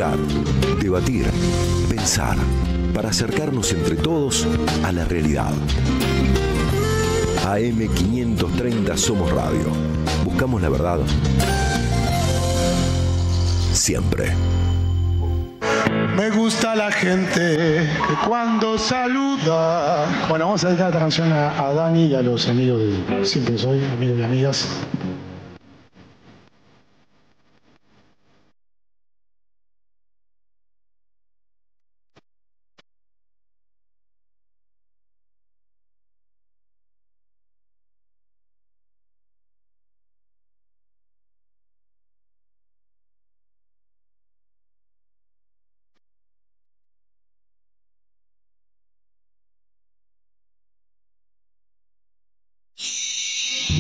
escuchar, debatir, pensar, para acercarnos entre todos a la realidad. AM530 Somos Radio. Buscamos la verdad siempre. Me gusta la gente que cuando saluda. Bueno, vamos a dedicar esta canción a Dani y a los amigos de Siempre Soy, amigos y amigas.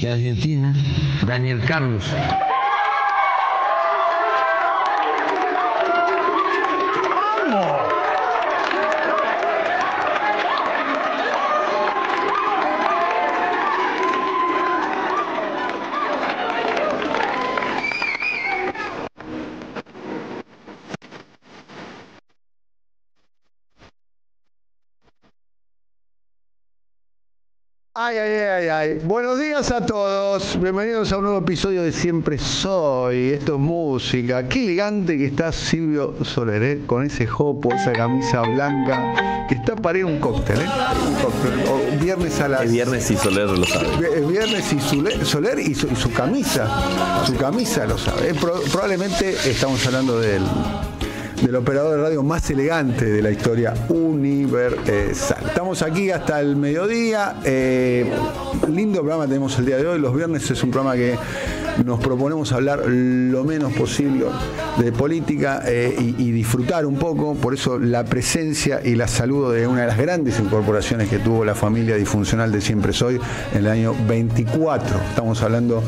De Argentina, Daniel Carlos. Ay, ay, ay, ay. Buenos días a todos. Bienvenidos a un nuevo episodio de Siempre Soy. Esto es música. Qué elegante que está Silvio Soler, ¿eh? Con ese jopo, esa camisa blanca, que está para ir a un cóctel, ¿eh? Un cóctel. O viernes a las... Es viernes y Soler lo sabe. Es viernes y Soler y su camisa. Su camisa lo sabe. Probablemente estamos hablando del operador de radio más elegante de la historia universal. Estamos aquí hasta el mediodía. Lindo programa tenemos el día de hoy. Los viernes es un programa que nos proponemos hablar lo menos posible de política y disfrutar un poco. Por eso la presencia y la saludo de una de las grandes incorporaciones que tuvo la familia disfuncional de Siempre Soy en el año 24. Estamos hablando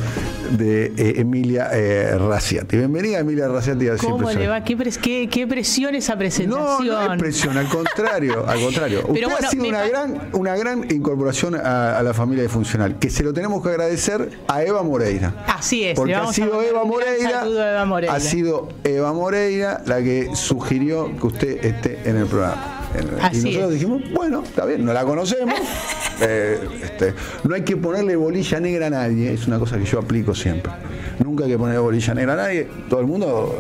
de Emilia Raciati. Bienvenida, Emilia Raciati. A ¿Cómo Siempre le Soy. va? ¿Qué presión esa presentación? No es presión, al contrario. Pero Usted bueno, ha sido una gran incorporación a la familia disfuncional, que se lo tenemos que agradecer a Eva Moreira. Así es. Porque ha sido Eva Moreira. Ha sido Eva Moreira la que sugirió que usted esté en el programa. Y nosotros dijimos, bueno, está bien, no la conocemos. No hay que ponerle bolilla negra a nadie, es una cosa que yo aplico siempre. Nunca hay que ponerle bolilla negra a nadie. Todo el mundo,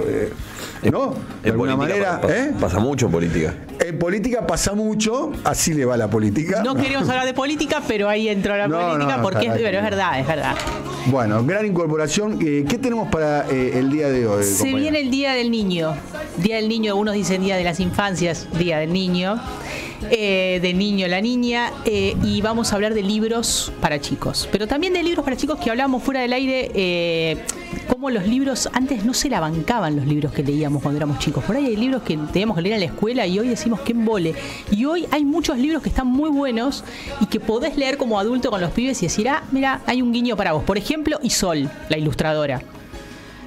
¿no? De alguna manera. Pasa mucho en política. En política pasa mucho, así le va la política. No queríamos hablar de política, pero ahí entró la política, porque pero es verdad. Bueno, gran incorporación. ¿Qué tenemos para el día de hoy? Se viene el Día del Niño. Día del Niño, unos dicen Día de las Infancias, Día del Niño. Del niño, la niña, y vamos a hablar de libros para chicos, pero también de libros para chicos que hablábamos fuera del aire, cómo los libros antes no se la bancaban, los libros que leíamos cuando éramos chicos. Por ahí hay libros que teníamos que leer en la escuela y hoy decimos que embole, y hoy hay muchos libros que están muy buenos y que podés leer como adulto con los pibes y decir, mira, hay un guiño para vos. Por ejemplo, Isol, la ilustradora,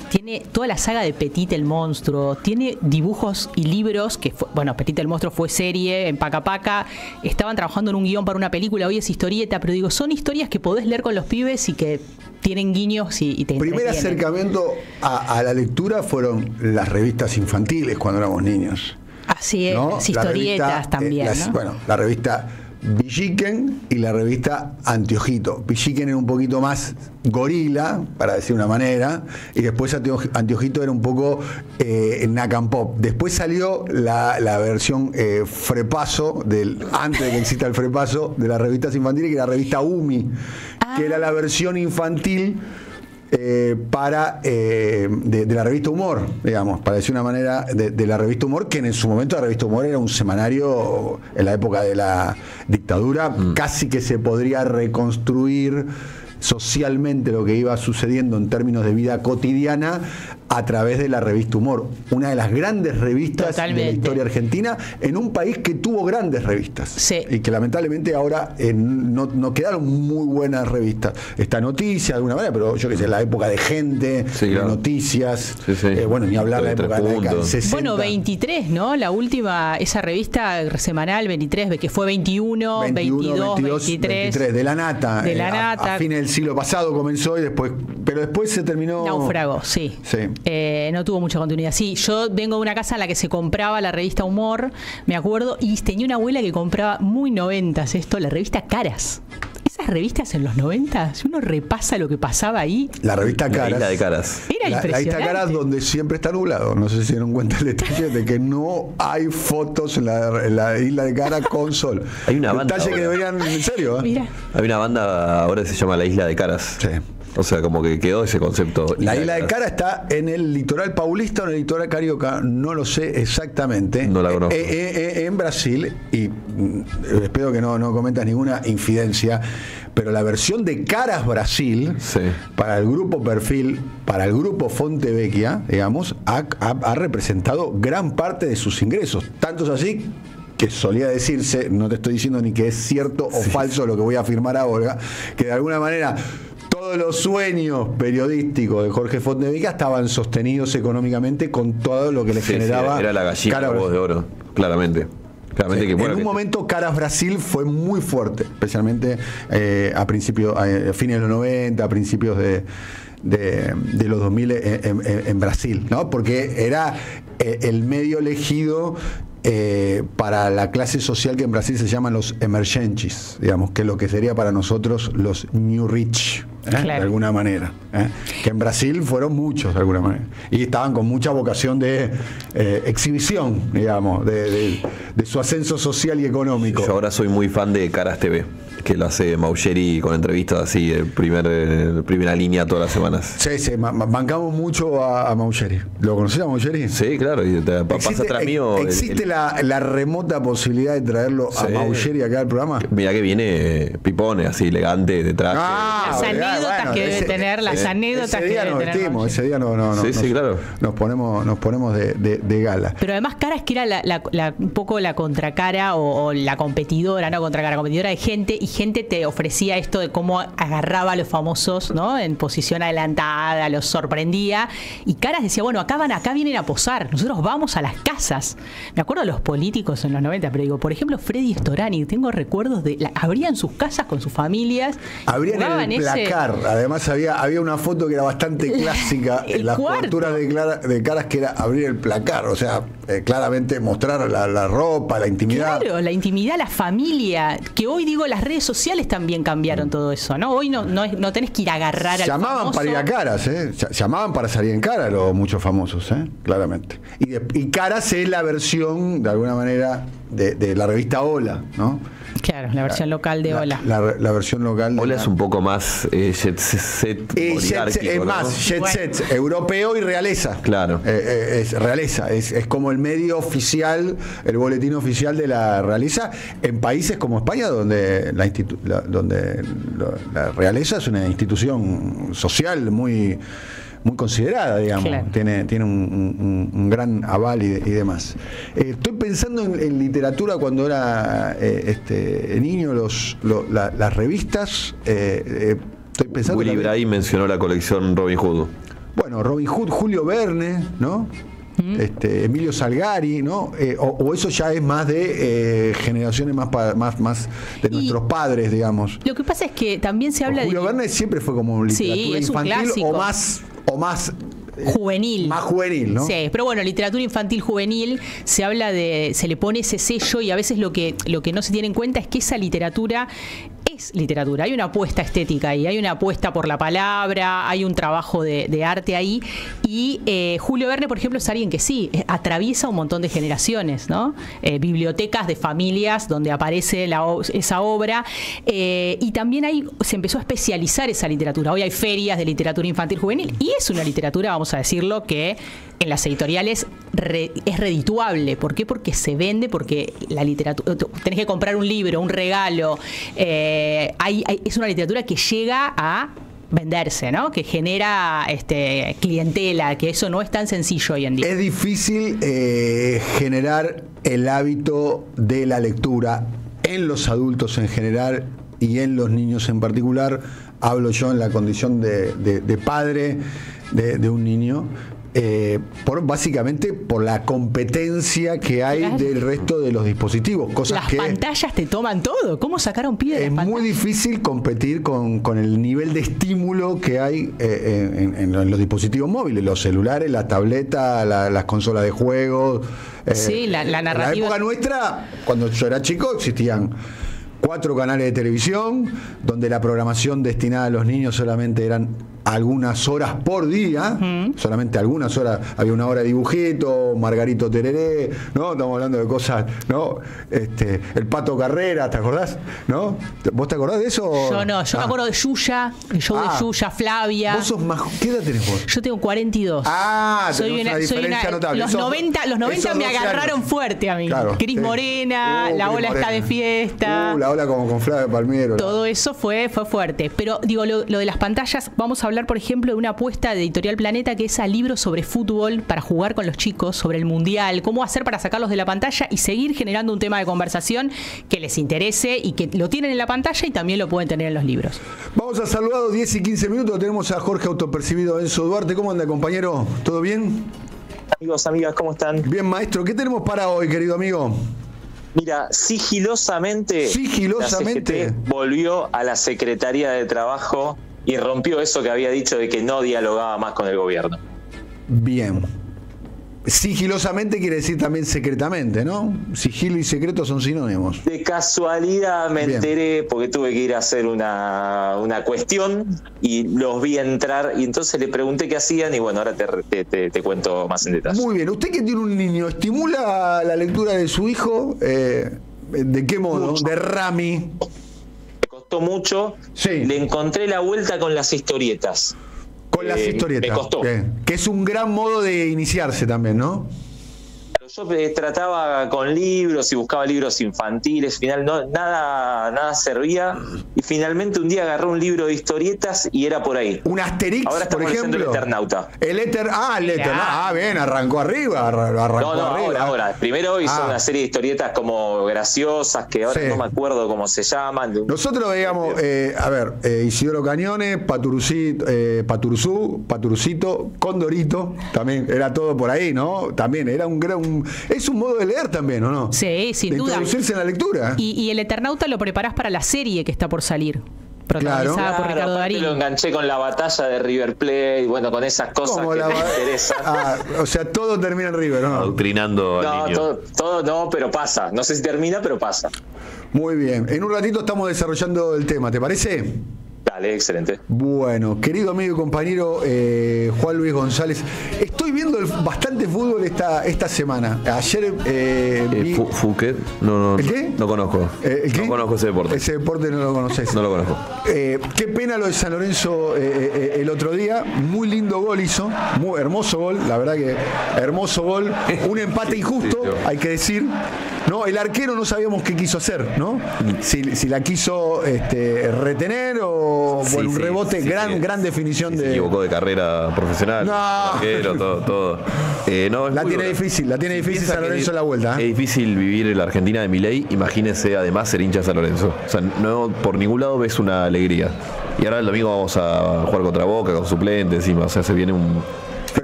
tiene toda la saga de Petit el Monstruo, tiene dibujos y libros que Petit el Monstruo fue serie en Paca Paca, estaban trabajando en un guión para una película, hoy es historieta, pero digo, son historias que podés leer con los pibes y que tienen guiños y te primer acercamiento a la lectura fueron las revistas infantiles cuando éramos niños. Así es, ¿no? las historietas también, ¿no? Bueno, la revista Villiquen y la revista Antiojito. Villiquen era un poquito más gorila, para decir una manera, y después Antiojito era un poco Nacampop. Después salió la versión Frepaso, antes de que exista el Frepaso, de las revistas infantiles, que era la revista Umi, que era la versión infantil de la revista Humor, digamos, para decir una manera, de la revista Humor, que en su momento la revista Humor era un semanario en la época de la dictadura, casi que se podría reconstruir socialmente lo que iba sucediendo en términos de vida cotidiana a través de la revista Humor, una de las grandes revistas de la historia argentina, en un país que tuvo grandes revistas, sí, y que lamentablemente ahora no quedaron muy buenas revistas. Esta Noticia de alguna manera, pero yo que sé, la época de Gente, sí, claro, Noticias, sí, sí. Bueno, ni hablar de la época de la década 60. Bueno, 23, ¿no? La última, esa revista semanal 23, que fue 21, 22, 23 de la Nata, de la Nata, a fines del siglo pasado comenzó, y después, pero después se terminó náufrago, sí. No tuvo mucha continuidad. Sí, yo vengo de una casa en la que se compraba la revista Humor, me acuerdo, y tenía una abuela que compraba muy 90s la revista Caras. Esas revistas en los 90, si uno repasa lo que pasaba ahí. La revista Caras. La isla de Caras. Era La impresionante. isla Caras donde siempre está nublado. No sé si se dieron cuenta el detalle de que no hay fotos en la isla de Caras con sol. Hay una banda Detalle que ahora. deberían, en serio. Mira. Hay una banda ahora que se llama La Isla de Caras. Sí. O sea, como que quedó ese concepto. La isla de Caras está en el litoral paulista o en el litoral carioca, no lo sé exactamente. No la conozco. En Brasil, y espero que no cometas ninguna infidencia, pero la versión de Caras Brasil, Sí. para el grupo Perfil, para el grupo Fontevecchia, digamos, ha representado gran parte de sus ingresos. Tanto es así que solía decirse, no te estoy diciendo ni que es cierto o falso lo que voy a afirmar ahora, que de alguna manera todos los sueños periodísticos de Jorge Fontevecchia estaban sostenidos económicamente con todo lo que le Sí, generaba. sí, era la gallina Caras de voz de oro, claramente. Claramente Sí, que bueno. en un momento Caras Brasil fue muy fuerte, especialmente a fines de los 90, a principios de los 2000 en Brasil, ¿no? Porque era el medio elegido para la clase social que en Brasil se llaman los emergentes, digamos, que es lo que sería para nosotros los new rich, Claro. de alguna manera, que en Brasil fueron muchos de alguna manera y estaban con mucha vocación de exhibición, digamos, de su ascenso social y económico. Yo ahora soy muy fan de Caras TV, que lo hace Maucheri con entrevistas así, primera línea todas las semanas. Sí, bancamos mucho a Maucheri. ¿Lo conocés a Maucheri? Sí, claro, y pasa atrás mío. ¿Existe la remota posibilidad de traerlo a Sí. Maucheri acá al programa? Mira que viene Pipone, así elegante, de traje. Las anécdotas que debe tener, las anécdotas ese que día debe nos tener vestimos, Maucheri. ese día no, Sí, sí, claro. nos ponemos de gala. Pero además Caras que era un poco la contracara o la competidora, no contracara, competidora de gente, y gente te ofrecía esto de cómo agarraba a los famosos, ¿no? En posición adelantada, los sorprendía, y Caras decía, bueno, acá vienen a posar, nosotros vamos a las casas. Me acuerdo de los políticos en los 90, pero digo, por ejemplo, Freddy Storani, tengo recuerdos abrían sus casas con sus familias, Abrían jugaban el placar, además había una foto que era bastante clásica el en las cuarto. coberturas de Caras, que era abrir el placar, o sea, claramente mostrar la ropa, la intimidad. Claro, la intimidad, la familia, que hoy digo las redes sociales también cambiaron todo eso, ¿no? Hoy no tenés que ir a agarrar al Llamaban famoso. para ir a Caras, llamaban para salir en cara los muchos famosos, claramente. Y Caras es la versión, de alguna manera, de la revista Hola, ¿no? Claro, la versión local de Hola. La versión local de Hola es un poco más jet set oligárquico, es ¿no? más, jet Bueno. set, europeo y realeza. Claro. Es realeza, es como el medio oficial, el boletín oficial de la realeza, en países como España, donde la realeza es una institución social muy considerada, digamos. Claro. Tiene un gran aval y demás. Estoy pensando en literatura cuando era niño, las revistas. Estoy pensando Willy también- Brahim mencionó la colección Robin Hood. Bueno, Robin Hood, Julio Verne, ¿no? Emilio Salgari, ¿no? O eso ya es más de generaciones más de nuestros padres, digamos. Lo que pasa es que también se habla Julio de Verne siempre fue como Sí, literatura es un infantil clásico. o más juvenil. más juvenil, ¿no? Sí, pero bueno, literatura infantil juvenil se habla se le pone ese sello, y a veces lo que no se tiene en cuenta es que esa literatura es literatura. Hay una apuesta estética ahí, hay una apuesta por la palabra, hay un trabajo de arte ahí. Y Julio Verne, por ejemplo, es alguien que sí, atraviesa un montón de generaciones, ¿no? Bibliotecas de familias donde aparece esa obra. Y también se empezó a especializar esa literatura. Hoy hay ferias de literatura infantil juvenil, y es una literatura, vamos a decirlo, que en las editoriales es redituable. ¿Por qué? Porque se vende, porque la literatura, tenés que comprar un libro, un regalo. Es una literatura que llega a venderse, ¿no? Que genera clientela, que eso no es tan sencillo hoy en día. Es difícil generar el hábito de la lectura en los adultos en general y en los niños en particular. Hablo yo en la condición de padre de un niño. básicamente por la competencia que hay del resto de los dispositivos. Cosas Las que pantallas te toman todo. ¿Cómo sacaron pie de es las pantallas? muy difícil competir con el nivel de estímulo que hay en los dispositivos móviles, los celulares, la tableta, las consolas de juegos. Sí, la narrativa. En la época nuestra, cuando yo era chico, existían 4 canales de televisión, donde la programación destinada a los niños solamente eran algunas horas por día, solamente algunas horas. Había una hora de dibujito, Margarito Tereré, ¿no? Estamos hablando de cosas, ¿no? El Pato Carrera, ¿te acordás? ¿No? ¿Vos te acordás de eso? Yo no, yo me acuerdo de Yuya, el show de Yuya, Flavia. Vos sos más. ¿Qué edad tenés vos? Yo tengo 42. Soy una diferencia notable. Los 90 me agarraron fuerte a mí. Claro, Cris Morena, La Cris Ola está de Morena. fiesta. La Ola con Flavia Palmiero. Todo eso fue fuerte. Pero digo, lo de las pantallas, vamos a hablar, por ejemplo, de una apuesta de Editorial Planeta que es a libros sobre fútbol para jugar con los chicos, sobre el mundial, cómo hacer para sacarlos de la pantalla y seguir generando un tema de conversación que les interese y que lo tienen en la pantalla y también lo pueden tener en los libros. Vamos a saludar 10 y 15 minutos. Tenemos a Jorge Autopercibido Enzo Duarte. ¿Cómo anda, compañero? ¿Todo bien? Amigos, amigas, ¿cómo están? Bien, maestro. ¿Qué tenemos para hoy, querido amigo? Mira, sigilosamente la CGT volvió a la Secretaría de Trabajo y rompió eso que había dicho de que no dialogaba más con el gobierno. Bien. Sigilosamente quiere decir también secretamente, ¿no? Sigilo y secreto son sinónimos. De casualidad me enteré porque tuve que ir a hacer una cuestión y los vi entrar y entonces le pregunté qué hacían y bueno, ahora te cuento más en detalle. Muy bien. ¿Usted que tiene un niño, estimula la lectura de su hijo? ¿De qué modo? Mucho. De Rami. Me costó mucho. Sí. Le encontré la vuelta con las historietas. Con las historietas. Me costó. Que es un gran modo de iniciarse también, ¿no? Yo trataba con libros y buscaba libros infantiles, final nada servía y finalmente un día agarré un libro de historietas y era por ahí. Un Asterix, ahora estamos por ejemplo. El Eternauta. El Eternauta. Bien, arrancó arriba. Ahora. Primero hizo una serie de historietas como graciosas que ahora no me acuerdo cómo se llaman. Nosotros veíamos, Isidoro Cañones, Paturucito, Condorito, también era todo por ahí, ¿no? También era es un modo de leer también, ¿o no? Sí, sin de duda. Introducirse en la lectura. Y el Eternauta lo preparás para la serie que está por salir. Protagonizada por Ricardo Darín. Lo enganché con la batalla de River Plate, bueno, con esas cosas que me interesan. O sea, todo termina en River, ¿no? Adoctrinando al niño. Todo no, pero pasa. No sé si termina, pero pasa. Muy bien. En un ratito estamos desarrollando el tema, ¿te parece? Dale, excelente. Bueno, querido amigo y compañero Juan Luis González, estoy viendo bastante fútbol esta semana. Ayer vi... ¿Fúquet? No, ¿El qué? No conozco. ¿El qué? No conozco ese deporte. Ese deporte no lo conoces. No lo conozco. Qué pena lo de San Lorenzo el otro día. Muy lindo gol hizo. Muy hermoso gol. La verdad que hermoso gol. Un empate injusto, hay que decir. No, el arquero no sabíamos qué quiso hacer, ¿no? Si la quiso retener o bueno, un rebote, gran definición Se equivocó de carrera profesional. No. Arquero, todo. No, la tiene difícil San Lorenzo la vuelta. Es difícil vivir en la Argentina de Milei. Imagínese además ser hincha de San Lorenzo. O sea, no por ningún lado ves una alegría. Y ahora el domingo vamos a jugar contra Boca con suplente encima. O sea, se viene un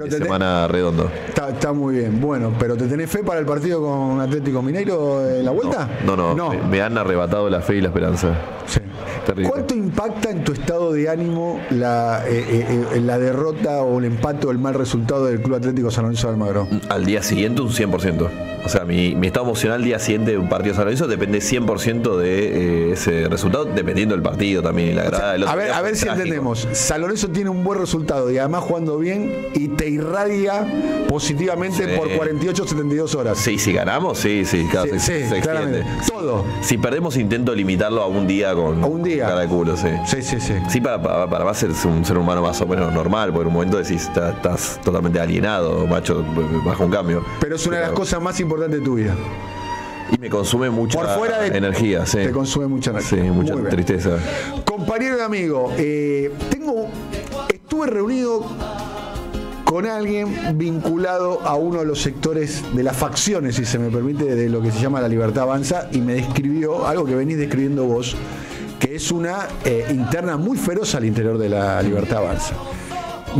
semana redondo. Está muy bien. Bueno, pero ¿te tenés fe para el partido con Atlético Mineiro en la vuelta? No. Me han arrebatado la fe y la esperanza. Sí. Terrible. ¿Cuánto impacta en tu estado de ánimo la derrota o el empate o el mal resultado del Club Atlético San Lorenzo de Almagro? Al día siguiente un 100%. O sea, mi estado emocional al día siguiente de un partido de San Lorenzo depende 100% de ese resultado, dependiendo del partido también y la grada. A ver si entendemos. San Lorenzo tiene un buen resultado y además jugando bien y te irradia positivamente por 48-72 horas. Sí, si ganamos, sí, claro, se extiende. Todo. Si perdemos, intento limitarlo a un día con cara de culo, sí. Sí, para más ser un ser humano más o menos normal, porque en un momento decís, estás totalmente alienado, macho, bajo un cambio. Pero es una de las cosas más importantes de tu vida. Y me consume mucha energía, sí. Te consume mucha energía. Sí, mucha tristeza. Compañero y amigo, estuve reunido con alguien vinculado a uno de los sectores de las facciones, si se me permite, de lo que se llama La Libertad Avanza, y me describió algo que venís describiendo vos, que es una interna muy feroz al interior de La Libertad Avanza.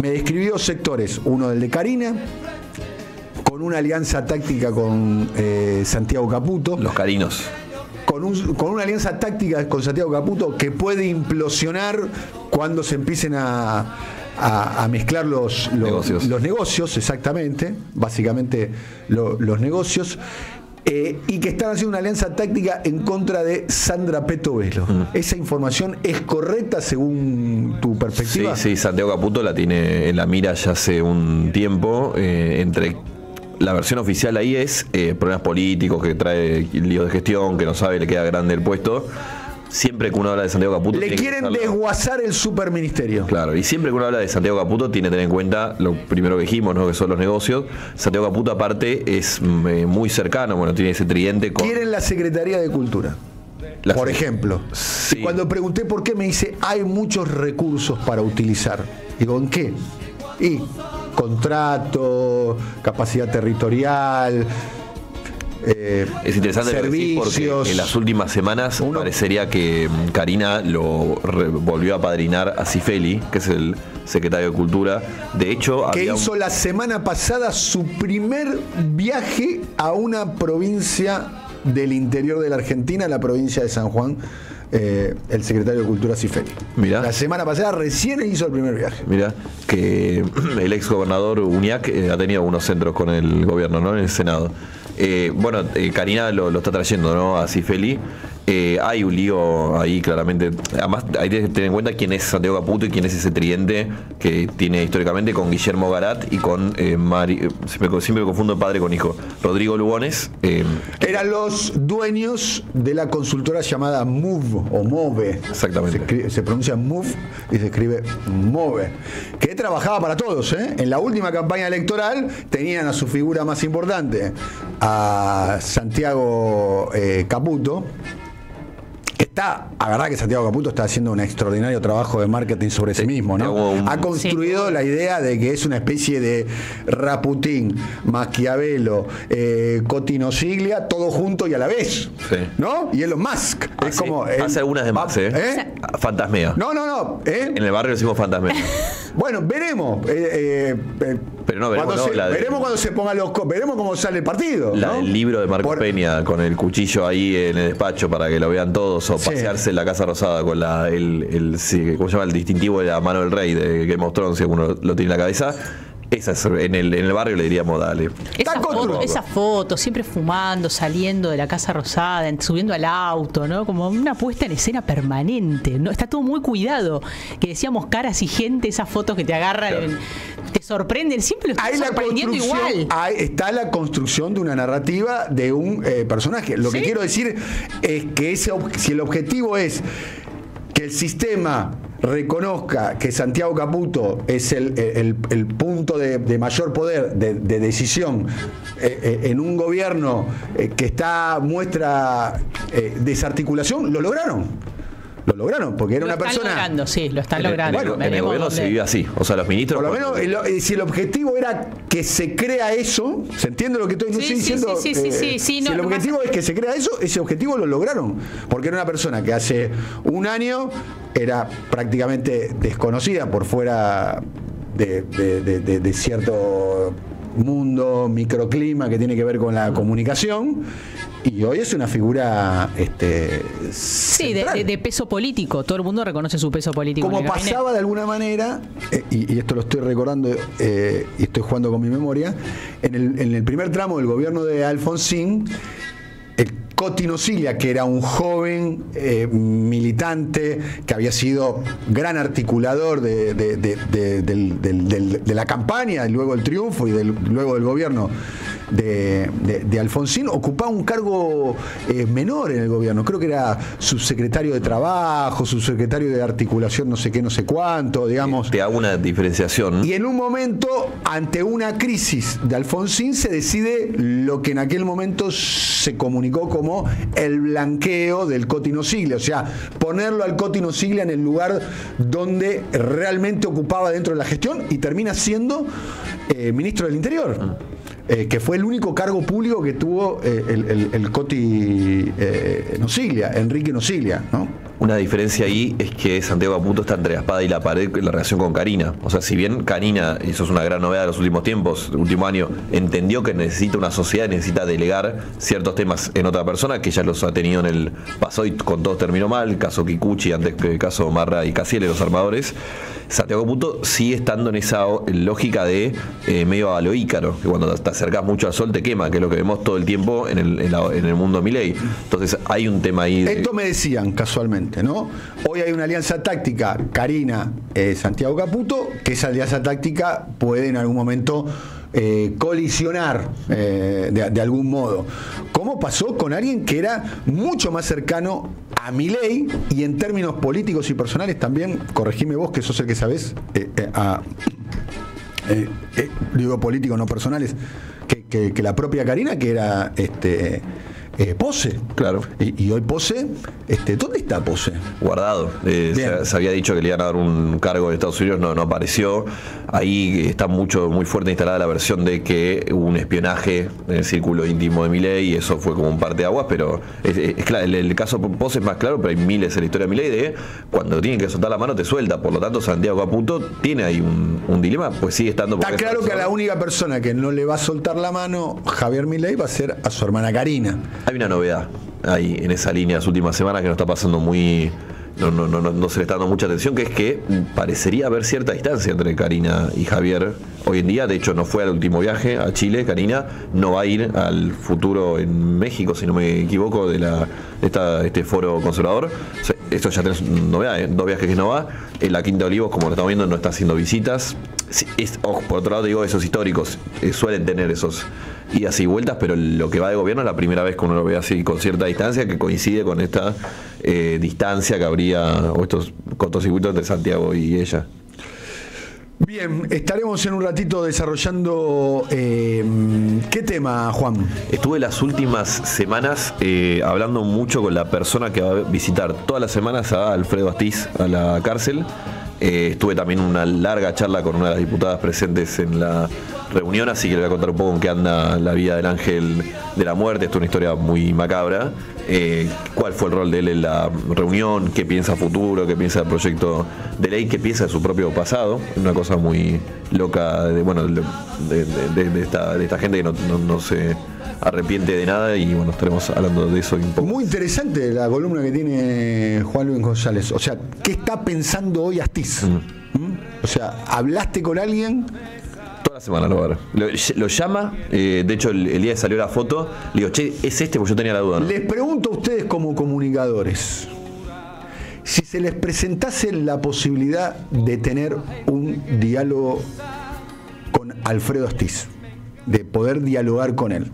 me describió sectores, uno del de Carina, con una alianza táctica con Santiago Caputo. Los carinos. Con una alianza táctica con Santiago Caputo que puede implosionar cuando se empiecen a mezclar los negocios, exactamente, básicamente los negocios. Y que están haciendo una alianza táctica en contra de Sandra Petovelo. ¿Esa información es correcta según tu perspectiva? Sí, Santiago Caputo la tiene en la mira ya hace un tiempo. Entre la versión oficial ahí es problemas políticos, que trae lío de gestión, que no sabe, le queda grande el puesto. Siempre que uno habla de Santiago Caputo... Le quieren desguazar el superministerio. Claro, y siempre que uno habla de Santiago Caputo tiene que tener en cuenta lo primero que dijimos, ¿no? Que son los negocios. Santiago Caputo aparte es muy cercano, bueno, tiene ese tridente con... Quieren la Secretaría de Cultura, por ejemplo. Sí. Y cuando pregunté por qué, me dice, hay muchos recursos para utilizar. Digo, ¿en qué? Y contrato, capacidad territorial... es interesante servicios, porque en las últimas semanas parecería que Karina lo volvió a padrinar a Cifeli, que es el secretario de Cultura. De hecho, que hizo la semana pasada su primer viaje a una provincia del interior de la Argentina, la provincia de San Juan. El secretario de Cultura Cifeli. Mirá. La semana pasada recién hizo el primer viaje. Mira, que el ex gobernador Uñac ha tenido algunos centros con el gobierno, ¿no? En el Senado. Karina lo está trayendo, ¿no? A Cifeli. Hay un lío ahí claramente. Además hay que tener en cuenta quién es Santiago Caputo y quién es ese tridente que tiene históricamente con Guillermo Garat y con siempre me confundo padre con hijo, Rodrigo Lugones. Eran los dueños de la consultora llamada MOVE o MOVE. Exactamente. Se pronuncia MOVE y se escribe MOVE, que trabajaba para todos, ¿eh? En la última campaña electoral tenían a su figura más importante, a Santiago Caputo. La verdad que Santiago Caputo está haciendo un extraordinario trabajo de marketing sobre sí mismo, ¿no? Ha construido la idea de que es una especie de Raputín, Maquiavelo, Cotino Siglia, todo junto y a la vez, ¿no? Y Elon Musk. Es como hace algunas de más, Fantasmea. No. En el barrio decimos fantasmea. Bueno, veremos. Pero no veremos, veremos cuando se ponga veremos cómo sale el partido. El libro de Marco Peña con el cuchillo ahí en el despacho para que lo vean todos, o pasearse en la Casa Rosada con ¿cómo se llama? El distintivo de la mano del rey de Game of Thrones, si alguno lo tiene en la cabeza. En el barrio le diríamos, dale. Esa foto, siempre fumando, saliendo de la Casa Rosada, subiendo al auto, ¿no? Como una puesta en escena permanente, ¿no? Está todo muy cuidado. Que decíamos caras y gente, esas fotos que te agarran, te sorprenden, siempre lo están sorprendiendo igual. Ahí está la construcción de una narrativa de un personaje. Lo que quiero decir es que si el objetivo es que el sistema reconozca que Santiago Caputo es el punto de mayor poder de decisión en un gobierno que muestra desarticulación, lo lograron. Lo lograron, porque era una persona... Lo están logrando. Bueno, en el gobierno se vive así. O sea, los ministros... Por lo menos, si el objetivo era que se crea eso, ¿se entiende lo que estoy diciendo? Sí, si el objetivo es que se crea eso, ese objetivo lo lograron. Porque era una persona que hace un año era prácticamente desconocida por fuera de cierto mundo, microclima que tiene que ver con la comunicación, y hoy es una figura de peso político. Todo el mundo reconoce su peso político. Como pasaba de alguna manera, y esto lo estoy recordando y estoy jugando con mi memoria, en el primer tramo del gobierno de Alfonsín, el Cotino Siglia, que era un joven militante que había sido gran articulador de la campaña, y luego el triunfo y luego del gobierno de Alfonsín, ocupaba un cargo menor en el gobierno. Creo que era subsecretario de Trabajo, subsecretario de Articulación, no sé qué, no sé cuánto, digamos. Te hago una diferenciación. Y en un momento, ante una crisis de Alfonsín, se decide lo que en aquel momento se comunicó como el blanqueo del Cotino Siglia, o sea, ponerlo al Cotino Siglia en el lugar donde realmente ocupaba dentro de la gestión, y termina siendo ministro del Interior. Que fue el único cargo público que tuvo el Coti Nosiglia, Enrique Nosiglia, ¿no? Una diferencia ahí es que Santiago Caputo está entre la espada y la pared en la relación con Karina. O sea, si bien Karina, y eso es una gran novedad de los últimos tiempos, el último año, entendió que necesita una sociedad, necesita delegar ciertos temas en otra persona, que ya los ha tenido en el pasado y con todos terminó mal, el caso Kikuchi, antes que el caso Marra y Casiel, los armadores. Santiago Caputo sigue estando en esa lógica de medio a lo Ícaro, que cuando te acercás mucho al sol te quema, que es lo que vemos todo el tiempo en el mundo de Milei. Entonces hay un tema ahí. Esto me decían casualmente, ¿no? Hoy hay una alianza táctica, Karina, Santiago Caputo, que esa alianza táctica puede en algún momento colisionar de algún modo. ¿Cómo pasó con alguien que era mucho más cercano a Milei y en términos políticos y personales también, corregime vos que sos el que sabés, digo políticos no personales, que la propia Karina, que era Pose? Claro. Y hoy Pose, ¿dónde está Pose? Guardado. Se había dicho que le iban a dar un cargo en Estados Unidos, no apareció. Ahí está muy fuerte instalada la versión de que hubo un espionaje en el círculo íntimo de Milei y eso fue como un parteaguas, pero es claro, el caso Pose es más claro, pero hay miles en la historia de Milei de cuando tienen que soltar la mano te suelta. Por lo tanto, Santiago Caputo tiene ahí un dilema, pues sigue estando. Está claro que a la única persona que no le va a soltar la mano Javier Milei va a ser a su hermana Karina. Hay una novedad ahí en esa línea las últimas semanas que no está pasando muy. No se le está dando mucha atención, que es que parecería haber cierta distancia entre Karina y Javier hoy en día. De hecho, no fue al último viaje a Chile. Karina no va a ir al futuro en México, si no me equivoco, de este foro conservador. O sea, esto ya tenés novedades, 2 viajes que no va. En la Quinta de Olivos, como lo estamos viendo, no está haciendo visitas. Por otro lado, digo, esos históricos suelen tener esos idas y vueltas, pero lo que va de gobierno es la primera vez que uno lo ve así con cierta distancia, que coincide con esta distancia que habría, o estos cortocircuitos entre Santiago y ella. Bien, estaremos en un ratito desarrollando ¿qué tema, Juan? Estuve las últimas semanas hablando mucho con la persona que va a visitar todas las semanas a Alfredo Astiz a la cárcel. Estuve también una larga charla con una de las diputadas presentes en la reunión, así que le voy a contar un poco en qué anda la vida del ángel de la muerte. Esto es una historia muy macabra. Cuál fue el rol de él en la reunión, qué piensa futuro, qué piensa del proyecto de ley, qué piensa de su propio pasado. Una cosa muy loca de esta gente que no se arrepiente de nada, y bueno, estaremos hablando de eso un poco. Muy interesante la columna que tiene Juan Luis González. O sea, ¿qué está pensando hoy Astiz? O sea, ¿hablaste con alguien? Toda la semana lo llama, de hecho el día que salió la foto, le digo, che, es porque yo tenía la duda, ¿no? Les pregunto a ustedes como comunicadores, si se les presentase la posibilidad de tener un diálogo con Alfredo Astiz, de poder dialogar con él,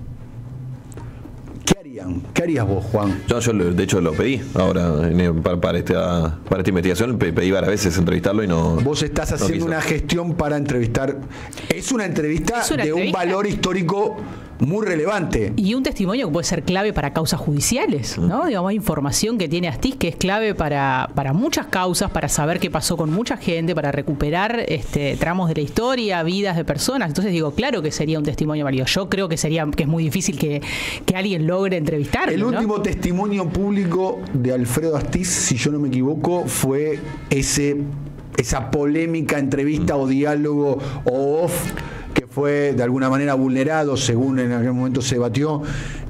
¿qué harías vos, Juan? Yo de hecho lo pedí ahora para esta investigación, pedí varias veces entrevistarlo y no. Vos estás haciendo una gestión para entrevistar. Es una entrevista de un valor histórico muy relevante. Y un testimonio que puede ser clave para causas judiciales, ¿no? Digamos, hay información que tiene Astiz que es clave para muchas causas, para saber qué pasó con mucha gente, para recuperar tramos de la historia, vidas de personas. Entonces digo, claro que sería un testimonio valioso. Yo creo que es muy difícil que alguien logre entrevistarlo. El último testimonio público de Alfredo Astiz, si yo no me equivoco, fue esa polémica entrevista o diálogo o off que fue de alguna manera vulnerado, según en aquel momento se debatió,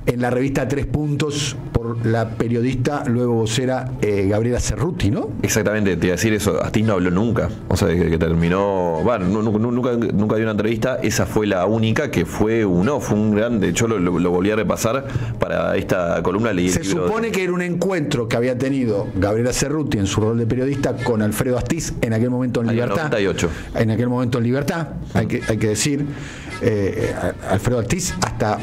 en la revista 3 Puntos por la periodista, luego vocera, Gabriela Cerruti, ¿no? Exactamente, te iba a decir eso. Astiz no habló nunca, o sea, que terminó, bueno, nunca dio una entrevista. Esa fue la única que fue un gran, de hecho lo volví a repasar para esta columna. Se supone que era un encuentro que había tenido Gabriela Cerruti en su rol de periodista con Alfredo Astiz, en aquel momento en Libertad. 98. En aquel momento en Libertad, hay que decir, Alfredo Astiz hasta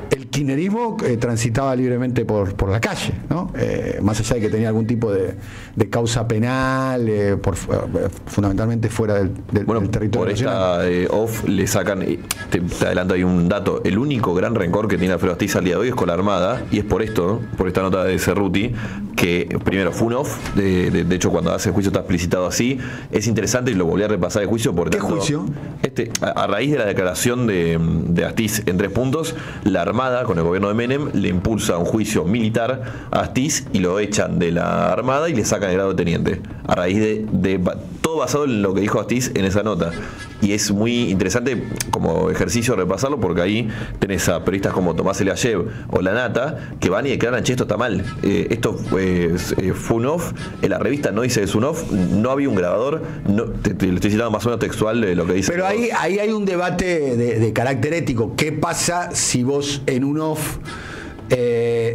el kirchnerismo transitaba libremente por la calle, ¿no? Más allá de que tenía algún tipo de causa penal, fundamentalmente fuera del territorio nacional. Por esta off le sacan, te adelanto ahí un dato, el único gran rencor que tiene Alfredo Astiz al día de hoy es con la Armada, y es por esto, ¿no? Por esta nota de Cerruti, que primero fue un off, de hecho cuando hace el juicio está explicitado así, es interesante y lo volví a repasar el juicio. ¿Qué juicio? a raíz de la declaración de Astiz en 3 puntos, la Armada, con el gobierno de Menem, le impulsa un juicio militar a Astiz y lo echan de la Armada y le sacan el grado de teniente. A raíz de todo basado en lo que dijo Astiz en esa nota. Y es muy interesante como ejercicio repasarlo, porque ahí tenés a periodistas como Tomás Eliashev o La Nata que van y declaran, che, esto está mal. Esto fue un off, en la revista no dice es un off, no había un grabador, no, te lo estoy citando más o menos textual de lo que dice. Pero ahí hay un debate de carácter ético. ¿Qué pasa si vos en un off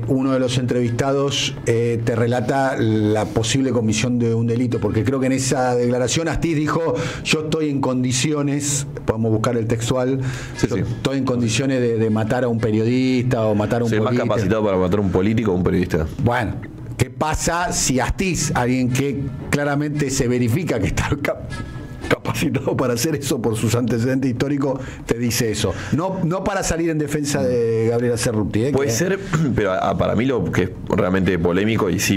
uno de los entrevistados te relata la posible comisión de un delito? Porque creo que en esa declaración Astiz dijo, yo estoy en condiciones, podemos buscar el textual, estoy en condiciones de matar a un periodista o matar a un político. ¿Más capacitado para matar a un político o un periodista? Bueno, ¿qué pasa si Astiz, alguien que claramente se verifica que está capacitado para hacer eso por sus antecedentes históricos, te dice eso? No para salir en defensa de Gabriela Cerruti. Puede ser, pero para mí lo que es realmente polémico, y sí,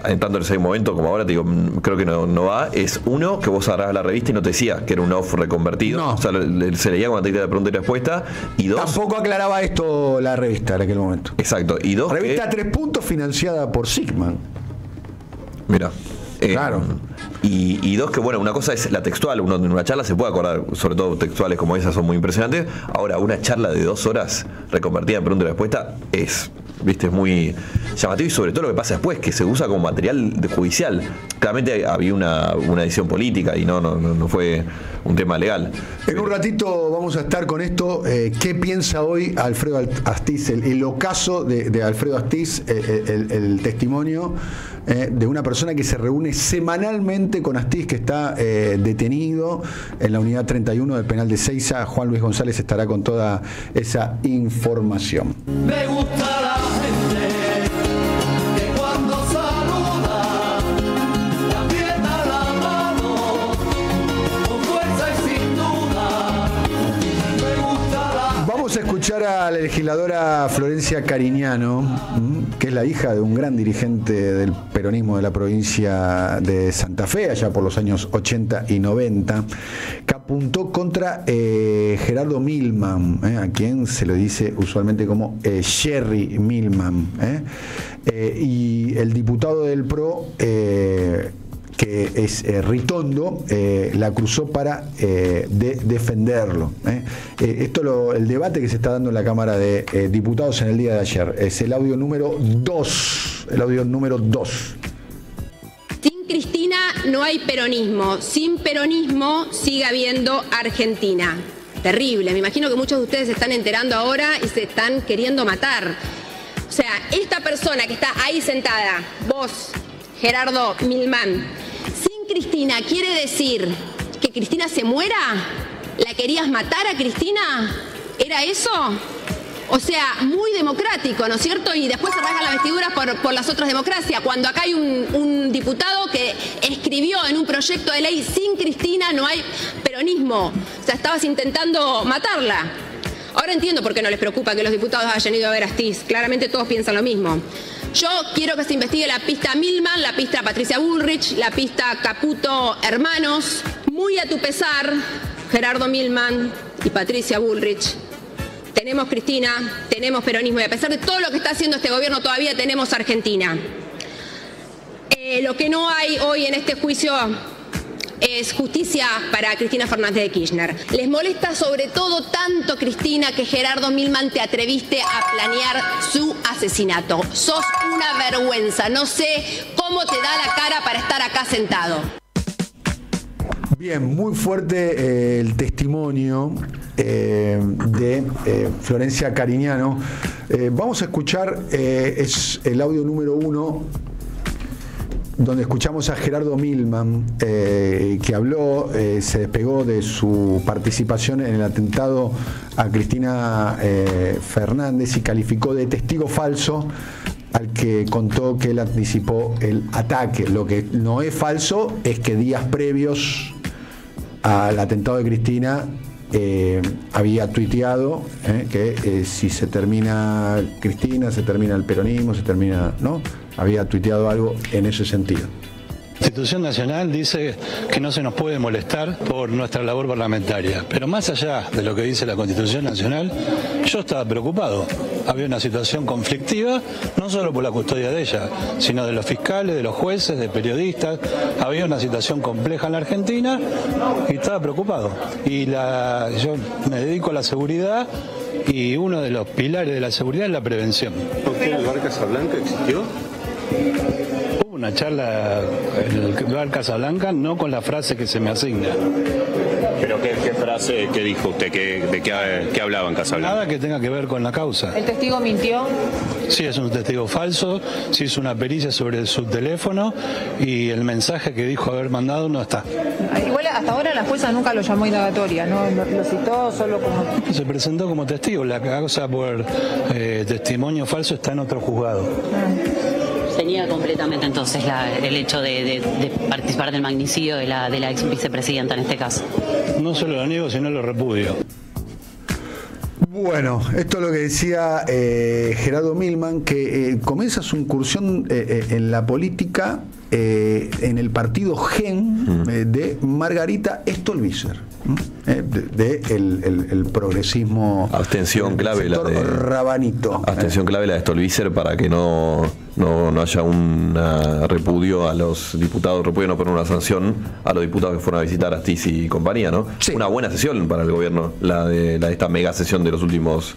entrando en ese momento, como ahora te digo, creo que no va, es uno, que vos agarrabas la revista y no te decía que era un off reconvertido. No. O sea, se leía con la técnica de pregunta y respuesta. Y dos, tampoco aclaraba esto la revista en aquel momento. Exacto. Y dos, revista 3 puntos financiada por Sigman. Mira. Claro. Y dos, que bueno, una cosa es la textual, uno en una charla se puede acordar, sobre todo textuales como esas son muy impresionantes. Ahora, una charla de 2 horas reconvertida en pregunta y respuesta es muy llamativo, y sobre todo lo que pasa después, que se usa como material judicial. Claramente había una edición política y no fue un tema legal. En un ratito vamos a estar con esto. ¿Qué piensa hoy Alfredo Astiz? El ocaso de Alfredo Astiz, el testimonio de una persona que se reúne semanalmente con Astiz, que está detenido en la unidad 31 del penal de Seiza. Juan Luis González estará con toda esa información. Me gusta la gente que cuando saluda le aprieta la mano con fuerza y sin duda. Me gusta la... Vamos a escuchar a la legisladora Florencia Cariñano, que es la hija de un gran dirigente del peronismo de la provincia de Santa Fe, allá por los años 80 y 90, que apuntó contra Gerardo Milman, a quien se le dice usualmente como Jerry Milman, y el diputado del PRO, que es Ritondo, la acusó para defenderlo. El debate que se está dando en la Cámara de Diputados en el día de ayer es el audio número 2. Sin Cristina no hay peronismo. Sin peronismo sigue habiendo Argentina. Terrible. Me imagino que muchos de ustedes se están enterando ahora y se están queriendo matar. O sea, esta persona que está ahí sentada, vos, Gerardo Milman, sin Cristina, ¿quiere decir que Cristina se muera? ¿La querías matar a Cristina? ¿Era eso? O sea, muy democrático, ¿no es cierto? Y después se rasgan las vestiduras por las otras democracias. Cuando acá hay un diputado que escribió en un proyecto de ley, sin Cristina no hay peronismo. O sea, estabas intentando matarla. Ahora entiendo por qué no les preocupa que los diputados hayan ido a ver a Astiz. Claramente todos piensan lo mismo. Yo quiero que se investigue la pista Milman, la pista Patricia Bullrich, la pista Caputo Hermanos. Muy a tu pesar, Gerardo Milman y Patricia Bullrich. Tenemos Cristina, tenemos peronismo, y a pesar de todo lo que está haciendo este gobierno todavía tenemos Argentina. Lo que no hay hoy en este juicio es justicia para Cristina Fernández de Kirchner. Les molesta sobre todo tanto, Cristina, que Gerardo Milman te atreviste a planear su asesinato. Sos una vergüenza. No sé cómo te da la cara para estar acá sentado. Bien, muy fuerte el testimonio de Florencia Cariñano. Vamos a escuchar es el audio número 1, donde escuchamos a Gerardo Milman, que habló, se despegó de su participación en el atentado a Cristina Fernández y calificó de testigo falso al que contó que él anticipó el ataque. Lo que no es falso es que días previos al atentado de Cristina había tuiteado que si se termina Cristina, se termina el peronismo, se termina, ¿no? Había tuiteado algo en ese sentido. Constitución Nacional dice que no se nos puede molestar por nuestra labor parlamentaria, pero más allá de lo que dice la Constitución Nacional, yo estaba preocupado. Había una situación conflictiva, no solo por la custodia de ella, sino de los fiscales, de los jueces, de periodistas. Había una situación compleja en la Argentina y estaba preocupado. Y yo me dedico a la seguridad y uno de los pilares de la seguridad es la prevención. ¿Por qué el bar Casablanca existió? Hubo una charla en el bar Casablanca, no con la frase que se me asigna. ¿Pero qué frase, qué dijo usted? ¿De qué hablaba en Casablanca? Nada que tenga que ver con la causa. ¿El testigo mintió? Sí, es un testigo falso, se hizo una pericia sobre su teléfono y el mensaje que dijo haber mandado no está. Igual hasta ahora la jueza nunca lo llamó indagatoria, ¿no? Lo citó solo como... Se presentó como testigo, la causa por testimonio falso está en otro juzgado. Se niega completamente entonces el hecho de participar del magnicidio de la ex vicepresidenta en este caso. No solo lo niego, sino lo repudio. Bueno, esto es lo que decía Gerardo Milman, que comienza su incursión en la política en el partido GEN de Margarita Stolbizer, el progresismo. Abstención clave la de Rabanito. Abstención clave la de Stolbizer para que no haya un repudio a los diputados, repudio no poner una sanción a los diputados que fueron a visitar a Astiz y compañía, ¿no? Sí. Una buena sesión para el gobierno, la de esta mega sesión de los últimos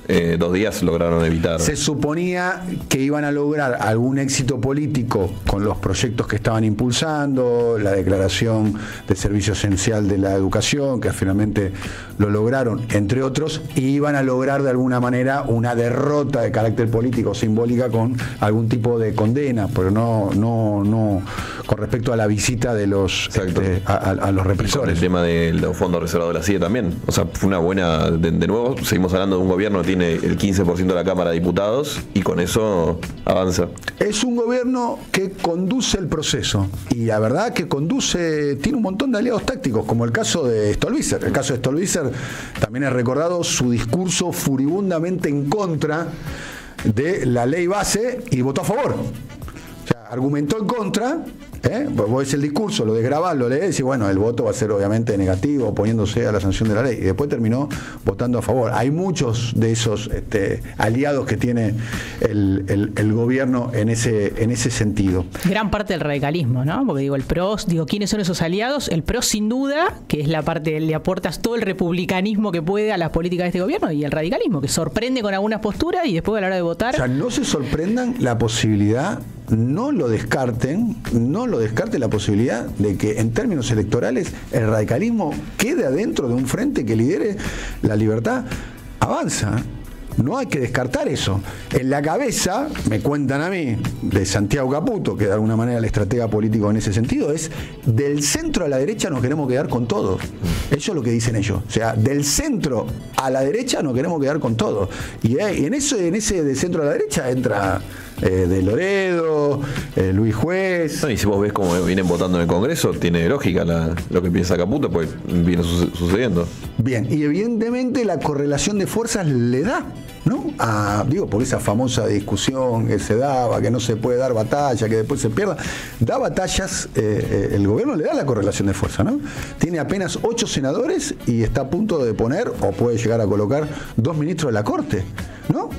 2 días lograron evitar. Se suponía que iban a lograr algún éxito político con los proyectos que estaban impulsando, la declaración de servicio esencial de la educación, que finalmente lo lograron, entre otros, y iban a lograr de alguna manera una derrota de carácter político simbólica con algún tipo de condena, pero no con respecto a la visita de los a los represores. El tema de los fondos reservados de la CIE también. O sea, fue una buena. De nuevo, seguimos hablando de un gobierno que tiene el 15% de la Cámara de Diputados y con eso avanza. Es un gobierno que conduce el proceso y la verdad que tiene un montón de aliados tácticos, como el caso de Stolbizer. El caso de Stolbizer también es recordado su discurso furibundamente en contra de la ley base y votó a favor. O sea, argumentó en contra. Vos ves el discurso, lo desgrabás, lo lees y bueno, el voto va a ser obviamente negativo, oponiéndose a la sanción de la ley, y después terminó votando a favor. Hay muchos de esos aliados que tiene el gobierno en ese sentido. Gran parte del radicalismo, ¿no? Porque el PRO, ¿quiénes son esos aliados? El PRO sin duda, que es la parte, le aportas todo el republicanismo que puede a las políticas de este gobierno, y el radicalismo, que sorprende con algunas posturas y después a la hora de votar... O sea, no se sorprendan la posibilidad, no lo descarten la posibilidad de que en términos electorales el radicalismo quede adentro de un frente que lidere la libertad. Avanza. No hay que descartar eso. En la cabeza, me cuentan a mí, de Santiago Caputo, que de alguna manera el estratega político en ese sentido, es del centro a la derecha nos queremos quedar con todo. Eso es lo que dicen ellos. O sea, del centro a la derecha nos queremos quedar con todo. Y en ese de centro a la derecha entra de Loredo, Luis Juez. No, y si vos ves cómo vienen votando en el Congreso, tiene lógica lo que piensa Caputo, pues viene sucediendo. Bien, y evidentemente la correlación de fuerzas le da, ¿no? Por esa famosa discusión que se daba, que no se puede dar batalla, que después se pierda. Da batallas, el gobierno le da la correlación de fuerza, ¿no? Tiene apenas 8 senadores y está a punto de poner, o puede llegar a colocar, 2 ministros de la Corte, ¿no?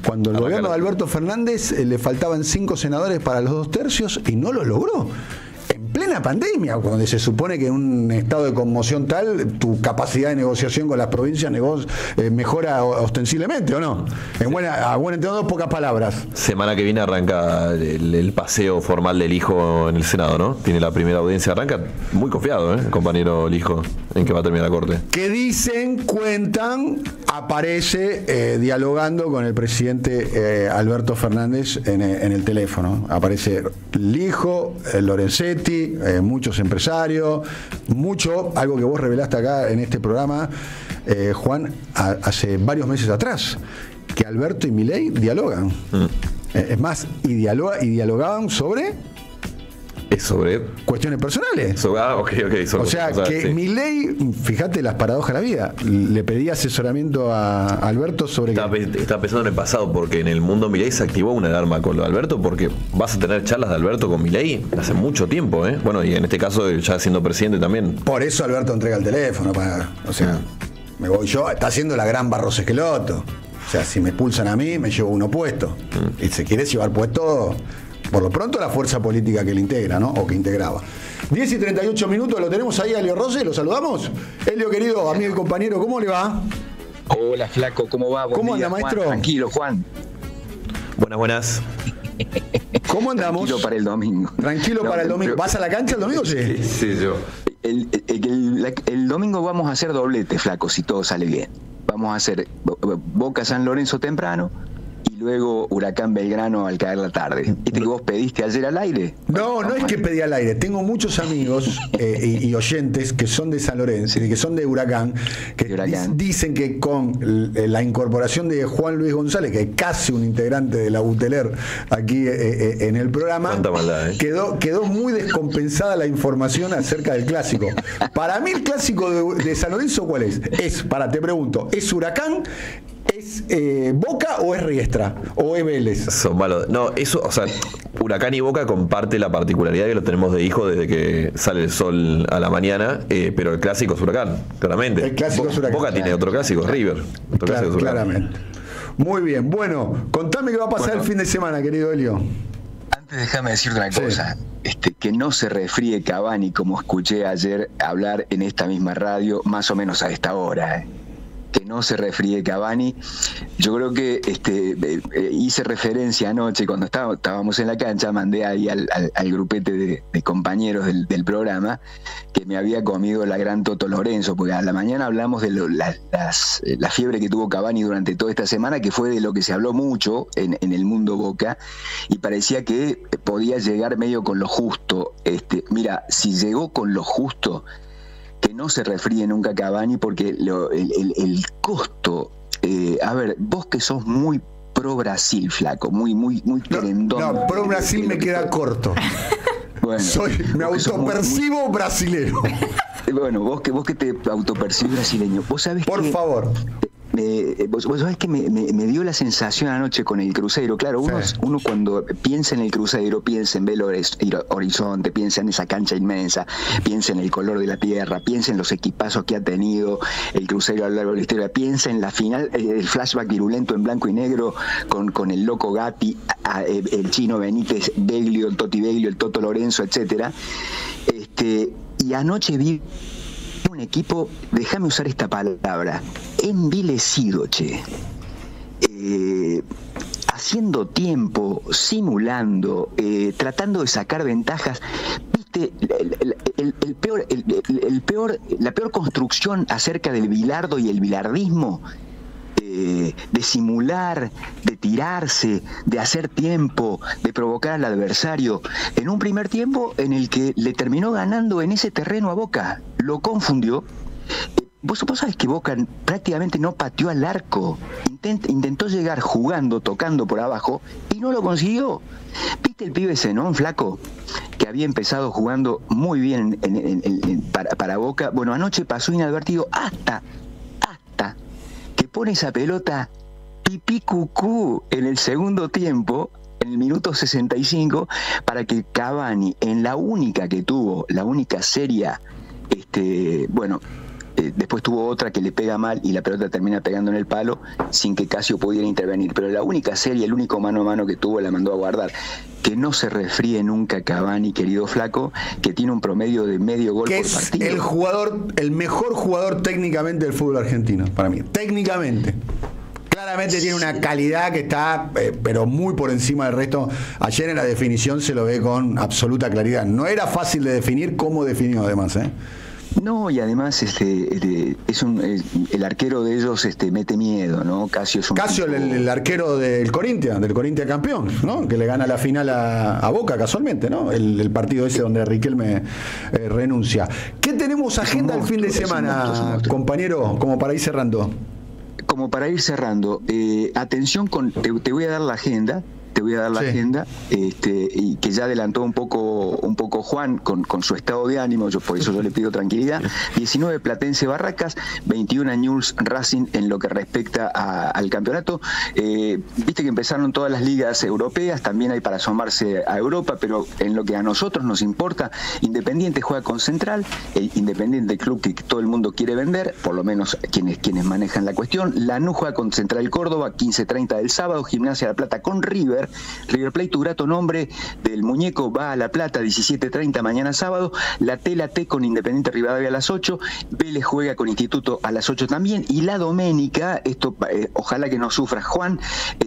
Cuando el gobierno de Alberto Fernández le faltaban 5 senadores para los 2/3 y no lo logró. En plena pandemia, cuando se supone que en un estado de conmoción tal, tu capacidad de negociación con las provincias mejora ostensiblemente, ¿o no? A buen entendedor, pocas palabras. Semana que viene arranca el paseo formal del hijo en el Senado, ¿no? Tiene la primera audiencia, arranca muy confiado, el compañero el hijo, en que va a terminar la corte. Que dicen, cuentan, aparece dialogando con el presidente Alberto Fernández en el teléfono. Aparece el hijo, Lorenzetti, muchos empresarios, algo que vos revelaste acá en este programa, Juan, hace varios meses atrás, que Alberto y Milei dialogan. Es más, y dialogaban sobre Es sobre cuestiones personales. Ok. O sea, que Milei, fíjate las paradojas de la vida, le pedía asesoramiento a Alberto sobre... Estaba pensando en el pasado, porque en el mundo Milei se activó una alarma con lo de Alberto, porque vas a tener charlas de Alberto con Milei hace mucho tiempo, ¿eh? Bueno, y en este caso ya siendo presidente también. Por eso Alberto entrega el teléfono, o sea, me voy yo, está haciendo la gran Barros Esqueloto. O sea, si me expulsan a mí, me llevo uno puesto. Y se quiere llevar puesto... Por lo pronto la fuerza política que le integra, ¿no? O que integraba. 10 y 38 minutos, lo tenemos ahí a Elio Rose, ¿lo saludamos? Elio, querido, amigo y compañero, ¿cómo le va? Hola, flaco, ¿cómo va? ¿Cómo anda, maestro? Juan, tranquilo, Juan. Buenas. ¿Cómo andamos? Tranquilo para el domingo. Tranquilo para el domingo. ¿Vas a la cancha el domingo? Sí, yo. El domingo vamos a hacer doblete, flaco, si todo sale bien. Vamos a hacer Boca San Lorenzo temprano y luego Huracán Belgrano al caer la tarde. ¿Este que vos pediste ayer al aire? No es que pedí al aire. Tengo muchos amigos y oyentes que son de San Lorenzo y que son de Huracán, que dicen que con la incorporación de Juan Luis González, que es casi un integrante de la UTELER aquí en el programa, quedó muy descompensada la información acerca del clásico. Para mí el clásico de San Lorenzo, ¿cuál es? Te pregunto, ¿es Huracán? ¿Es Boca o es Riestra? ¿O es Vélez? Son malos. No, eso, o sea, Huracán y Boca comparte la particularidad que lo tenemos de hijo desde que sale el sol a la mañana, pero el clásico es Huracán, claramente. El clásico es Huracán. Boca tiene otro clásico, River. Claramente. Muy bien. Bueno, contame qué va a pasar el fin de semana, querido Elio. Antes déjame decirte una cosa. Que no se resfríe Cavani, como escuché ayer hablar en esta misma radio, más o menos a esta hora, que no se resfríe Cavani. Yo creo que hice referencia anoche cuando estábamos en la cancha, mandé ahí al grupete de compañeros del programa que me había comido la gran Toto Lorenzo, porque a la mañana hablamos de la fiebre que tuvo Cavani durante toda esta semana, que fue de lo que se habló mucho en el mundo Boca, y parecía que podía llegar medio con lo justo. Mira, si llegó con lo justo, que no se refríe nunca Cavani, porque el costo, a ver, vos que sos muy pro Brasil, flaco, muy querendón. No, pro Brasil me queda corto. Bueno, me autopercibo brasilero. Bueno, vos que te autopercibís brasileño, vos sabés Por favor. Vos sabés que me dio la sensación anoche con el Cruzeiro. Claro, uno cuando piensa en el Cruzeiro, piensa en Belo Horizonte, piensa en esa cancha inmensa, piensa en el color de la tierra, piensa en los equipazos que ha tenido el Cruzeiro a lo largo de la historia, piensa en la final, el flashback virulento en blanco y negro con el loco Gatti, el chino Benítez, Beglio, el Toti Beglio, el Toto Lorenzo, etcétera. Y anoche vi un equipo, déjame usar esta palabra, envilecido, haciendo tiempo, simulando, tratando de sacar ventajas. Viste, la peor construcción acerca del bilardo y el bilardismo, de simular, de tirarse, de hacer tiempo, de provocar al adversario, en un primer tiempo en el que le terminó ganando en ese terreno a Boca, lo confundió. Vos sabés que Boca prácticamente no pateó al arco, intentó llegar jugando, tocando por abajo y no lo consiguió. ¿Viste el pibe Zenón, flaco? Que había empezado jugando muy bien para Boca. Bueno, anoche pasó inadvertido hasta que pone esa pelota pipí cucú en el segundo tiempo, en el minuto 65, para que Cavani, en la única que tuvo, la única seria, después tuvo otra que le pega mal y la pelota termina pegando en el palo sin que Casio pudiera intervenir, pero la única serie, el único mano a mano que tuvo, la mandó a guardar. Que no se resfríe nunca Cavani, querido flaco, que tiene un promedio de medio gol por partido. Es el mejor jugador técnicamente del fútbol argentino, para mí, técnicamente. Claramente tiene una calidad que está, pero muy por encima del resto. Ayer en la definición se lo ve con absoluta claridad. No era fácil de definir, cómo definió además, No, y además el arquero de ellos mete miedo, ¿no? Casio es un Casio, tipo... el arquero del Corinthians campeón, ¿no? Que le gana la final a Boca casualmente, ¿no? El partido ese donde Riquelme renuncia. ¿Qué tenemos agenda el fin de semana, compañero, como para ir cerrando? Como para ir cerrando, atención, te voy a dar la agenda. te voy a dar la agenda, y que ya adelantó un poco Juan con su estado de ánimo, por eso yo le pido tranquilidad. 19 Platense Barracas, 21 Newell's Racing en lo que respecta al campeonato. Viste que empezaron todas las ligas europeas, también hay para asomarse a Europa, pero en lo que a nosotros nos importa, Independiente juega con Central, el Independiente club que todo el mundo quiere vender, por lo menos quienes manejan la cuestión. Lanús juega con Central Córdoba, 15:30 del sábado. Gimnasia La Plata con River Plate, tu grato nombre del muñeco, va a La Plata, 17:30 mañana sábado. La T con Independiente Rivadavia a las 8. Vélez juega con Instituto a las 8 también. Y la Doménica, esto ojalá que no sufra Juan,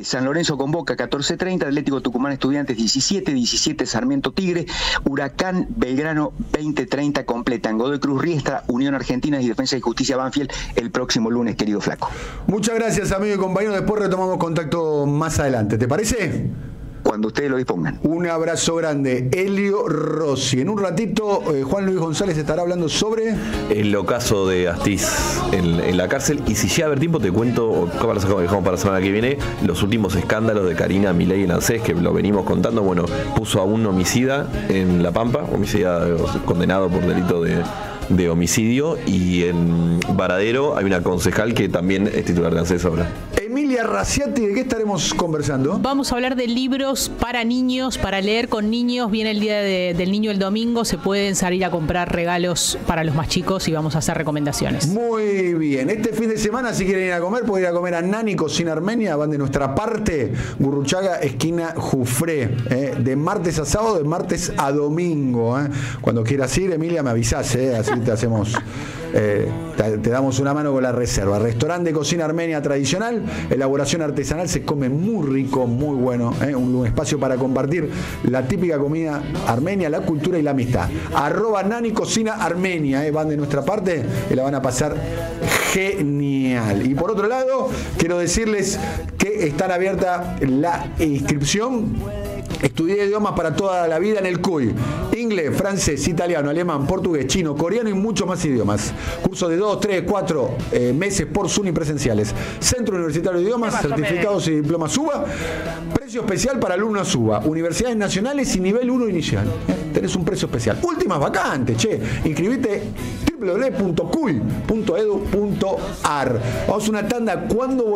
San Lorenzo con Boca, 14:30. Atlético Tucumán Estudiantes, 17 Sarmiento Tigre. Huracán Belgrano, 20:30 completan. Godoy Cruz Riestra, Unión Argentina y Defensa y Justicia Banfield el próximo lunes, querido Flaco. Muchas gracias, amigo y compañero. Después retomamos contacto más adelante. ¿Te parece? Cuando ustedes lo dispongan. Un abrazo grande. Elio Rossi. En un ratito, Juan Luis González estará hablando sobre el ocaso de Astiz en la cárcel. Y si llega a haber tiempo, te cuento, o dejamos para la semana que viene, los últimos escándalos de Karina Milei en ANSES, que lo venimos contando. Bueno, puso a un homicida en La Pampa, homicida condenado por delito de homicidio, y en Varadero hay una concejal que también es titular de ANSES ahora. Emilia Raciati, ¿de qué estaremos conversando? Vamos a hablar de libros para niños, para leer con niños. Viene el Día del Niño el domingo, se pueden salir a comprar regalos para los más chicos y vamos a hacer recomendaciones. Muy bien, este fin de semana si quieren ir a comer, pueden ir a comer a Nani Cocina Armenia, van de nuestra parte, Gurruchaga, esquina Jufré, de martes a sábado, de martes a domingo. Cuando quieras ir, Emilia, me avisás, así te hacemos... te damos una mano con la reserva. Restaurante de cocina armenia tradicional, elaboración artesanal, se come muy rico, muy bueno, un espacio para compartir la típica comida armenia, la cultura y la amistad. @Nani Cocina Armenia, van de nuestra parte y la van a pasar genial. Y por otro lado, quiero decirles que está abierta la inscripción. Estudié idiomas para toda la vida en el CUY. Inglés, francés, italiano, alemán, portugués, chino, coreano y muchos más idiomas. Curso de 2, 3, 4 meses por unipresenciales. Centro Universitario de Idiomas, certificados y diplomas UBA. Precio especial para alumnos UBA. Universidades nacionales y nivel 1 inicial. Tenés un precio especial. Últimas vacantes, che. Inscribite www.cuy.edu.ar. Vamos a una tanda. Cuando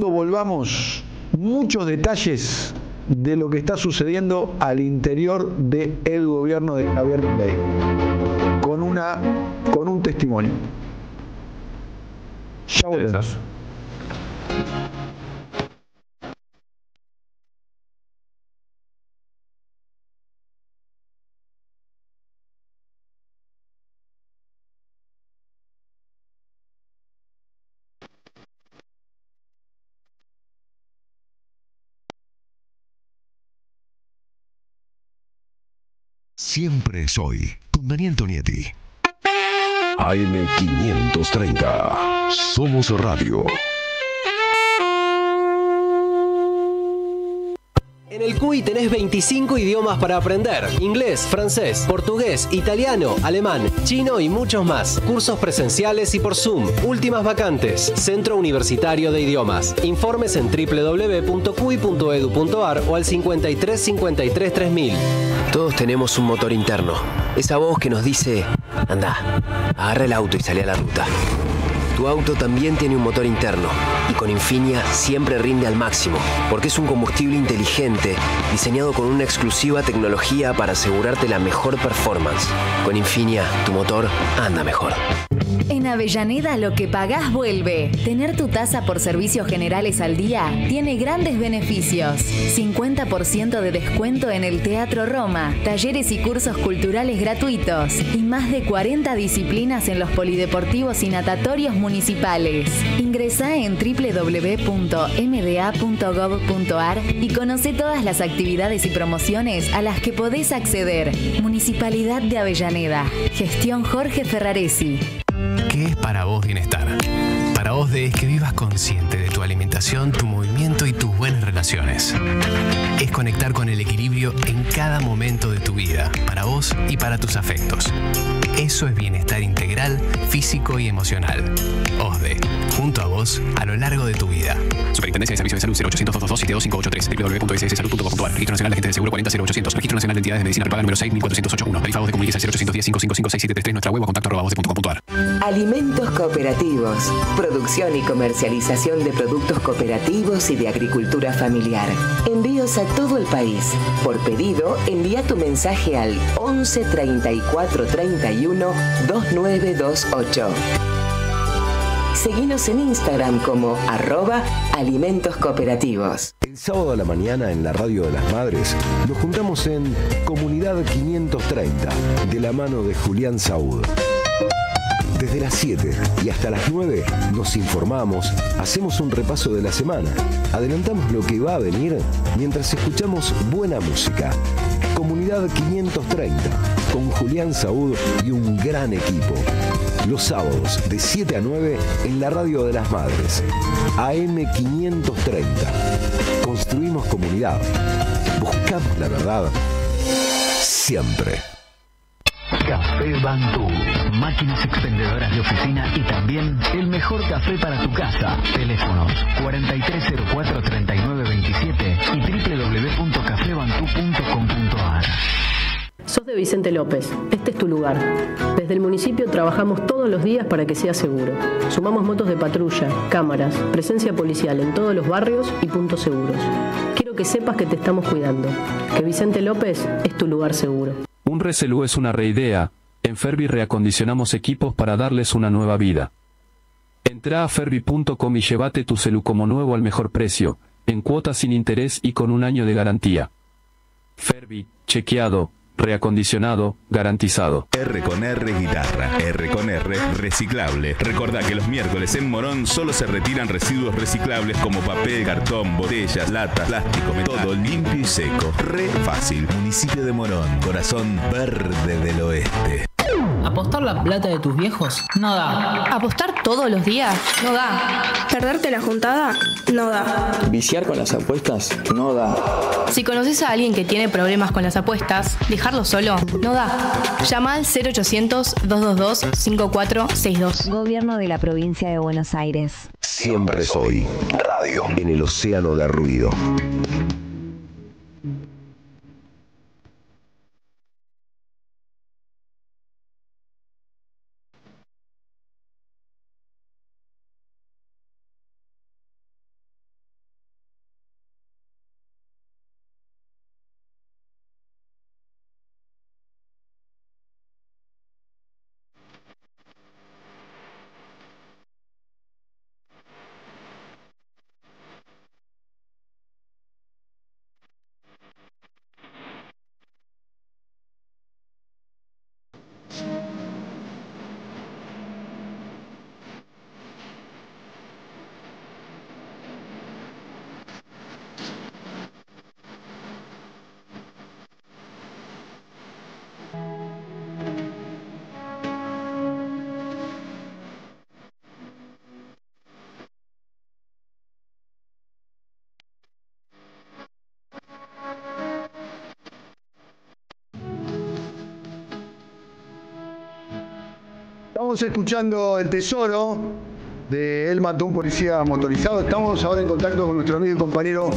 volvamos, muchos detalles de lo que está sucediendo al interior del gobierno de Javier Milei, con un testimonio. Ya volvemos. Siempre soy con Daniel Tonietti. AM530. Somos Radio. En el CUY tenés 25 idiomas para aprender. Inglés, francés, portugués, italiano, alemán, chino y muchos más. Cursos presenciales y por Zoom. Últimas vacantes. Centro Universitario de Idiomas. Informes en www.cuy.edu.ar o al 53 53 3000. Todos tenemos un motor interno. Esa voz que nos dice, anda, agarra el auto y salí a la ruta. Tu auto también tiene un motor interno y con Infinia siempre rinde al máximo, porque es un combustible inteligente diseñado con una exclusiva tecnología para asegurarte la mejor performance. Con Infinia, tu motor anda mejor. En Avellaneda lo que pagás vuelve. Tener tu tasa por servicios generales al día tiene grandes beneficios. 50% de descuento en el Teatro Roma, talleres y cursos culturales gratuitos y más de 40 disciplinas en los polideportivos y natatorios municipales. Ingresá en www.mda.gov.ar y conoce todas las actividades y promociones a las que podés acceder. Municipalidad de Avellaneda. Gestión Jorge Ferraresi. ¿Qué es para vos bienestar? Para vos es que vivas consciente de tu alimentación, tu movimiento y tus buenas relaciones. Es conectar con el equilibrio en cada momento de tu vida, para vos y para tus afectos. Eso es bienestar integral, físico y emocional. OSDE, junto a vos a lo largo de tu vida. Superintendencia Superintendencia de Servicios de Salud 0800-222-72583, www.sssalud.gov.ar. Registro Nacional de Agentes de Seguro 400800. Registro Nacional de Entidades de Medicina Prepaga número 6.408.1. Pedí favor de comunicarse al 0810-555-6733, nuestra web o contacto@voz.com.ar. Alimentos cooperativos. Producción y comercialización de productos cooperativos y de agricultura familiar. Envíos a todo el país. Por pedido, envía tu mensaje al 11 34 31 2928. Seguinos en Instagram como @alimentoscooperativos. El sábado a la mañana en la Radio de las Madres nos juntamos en Comunidad 530 de la mano de Julián Saúd. Desde las 7 y hasta las 9 nos informamos, hacemos un repaso de la semana, adelantamos lo que va a venir mientras escuchamos buena música. Comunidad 530 con Julián Saúd y un gran equipo. Los sábados de 7 a 9 en la Radio de las Madres. AM 530. Construimos comunidad. Buscamos la verdad. Siempre. Café Bantú. Máquinas expendedoras de oficina y también el mejor café para tu casa. Teléfonos 4304-3927 y www.cafebantú.com.ar. Sos de Vicente López, este es tu lugar. Desde el municipio trabajamos todos los días para que sea seguro. Sumamos motos de patrulla, cámaras, presencia policial en todos los barrios y puntos seguros. Quiero que sepas que te estamos cuidando, que Vicente López es tu lugar seguro. Un Recelú es una reidea. En Fervi reacondicionamos equipos para darles una nueva vida. Entrá a fervi.com y llévate tu celu como nuevo al mejor precio, en cuotas sin interés y con un año de garantía. Fervi, chequeado, reacondicionado, garantizado. R con R guitarra, R con R reciclable. Recordá que los miércoles en Morón solo se retiran residuos reciclables como papel, cartón, botellas, latas, plástico, metal. Todo limpio y seco. Re fácil. Municipio de Morón, corazón verde del oeste. ¿Apostar la plata de tus viejos? No da. ¿Apostar todos los días? No da. ¿Perderte la juntada? No da. ¿Viciar con las apuestas? No da. Si conoces a alguien que tiene problemas con las apuestas, dejarlo solo no da. Llama al 0800-222-5462. Gobierno de la Provincia de Buenos Aires. Siempre soy radio en el océano de ruido. Estamos escuchando El Tesoro de Él mató a un policía motorizado. Estamos ahora en contacto con nuestro amigo y compañero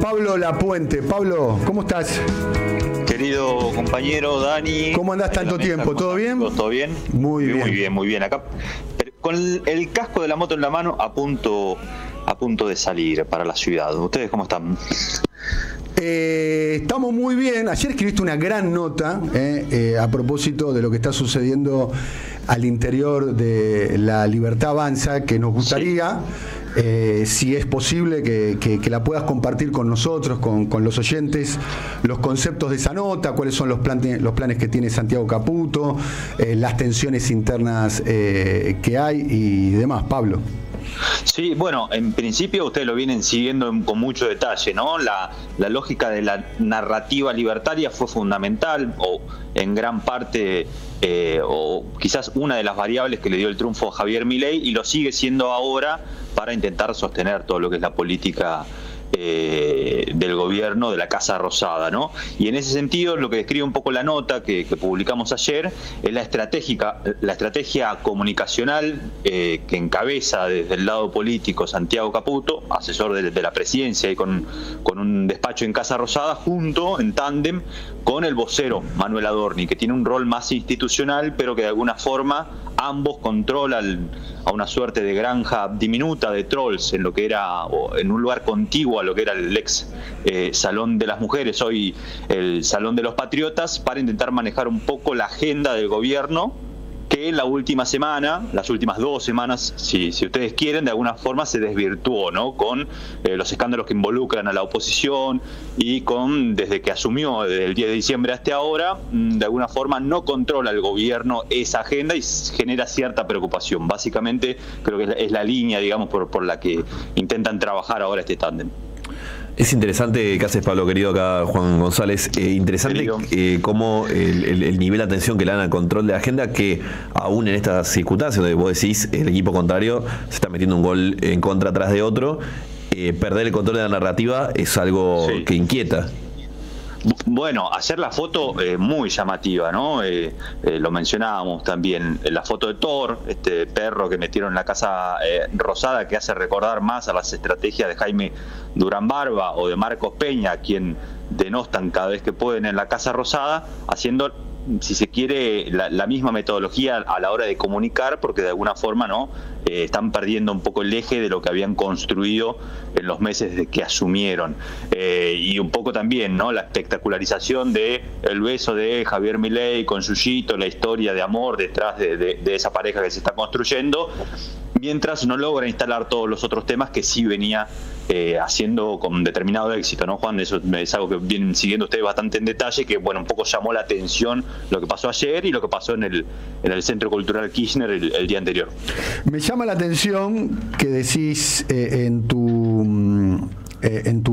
Pablo Lapuente. Pablo, ¿cómo estás? Querido compañero Dani. ¿Cómo andás tanto tiempo? ¿Todo bien? ¿Todo bien? Muy bien. Muy bien, muy bien. Acá con el casco de la moto en la mano a punto de salir para la ciudad. ¿Ustedes cómo están? Estamos muy bien. Ayer escribiste una gran nota a propósito de lo que está sucediendo al interior de La Libertad Avanza, que nos gustaría, si es posible, que la puedas compartir con nosotros, con los oyentes, los conceptos de esa nota, cuáles son los planes que tiene Santiago Caputo, las tensiones internas que hay y demás. Pablo. Sí, bueno, en principio ustedes lo vienen siguiendo con mucho detalle, ¿no? La lógica de la narrativa libertaria fue fundamental, o en gran parte, o quizás una de las variables que le dio el triunfo a Javier Milei, y lo sigue siendo ahora para intentar sostener todo lo que es la política del gobierno de la Casa Rosada, ¿no? Y en ese sentido, lo que describe un poco la nota que publicamos ayer es la estrategia comunicacional que encabeza desde el lado político Santiago Caputo, asesor de la presidencia y con un despacho en Casa Rosada, junto en tándem con el vocero Manuel Adorni, que tiene un rol más institucional, pero que de alguna forma ambos controlan a una suerte de granja diminuta de trolls en lo que era, o en un lugar contiguo a lo que era el ex Salón de las Mujeres, hoy el Salón de los Patriotas, para intentar manejar un poco la agenda del gobierno, que en la última semana, las últimas 2 semanas, si ustedes quieren, de alguna forma se desvirtuó, ¿no? Con los escándalos que involucran a la oposición y desde que asumió, desde el 10 de diciembre hasta ahora, de alguna forma no controla el gobierno esa agenda y genera cierta preocupación. Básicamente creo que es la línea, digamos, por la que intentan trabajar ahora este tándem. Es interesante que haces, Pablo, querido, acá Juan González, interesante cómo el nivel de atención que le dan al control de la agenda, que aún en estas circunstancias donde vos decís el equipo contrario se está metiendo un gol en contra tras de otro, perder el control de la narrativa es algo que inquieta. Bueno, hacer la foto muy llamativa, ¿no? Lo mencionábamos también, la foto de Thor, este perro que metieron en la Casa Rosada, que hace recordar más a las estrategias de Jaime Durán Barba o de Marcos Peña, a quien denostan cada vez que pueden en la Casa Rosada, haciendo, si se quiere, la misma metodología a la hora de comunicar, porque de alguna forma no están perdiendo un poco el eje de lo que habían construido en los meses de que asumieron, y un poco también, ¿no?, la espectacularización de el beso de Javier Milei con Yuyito, la historia de amor detrás de esa pareja que se está construyendo, mientras no logra instalar todos los otros temas que sí venía haciendo con determinado éxito, ¿no, Juan? Eso es algo que vienen siguiendo ustedes bastante en detalle, que bueno, un poco llamó la atención lo que pasó ayer y lo que pasó en el Centro Cultural Kirchner el día anterior. Me llama la atención que decís en tu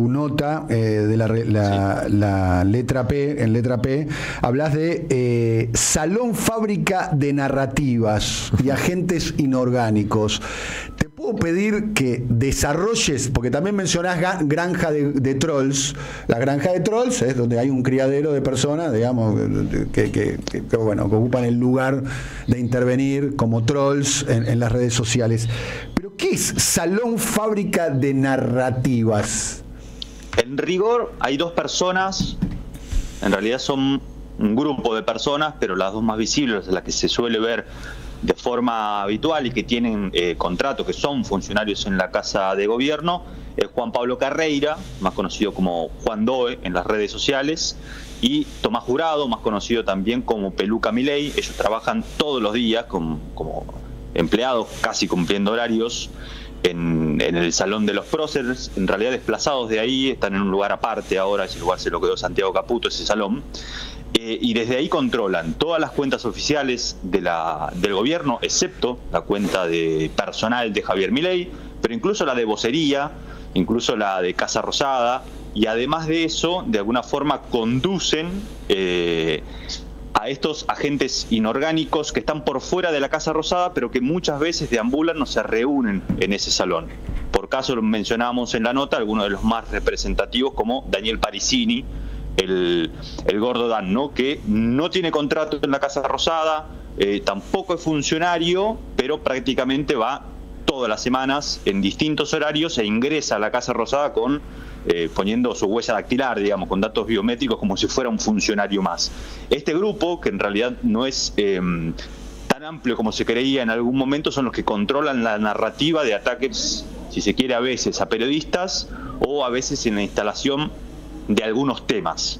nota de la letra P, en letra P, hablas de salón fábrica de narrativas y agentes inorgánicos. Te puedo pedir que desarrolles, porque también mencionás granja de trolls. La granja de trolls es donde hay un criadero de personas, digamos, que ocupan el lugar de intervenir como trolls en las redes sociales. Pero ¿qué es salón fábrica de narrativas? En rigor hay 2 personas, en realidad son un grupo de personas, pero las 2 más visibles, las que se suele ver de forma habitual y que tienen contrato, que son funcionarios en la Casa de Gobierno, es Juan Pablo Carreira, más conocido como Juan Doe en las redes sociales, y Tomás Jurado, más conocido también como Peluca Milei. Ellos trabajan todos los días como empleados, casi cumpliendo horarios, en el Salón de los Próceres, en realidad desplazados de ahí, están en un lugar aparte ahora, ese lugar se lo quedó Santiago Caputo, ese salón, y desde ahí controlan todas las cuentas oficiales del gobierno, excepto la cuenta personal de Javier Milei, pero incluso la de vocería, incluso la de Casa Rosada, y además de eso, de alguna forma conducen a estos agentes inorgánicos que están por fuera de la Casa Rosada, pero que muchas veces deambulan o se reúnen en ese salón. Por caso lo mencionábamos en la nota, algunos de los más representativos, como Daniel Parisini, el gordo Dan, ¿no?, que no tiene contrato en la Casa Rosada, tampoco es funcionario, pero prácticamente va todas las semanas en distintos horarios e ingresa a la Casa Rosada poniendo su huella dactilar, digamos, con datos biométricos, como si fuera un funcionario más. Este grupo, que en realidad no es tan amplio como se creía en algún momento, son los que controlan la narrativa de ataques, si se quiere, a veces a periodistas o a veces en la instalación de algunos temas.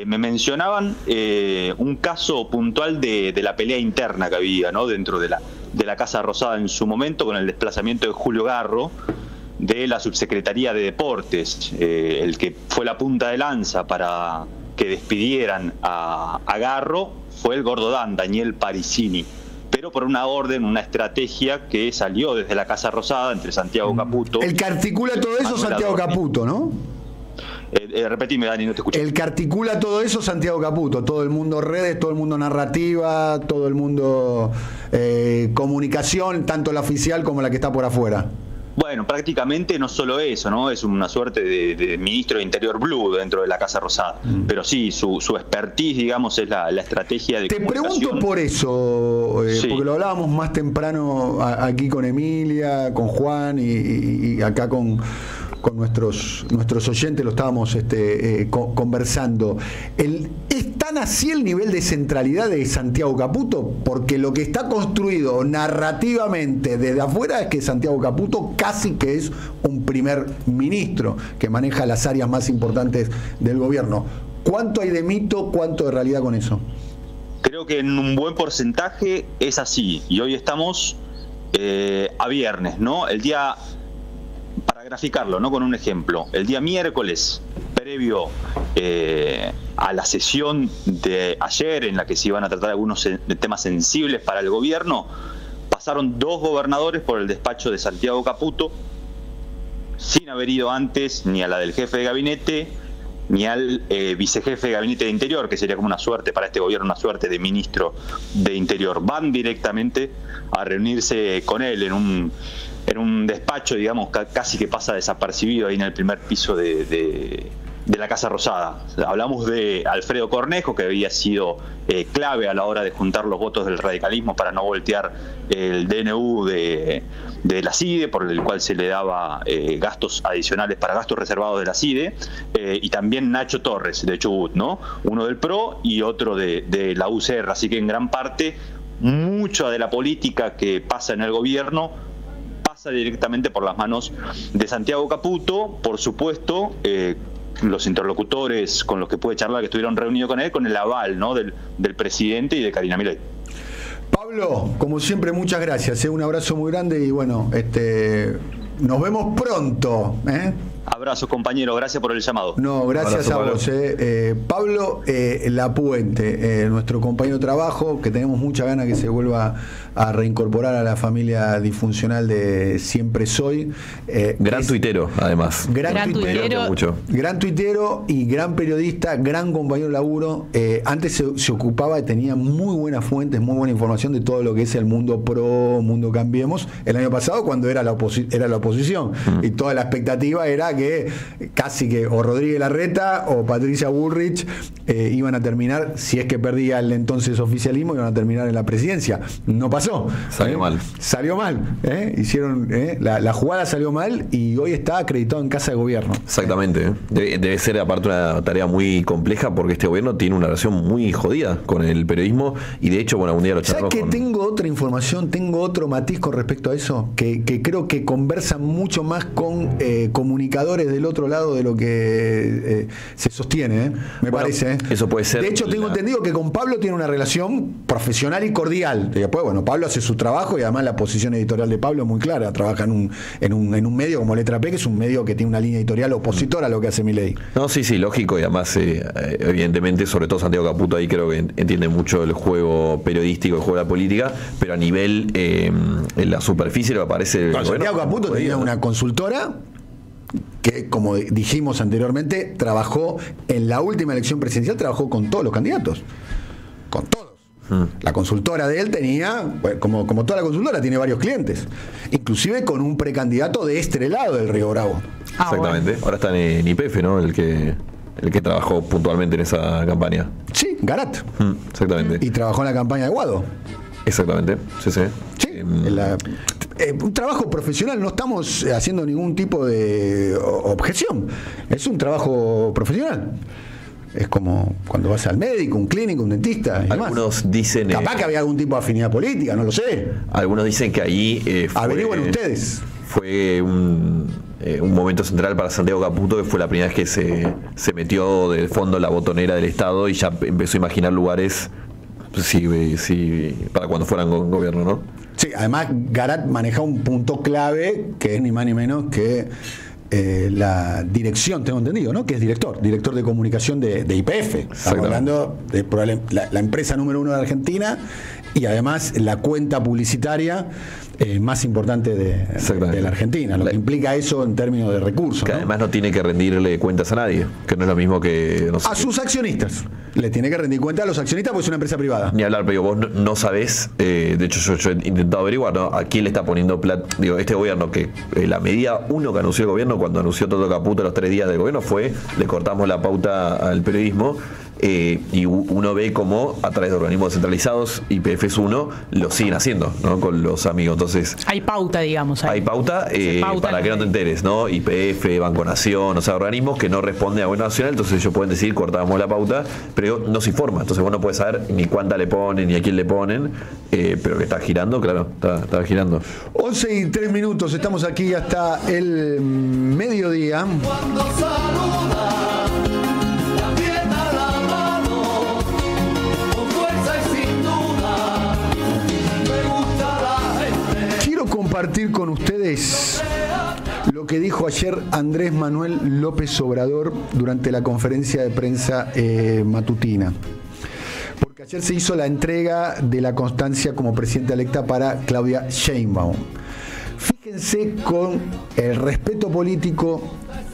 Me mencionaban un caso puntual de la pelea interna que había, ¿no?, dentro de la Casa Rosada en su momento, con el desplazamiento de Julio Garro de la Subsecretaría de Deportes, el que fue la punta de lanza para que despidieran a Garro fue el gordo Dan, Daniel Parisini, pero por una orden, una estrategia que salió desde la Casa Rosada entre Santiago Caputo. El que articula todo eso, Santiago Caputo, ¿no? Repetime, Dani, no te escuché. El que articula todo eso, Santiago Caputo. Todo el mundo redes, todo el mundo narrativa, todo el mundo comunicación, tanto la oficial como la que está por afuera. Bueno, prácticamente no solo eso, ¿no? Es una suerte de ministro de Interior Blue dentro de la Casa Rosada. Pero sí, su expertise, digamos, es la estrategia de comunicación. Te pregunto por eso, Sí. porque lo hablábamos más temprano aquí con Emilia, con Juan y acá con nuestros oyentes lo estábamos conversando. ¿Es tan así el nivel de centralidad de Santiago Caputo? Porque lo que está construido narrativamente desde afuera es que Santiago Caputo casi que es un primer ministro que maneja las áreas más importantes del gobierno. ¿Cuánto hay de mito, cuánto de realidad con eso? Creo que en un buen porcentaje es así. Y hoy estamos a viernes, ¿no? El día... Para graficarlo, ¿no? Con un ejemplo, el día miércoles, previo a la sesión de ayer, en la que se iban a tratar algunos temas sensibles para el gobierno, pasaron 2 gobernadores por el despacho de Santiago Caputo, sin haber ido antes ni a la del jefe de gabinete, ni al vicejefe de gabinete de Interior, que sería como una suerte para este gobierno, una suerte de ministro de Interior. Van directamente a reunirse con él en un despacho, digamos, casi que pasa desapercibido ahí en el primer piso de la Casa Rosada. Hablamos de Alfredo Cornejo, que había sido clave a la hora de juntar los votos del radicalismo para no voltear el DNU de la CIDE, por el cual se le daba gastos adicionales para gastos reservados de la CIDE, y también Nacho Torres, de Chubut, ¿no? Uno del PRO y otro de la UCR. Así que en gran parte, mucha de la política que pasa en el gobierno pasa directamente por las manos de Santiago Caputo. Por supuesto, los interlocutores con los que puede charlar, que estuvieron reunidos con él, con el aval, ¿no? del presidente y de Karina Milei. Pablo, como siempre, muchas gracias. Un abrazo muy grande y bueno, nos vemos pronto. Abrazo, compañero, gracias por el llamado. No, gracias Abrazo, a vos. Pablo Lapuente, nuestro compañero de trabajo, que tenemos mucha ganas que se vuelva a reincorporar a la familia disfuncional de Siempre Soy. Gran tuitero, además. Gran tuitero y gran periodista, gran compañero de laburo. Antes se ocupaba y tenía muy buenas fuentes, muy buena información de todo lo que es el mundo pro, mundo Cambiemos. El año pasado, cuando era la oposición, y toda la expectativa era que casi que o Rodríguez Larreta o Patricia Bullrich iban a terminar, si es que perdía el entonces oficialismo, iban a terminar en la presidencia. No pasó. Salió mal. Salió mal. Hicieron la jugada salió mal y hoy está acreditado en Casa de Gobierno. Exactamente. Debe ser aparte una tarea muy compleja, porque este gobierno tiene una relación muy jodida con el periodismo, y de hecho, bueno, un día lo charlamos. ¿Sabes que tengo otra información, tengo otro matiz con respecto a eso? Que creo que conversan mucho más con comunicadores del otro lado de lo que se sostiene, me parece. Eso puede ser. De hecho, tengo entendido que con Pablo tiene una relación profesional y cordial. Y después, bueno, Pablo hace su trabajo y además la posición editorial de Pablo es muy clara. Trabaja en un medio como Letra P, que es un medio que tiene una línea editorial opositora a lo que hace Milei. No, sí, lógico, y además, evidentemente, sobre todo Santiago Caputo ahí creo que entiende mucho el juego periodístico, el juego de la política, pero a nivel, en la superficie, lo que parece. Santiago Caputo tenía una consultora que, como dijimos anteriormente, trabajó en la última elección presidencial, trabajó con todos los candidatos. Con todos. La consultora de él tenía, como toda la consultora, tiene varios clientes. Inclusive con un precandidato de este lado del Río Bravo. Exactamente. Ahora está en YPF, ¿no? El que trabajó puntualmente en esa campaña. Sí, Garat. Exactamente. Y trabajó en la campaña de Guado. Exactamente, sí. Un trabajo profesional, no estamos haciendo ningún tipo de objeción. Es un trabajo profesional. Es como cuando vas al médico, un clínico, un dentista. Y algunos dicen. Capaz que había algún tipo de afinidad política, no lo sé. Algunos dicen que ahí. Averigüen ustedes. Fue un momento central para Santiago Caputo, que fue la primera vez que se metió de fondo en la botonera del Estado y ya empezó a imaginar lugares. Sí, para cuando fueran gobierno, ¿no? Sí, además Garat maneja un punto clave que es ni más ni menos que la dirección, tengo entendido, ¿no? Que es director de comunicación de YPF. Estamos hablando de la empresa número 1 de Argentina y además la cuenta publicitaria más importante de la Argentina, lo que implica eso en términos de recursos. Que además no tiene que rendirle cuentas a nadie, que no es lo mismo que... a sus accionistas. Le tiene que rendir cuenta a los accionistas porque es una empresa privada. Ni hablar, pero vos no sabés, de hecho yo he intentado averiguar, ¿no? A quién le está poniendo plata. Digo, este gobierno, que la medida uno que anunció el gobierno cuando anunció Toto Caputo los 3 días del gobierno fue: le cortamos la pauta al periodismo. Y uno ve cómo a través de organismos descentralizados, YPF es uno, lo siguen haciendo, ¿no? Con los amigos. Entonces hay pauta, digamos. Hay pauta, para que no te enteres, ¿no? YPF, Banco Nación, o sea, organismos que no responden a gobierno nacional, entonces ellos pueden decir cortamos la pauta, pero no se informa. Entonces vos no puedes saber ni cuánta le ponen, ni a quién le ponen, pero que está girando, claro, está girando. 11:03, estamos aquí hasta el mediodía. Compartir con ustedes lo que dijo ayer Andrés Manuel López Obrador durante la conferencia de prensa matutina. Porque ayer se hizo la entrega de la constancia como presidenta electa para Claudia Sheinbaum. Fíjense con el respeto político,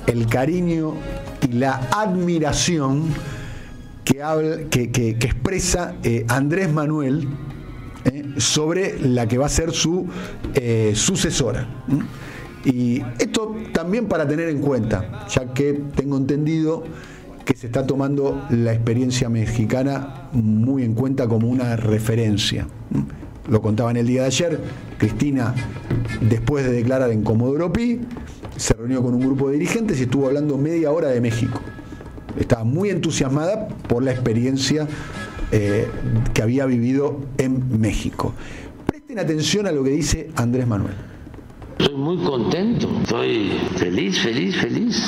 el cariño y la admiración que expresa Andrés Manuel sobre la que va a ser su sucesora. Y esto también para tener en cuenta, ya que tengo entendido que se está tomando la experiencia mexicana muy en cuenta como una referencia. Lo contaba en el día de ayer, Cristina, después de declarar en Comodoro Pi, se reunió con un grupo de dirigentes y estuvo hablando media hora de México. Estaba muy entusiasmada por la experiencia que había vivido en México. Presten atención a lo que dice Andrés Manuel. Estoy muy contento, estoy feliz.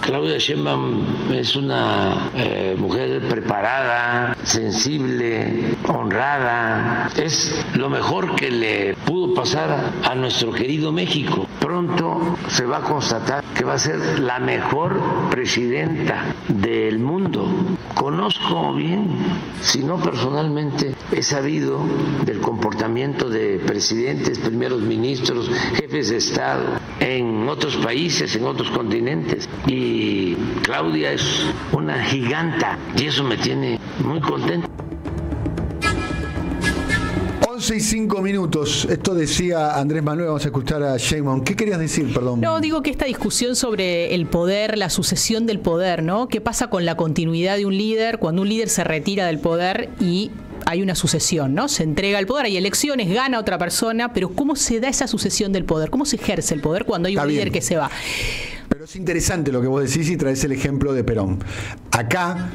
Claudia Sheinbaum es una mujer preparada, sensible, honrada. Es lo mejor que le pudo pasar a nuestro querido México. Pronto se va a constatar que va a ser la mejor presidenta del mundo. Conozco bien, si no personalmente, he sabido del comportamiento de presidentes, primeros ministros, jefes de Estado en otros países, en otros continentes, y Claudia es una giganta y eso me tiene muy contento. 11:05. Esto decía Andrés Manuel. Vamos a escuchar a Sheinbaum. ¿Qué querías decir, perdón? No, digo que esta discusión sobre el poder, la sucesión del poder, ¿no? ¿Qué pasa con la continuidad de un líder cuando un líder se retira del poder y hay una sucesión, ¿no? Se entrega el poder, hay elecciones, gana otra persona, pero ¿cómo se da esa sucesión del poder? ¿Cómo se ejerce el poder cuando hay un líder que se va? Pero es interesante lo que vos decís y traes el ejemplo de Perón. Acá,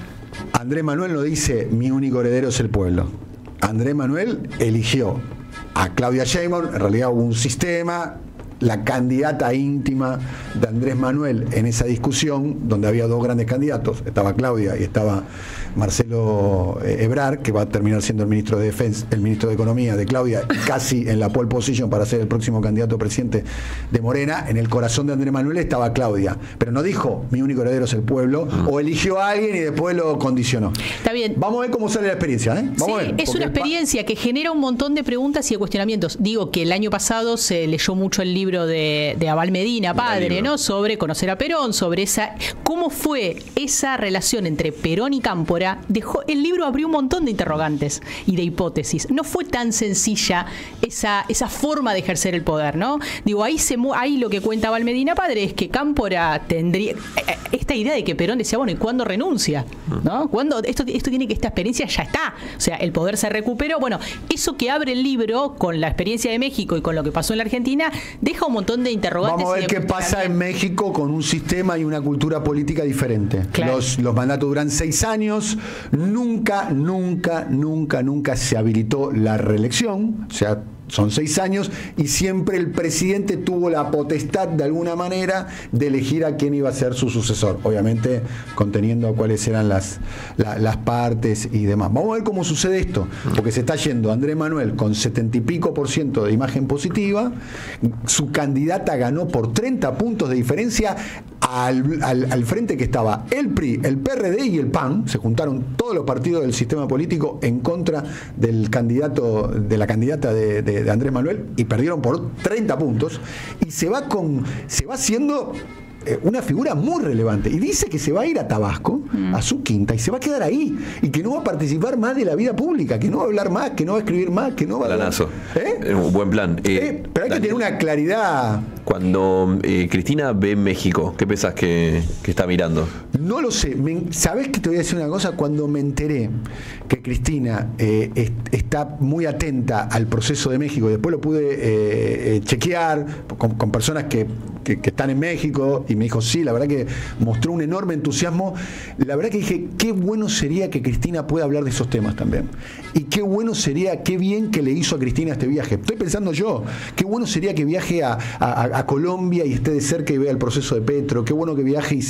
Andrés Manuel no dice mi único heredero es el pueblo. Andrés Manuel eligió a Claudia Sheinbaum, en realidad hubo un sistema, la candidata íntima de Andrés Manuel en esa discusión, donde había 2 grandes candidatos, estaba Claudia y estaba Marcelo Ebrard, que va a terminar siendo el ministro de Defensa, el ministro de Economía de Claudia, casi en la pole position para ser el próximo candidato presidente de Morena. En el corazón de Andrés Manuel estaba Claudia, pero no dijo mi único heredero es el pueblo, o eligió a alguien y después lo condicionó. Está bien. Vamos a ver cómo sale la experiencia, ¿eh? Vamos a ver, es una experiencia que genera un montón de preguntas y de cuestionamientos. Digo que el año pasado se leyó mucho el libro de Abal Medina, padre, ¿no? Sobre conocer a Perón, sobre cómo fue esa relación entre Perón y Cámpora. El libro abrió un montón de interrogantes y de hipótesis. No fue tan sencilla esa forma de ejercer el poder, ¿no? Digo, ahí lo que cuenta Abal Medina padre es que Cámpora tendría esta idea de que Perón decía, bueno, ¿y cuándo renuncia? ¿No? ¿Cuándo? Esto tiene que, esta experiencia ya está. O sea, el poder se recuperó. Bueno, eso que abre el libro con la experiencia de México y con lo que pasó en la Argentina, deja un montón de interrogantes. Vamos a ver qué pasa en México con un sistema y una cultura política diferente. Claro. Los mandatos duran 6 años. Nunca se habilitó la reelección. O sea, son 6 años, y siempre el presidente tuvo la potestad de alguna manera de elegir a quién iba a ser su sucesor, obviamente conteniendo cuáles eran las partes y demás. Vamos a ver cómo sucede esto, porque se está yendo Andrés Manuel con 70 y pico % de imagen positiva, su candidata ganó por 30 puntos de diferencia al frente que estaba el PRI, el PRD y el PAN. Se juntaron todos los partidos del sistema político en contra del candidato, de la candidata de Andrés Manuel, y perdieron por 30 puntos, y se va haciendo una figura muy relevante, y dice que se va a ir a Tabasco, a su quinta, y se va a quedar ahí, y que no va a participar más de la vida pública, que no va a hablar más, que no va a escribir más, que no va Planazo. Un buen plan. Pero hay que tener una claridad. Cuando Cristina ve México, ¿qué pensás que está mirando? No lo sé. ¿Sabés que te voy a decir una cosa? Cuando me enteré que Cristina está muy atenta al proceso de México, y después lo pude chequear con personas que están en México, y me dijo, sí, la verdad que mostró un enorme entusiasmo. La verdad que dije, qué bueno sería que Cristina pueda hablar de esos temas también. Y qué bueno sería, qué bien que le hizo a Cristina este viaje. Estoy pensando yo, qué bueno sería que viaje a Colombia y esté de cerca y vea el proceso de Petro. Qué bueno que viaje y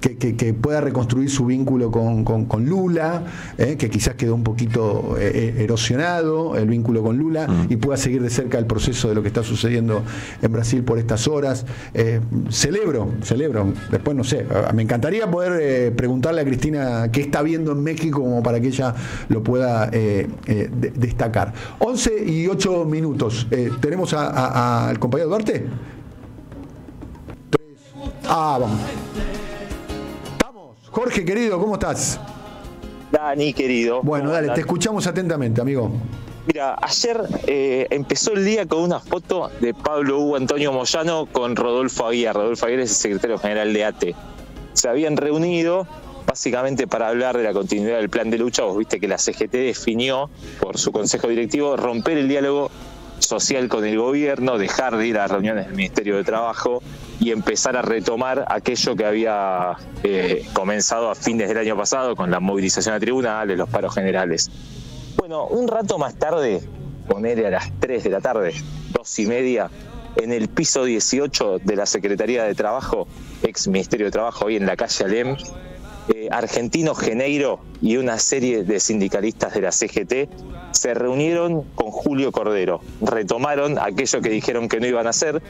que pueda reconstruir su vínculo con Lula, que quizás quedó un poquito erosionado el vínculo con Lula, y pueda seguir de cerca el proceso de lo que está sucediendo en Brasil por estas horas. Celebro. Después no sé, me encantaría poder preguntarle a Cristina qué está viendo en México, como para que ella lo pueda destacar. 11 y 8 minutos. ¿Tenemos al compañero Duarte? 3. Vamos. Jorge, querido, ¿cómo estás? Dani, querido. Bueno, dale, te escuchamos atentamente, amigo. Mira, ayer empezó el día con una foto de Pablo Hugo Antonio Moyano con Rodolfo Aguiar. Rodolfo Aguiar es el secretario general de ATE. Se habían reunido básicamente para hablar de la continuidad del plan de lucha. Vos viste que la CGT definió por su consejo directivo romper el diálogo social con el gobierno, dejar de ir a reuniones del Ministerio de Trabajo y empezar a retomar aquello que había comenzado a fines del año pasado con la movilización a tribunales, los paros generales. Bueno, un rato más tarde, ponele a las 3 de la tarde, 2:30, en el piso 18 de la Secretaría de Trabajo, ex Ministerio de Trabajo, hoy en la calle Alem, Argentino Geneiro y una serie de sindicalistas de la CGT se reunieron con Julio Cordero. Retomaron aquello que dijeron que no iban a hacer.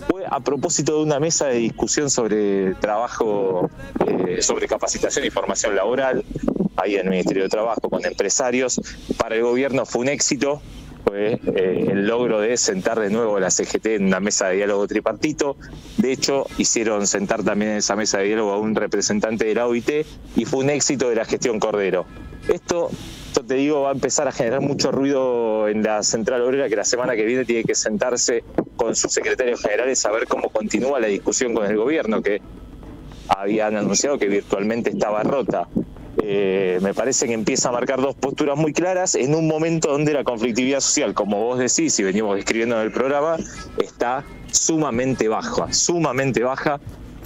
Fue a propósito de una mesa de discusión sobre trabajo, sobre capacitación y formación laboral, ahí en el Ministerio de Trabajo, con empresarios. Para el gobierno fue un éxito. Fue el logro de sentar de nuevo a la CGT en una mesa de diálogo tripartito. De hecho, hicieron sentar también en esa mesa de diálogo a un representante de la OIT, y fue un éxito de la gestión Cordero. Esto te digo, va a empezar a generar mucho ruido en la Central Obrera, que la semana que viene tiene que sentarse con sus secretarios generales a ver cómo continúa la discusión con el gobierno, que habían anunciado que virtualmente estaba rota. Me parece que empieza a marcar dos posturas muy claras en un momento donde la conflictividad social, como vos decís y venimos describiendo en el programa, está sumamente baja,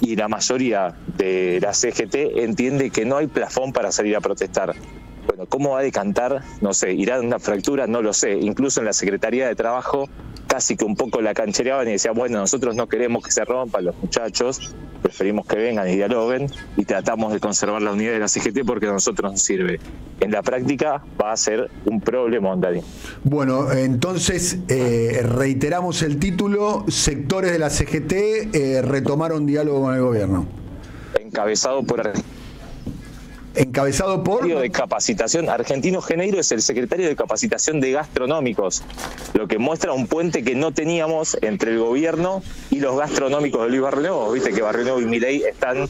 y la mayoría de la CGT entiende que no hay plafón para salir a protestar. Bueno, ¿cómo va a decantar? No sé, irá en una fractura, no lo sé. Incluso en la Secretaría de Trabajo casi que un poco la canchereaban y decían, bueno, nosotros no queremos que se rompan los muchachos, preferimos que vengan y dialoguen y tratamos de conservar la unidad de la CGT porque a nosotros nos sirve. En la práctica va a ser un problema, Dani. Bueno, entonces reiteramos el título: sectores de la CGT retomaron diálogo con el gobierno. Encabezado por de capacitación. Argentino Geneiro es el secretario de capacitación de gastronómicos, lo que muestra un puente que no teníamos entre el gobierno y los gastronómicos de Luis Barrionuevo. Viste que Barrionuevo y Milei están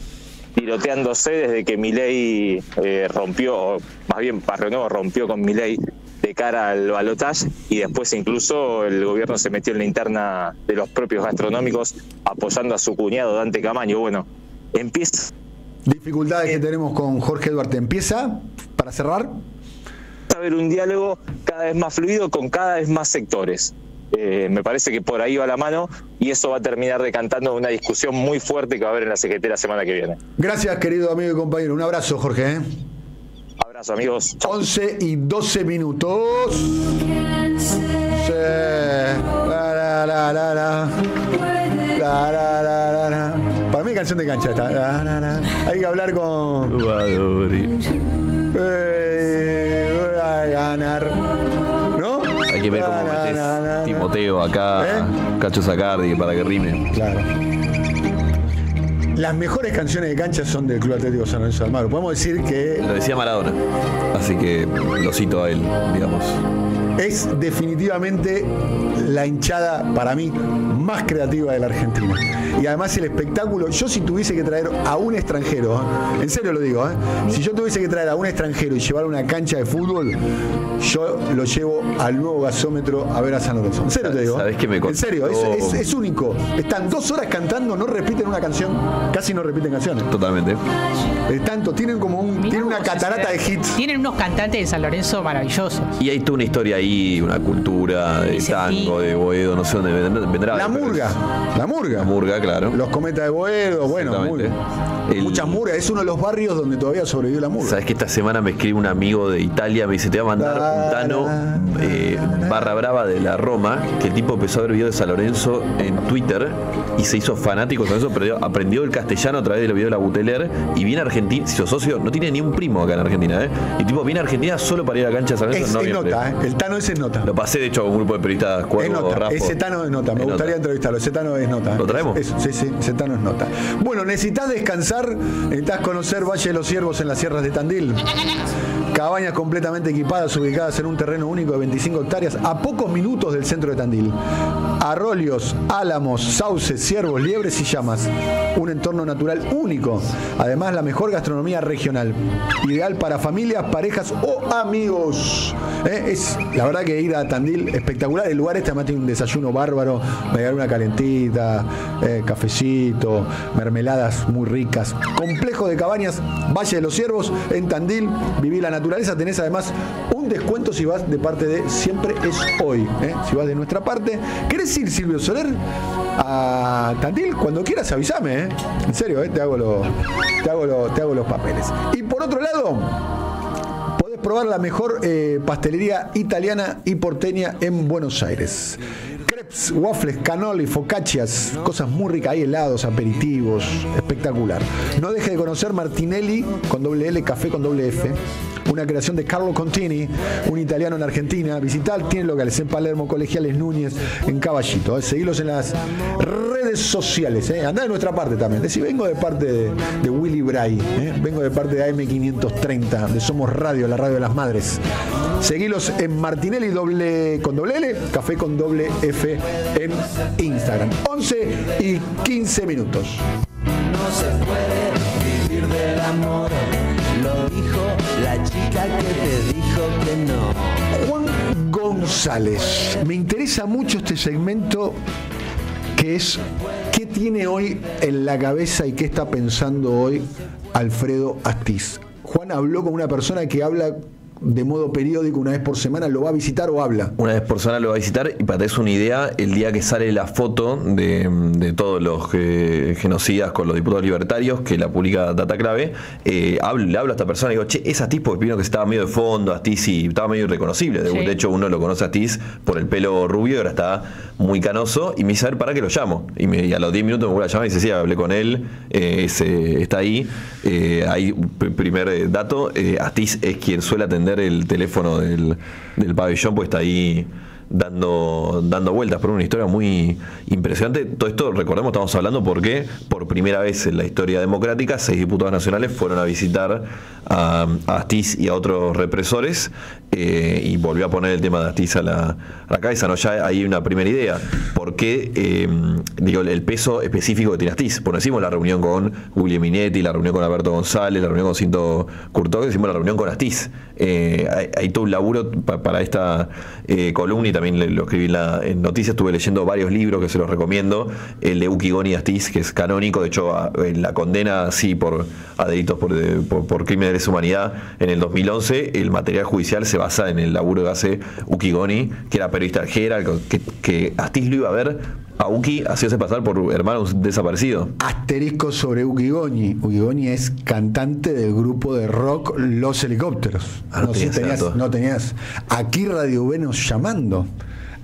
tiroteándose desde que Milei rompió, más bien Barrionuevo rompió con Milei de cara al balotaje, y después incluso el gobierno se metió en la interna de los propios gastronómicos apoyando a su cuñado Dante Camaño. Bueno, empieza dificultades que tenemos con Jorge Duarte. Empieza, para cerrar, a haber un diálogo cada vez más fluido con cada vez más sectores. Me parece que por ahí va la mano, y eso va a terminar decantando una discusión muy fuerte que va a haber en la CGT la semana que viene. Gracias, querido amigo y compañero. Un abrazo, Jorge. Abrazo, amigos. 11 y 12 minutos. Sí. Para mí canción de cancha esta. Hay que hablar con... Voy a ganar. ¿No? Hay que ver cómo metes Timoteo acá, Cacho Sacardi, para que rime. Claro. Las mejores canciones de cancha son del Club Atlético San Lorenzo de Almagro. Podemos decir que... Lo decía Maradona, así que lo cito a él, digamos. Es definitivamente la hinchada, para mí, más creativa de la Argentina. Y además el espectáculo, yo si tuviese que traer a un extranjero, en serio lo digo, si yo tuviese que traer a un extranjero y llevar una cancha de fútbol, yo lo llevo al nuevo gasómetro a ver a San Lorenzo. En serio te digo. ¿Sabés qué me contó? En serio, es único. Están 2 horas cantando, no repiten una canción, casi no repiten canciones. Totalmente. Tanto, tienen como tienen una catarata de hits. Tienen unos cantantes de San Lorenzo maravillosos. Y hay toda una historia ahí, una cultura de tango, de Boedo, no sé dónde vendrá. La murga. La murga, claro. Los cometas de Boedo, bueno, muchas murgas. Es uno de los barrios donde todavía sobrevivió la murga. Sabes que esta semana me escribe un amigo de Italia, me dice, te va a mandar un Tano barra brava de la Roma, que el tipo empezó a ver videos de San Lorenzo en Twitter y se hizo fanático de San Lorenzo, aprendió el castellano a través del video de la Buteler y viene a Argentina, si sos socio, no tiene ni un primo acá en Argentina, y tipo viene a Argentina solo para ir a la cancha de San Lorenzo. Es nota, el Tano es nota. Lo pasé de hecho a un grupo de periodistas, ese Tano es nota, me gustaría entrevistarlo, ese Tano es nota. ¿Lo traemos? Sí, ese Tano es nota. Bueno, necesitas descansar, necesitas conocer Valle de los Ciervos en las sierras de Tandil. Cabañas completamente equipadas, ubicadas en un terreno único de 25 hectáreas, a pocos minutos del centro de Tandil. Arroyos, álamos, sauces, ciervos, liebres y llamas. Un entorno natural único. Además, la mejor gastronomía regional. Ideal para familias, parejas o amigos. Es la verdad que ir a Tandil, espectacular. El lugar además tiene un desayuno bárbaro. Me daré una calentita, cafecito, mermeladas muy ricas. Complejo de cabañas, Valle de los Ciervos, en Tandil. Vivir la naturaleza. Tenés además un descuento si vas de parte de Siempre es Hoy. Si vas de nuestra parte. ¿Querés ir, Silvio Soler, a Tandil? Cuando quieras avísame, en serio, te hago los papeles. Y por otro lado, podés probar la mejor pastelería italiana y porteña en Buenos Aires. Crepes, waffles, cannoli, focaccias, cosas muy ricas, hay helados, aperitivos, espectacular. No deje de conocer Martinelli con doble L, café con doble F. Una creación de Carlo Contini, un italiano en Argentina. Visitar, tiene locales en Palermo, Colegiales, Núñez, en Caballito. Seguilos en las redes sociales. Andá de nuestra parte también. Decí, vengo de parte de Willy Bray. Vengo de parte de AM530, de Somos Radio, la radio de las madres. Seguilos en Martinelli con doble L, café con doble F en Instagram. 11:15. No se puede vivir del amor. Lo dijo la chica que te dijo que no. Juan González. Me interesa mucho este segmento que es ¿qué tiene hoy en la cabeza y qué está pensando hoy Alfredo Astiz? Juan habló con una persona que habla de modo periódico, una vez por semana, ¿lo va a visitar o habla? Una vez por semana lo va a visitar, y para tener una idea, el día que sale la foto de todos los genocidas con los diputados libertarios, que la publica Data Clave, le hablo a esta persona y digo, che, es Astiz, porque primero que estaba medio de fondo, Astiz, y estaba medio irreconocible. Sí. De hecho, uno lo conoce a Astiz por el pelo rubio y ahora está muy canoso, y me dice, a ver, ¿para qué lo llamo? Y a los 10 minutos me vuelve a llamar y dice, sí, hablé con él, está ahí. Hay primer dato, Astiz es quien suele atender el teléfono del pabellón, pues está ahí dando vueltas por una historia muy impresionante. Todo esto, recordemos, estamos hablando porque por primera vez en la historia democrática 6 diputados nacionales fueron a visitar a Astiz y a otros represores, y volvió a poner el tema de Astiz a la cabeza, ¿no? Ya hay una primera idea. ¿Por qué? El peso específico que tiene Astiz. Por decimos la reunión con William Minetti, la reunión con Alberto González, la reunión con Cinto Curto, decimos la reunión con Astiz. Hay todo un laburo para esta columna, y también lo escribí en noticias. Estuve leyendo varios libros que se los recomiendo. El de Ukigoni Astiz, que es canónico, de hecho la condena sí a delitos por crímenes de lesa humanidad en el 2011. El material judicial se basa en el laburo que hace Ukigoni, que era periodista aljera, que Astiz lo iba a ver a Uki, haciéndose pasar por hermano desaparecido. Asterisco sobre Ukigoni. Ukigoni es cantante del grupo de rock Los Helicópteros. No tenías. Aquí Radio B nos llamando.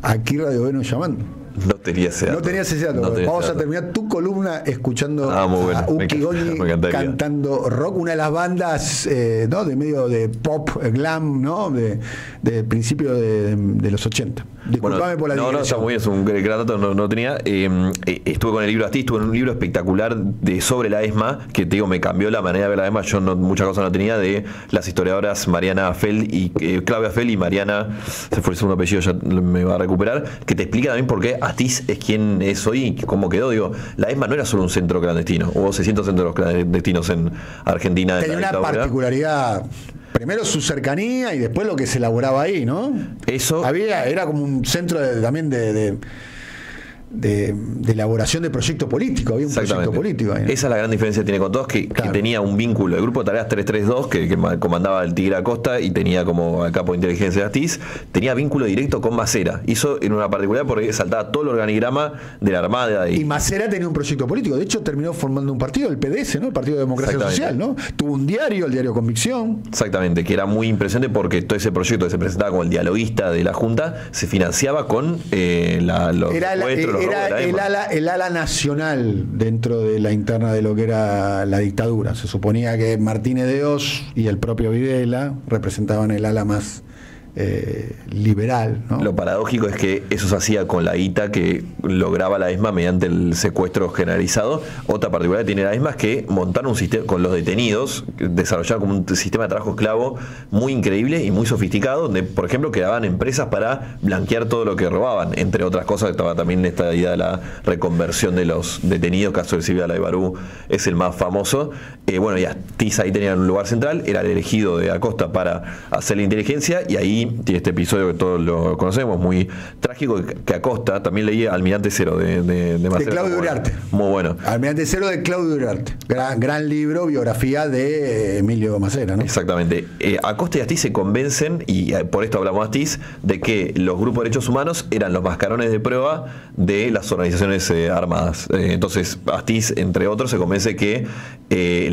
aquí Radio B nos llamando. No tenía ese dato. No tenías ese dato. Vamos a terminar tu columna escuchando a Uki Goñi cantando rock, una de las bandas ¿no? de medio de pop, glam, ¿no? de principio de los 80. Disculpame por la no, está muy bien, es un gran dato, no tenía. Estuve con el libro Astiz, tuve un libro espectacular sobre la ESMA, que te digo, me cambió la manera de ver la ESMA. Yo muchas cosas no tenía, de las historiadoras Mariana Feld y Claudia Feld y Mariana, se fue el segundo apellido, ya me va a recuperar, que te explica también por qué Astiz es quien es hoy y cómo quedó. Digo, la ESMA no era solo un centro clandestino, hubo 600 centros clandestinos en Argentina. Tenía una particularidad. Primero su cercanía y después lo que se elaboraba ahí, ¿no? Eso. Era como un centro también de elaboración de proyecto político. Había un proyecto político ahí, ¿no? Esa es la gran diferencia que tiene con todos, que tenía un vínculo. El grupo de tareas 332, que comandaba el Tigre Acosta y tenía como al capo de inteligencia de Astiz, tenía vínculo directo con Macera. Hizo en una particularidad porque saltaba todo el organigrama de la Armada. Y Macera tenía un proyecto político. De hecho, terminó formando un partido, el PDS, ¿no? El Partido de Democracia Social, ¿no? Tuvo un diario, el diario Convicción. Exactamente, que era muy impresionante porque todo ese proyecto que se presentaba como el dialoguista de la Junta se financiaba con los secuestros. Era el ala nacional dentro de la interna de lo que era la dictadura. Se suponía que Martínez de Oz y el propio Videla representaban el ala más liberal, ¿no? Lo paradójico es que eso se hacía con la guita que lograba la ESMA mediante el secuestro generalizado. Otra particularidad que tiene la ESMA es que montaron un sistema con los detenidos, desarrollaron como un sistema de trabajo esclavo muy increíble y muy sofisticado, donde, por ejemplo, creaban empresas para blanquear todo lo que robaban. Entre otras cosas, estaba también esta idea de la reconversión de los detenidos. Caso de Silvia Laibarú es el más famoso. Bueno, y Astiz ahí tenía un lugar central, era el elegido de Acosta para hacer la inteligencia, y ahí tiene este episodio que todos lo conocemos, muy trágico, que Acosta, también leí Almirante Cero de Macera, de Claudio Uriarte. Muy bueno. Almirante Cero de Claudio Uriarte. Gran libro, biografía de Emilio Macera, ¿no? Exactamente. Acosta y Astiz se convencen, y por esto hablamos de Astiz, de que los grupos de derechos humanos eran los mascarones de prueba de las organizaciones armadas. Entonces, Astiz, entre otros, se convence que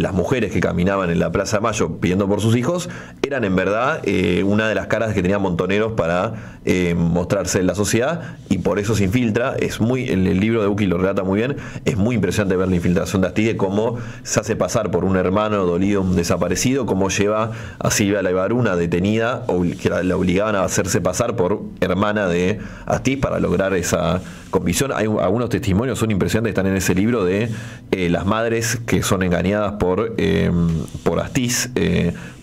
las mujeres que caminaban en la Plaza de Mayo pidiendo por sus hijos eran en verdad una de las caras que tenían montoneros para mostrarse en la sociedad, y por eso se infiltra. Es muy, el libro de Uki lo relata muy bien. Es muy impresionante ver la infiltración de Astiz, de cómo se hace pasar por un hermano dolido, un desaparecido, cómo lleva a Silvia Laibarú, una detenida, que la obligaban a hacerse pasar por hermana de Astiz para lograr esa convicción. Hay algunos testimonios, son impresionantes, están en ese libro, de las madres que son engañadas por Astiz,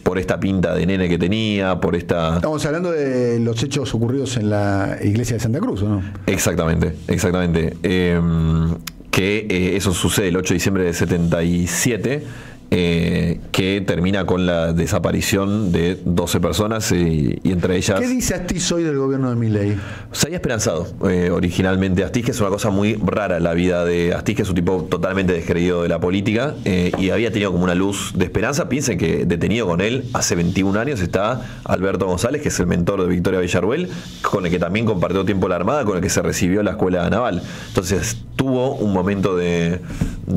por esta pinta de nene que tenía, por esta... Estamos hablando de los hechos ocurridos en la iglesia de Santa Cruz, ¿o no? Exactamente. Eso sucede el 8 de diciembre de 77, que termina con la desaparición de 12 personas, y entre ellas... ¿Qué dice Astiz hoy del gobierno de Milei? Se había esperanzado originalmente Astiz, que es una cosa muy rara en la vida de Astiz, que es un tipo totalmente descreído de la política, y había tenido como una luz de esperanza. Piensen que detenido con él hace 21 años está Alberto González, que es el mentor de Victoria Villarruel, con el que también compartió tiempo la Armada, con el que se recibió en la escuela naval. Entonces tuvo un momento de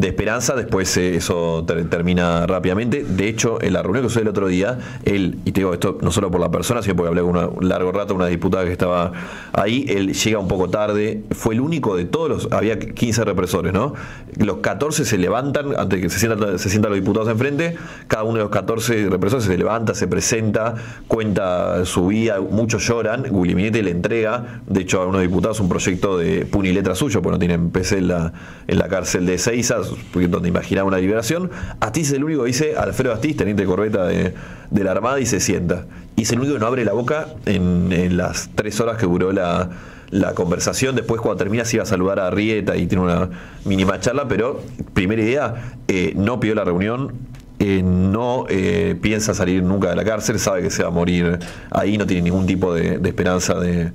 esperanza. Después eso termina rápidamente. De hecho, en la reunión que sucede el otro día, él, y te digo esto no solo por la persona, sino porque hablé con un largo rato, una diputada que estaba ahí, él llega un poco tarde, fue el único de todos los, había 15 represores, ¿no? Los 14 se levantan antes de que se sientan los diputados enfrente. Cada uno de los 14 represores se levanta, se presenta, cuenta su vida, muchos lloran. Guglielminetti le entrega, de hecho, a unos diputados un proyecto de puño y letra suyo, porque no tienen PC en la cárcel de Ezeiza, donde imaginaba una liberación. Astiz es el único que dice, Alfredo Astiz, teniente de corbeta de la Armada, y se sienta. Y es el único que no abre la boca en las 3 horas que duró la conversación. Después, cuando termina, se iba a saludar a Arrieta y tiene una mínima charla, pero primera idea, no pidió la reunión, no piensa salir nunca de la cárcel, sabe que se va a morir ahí, no tiene ningún tipo de esperanza de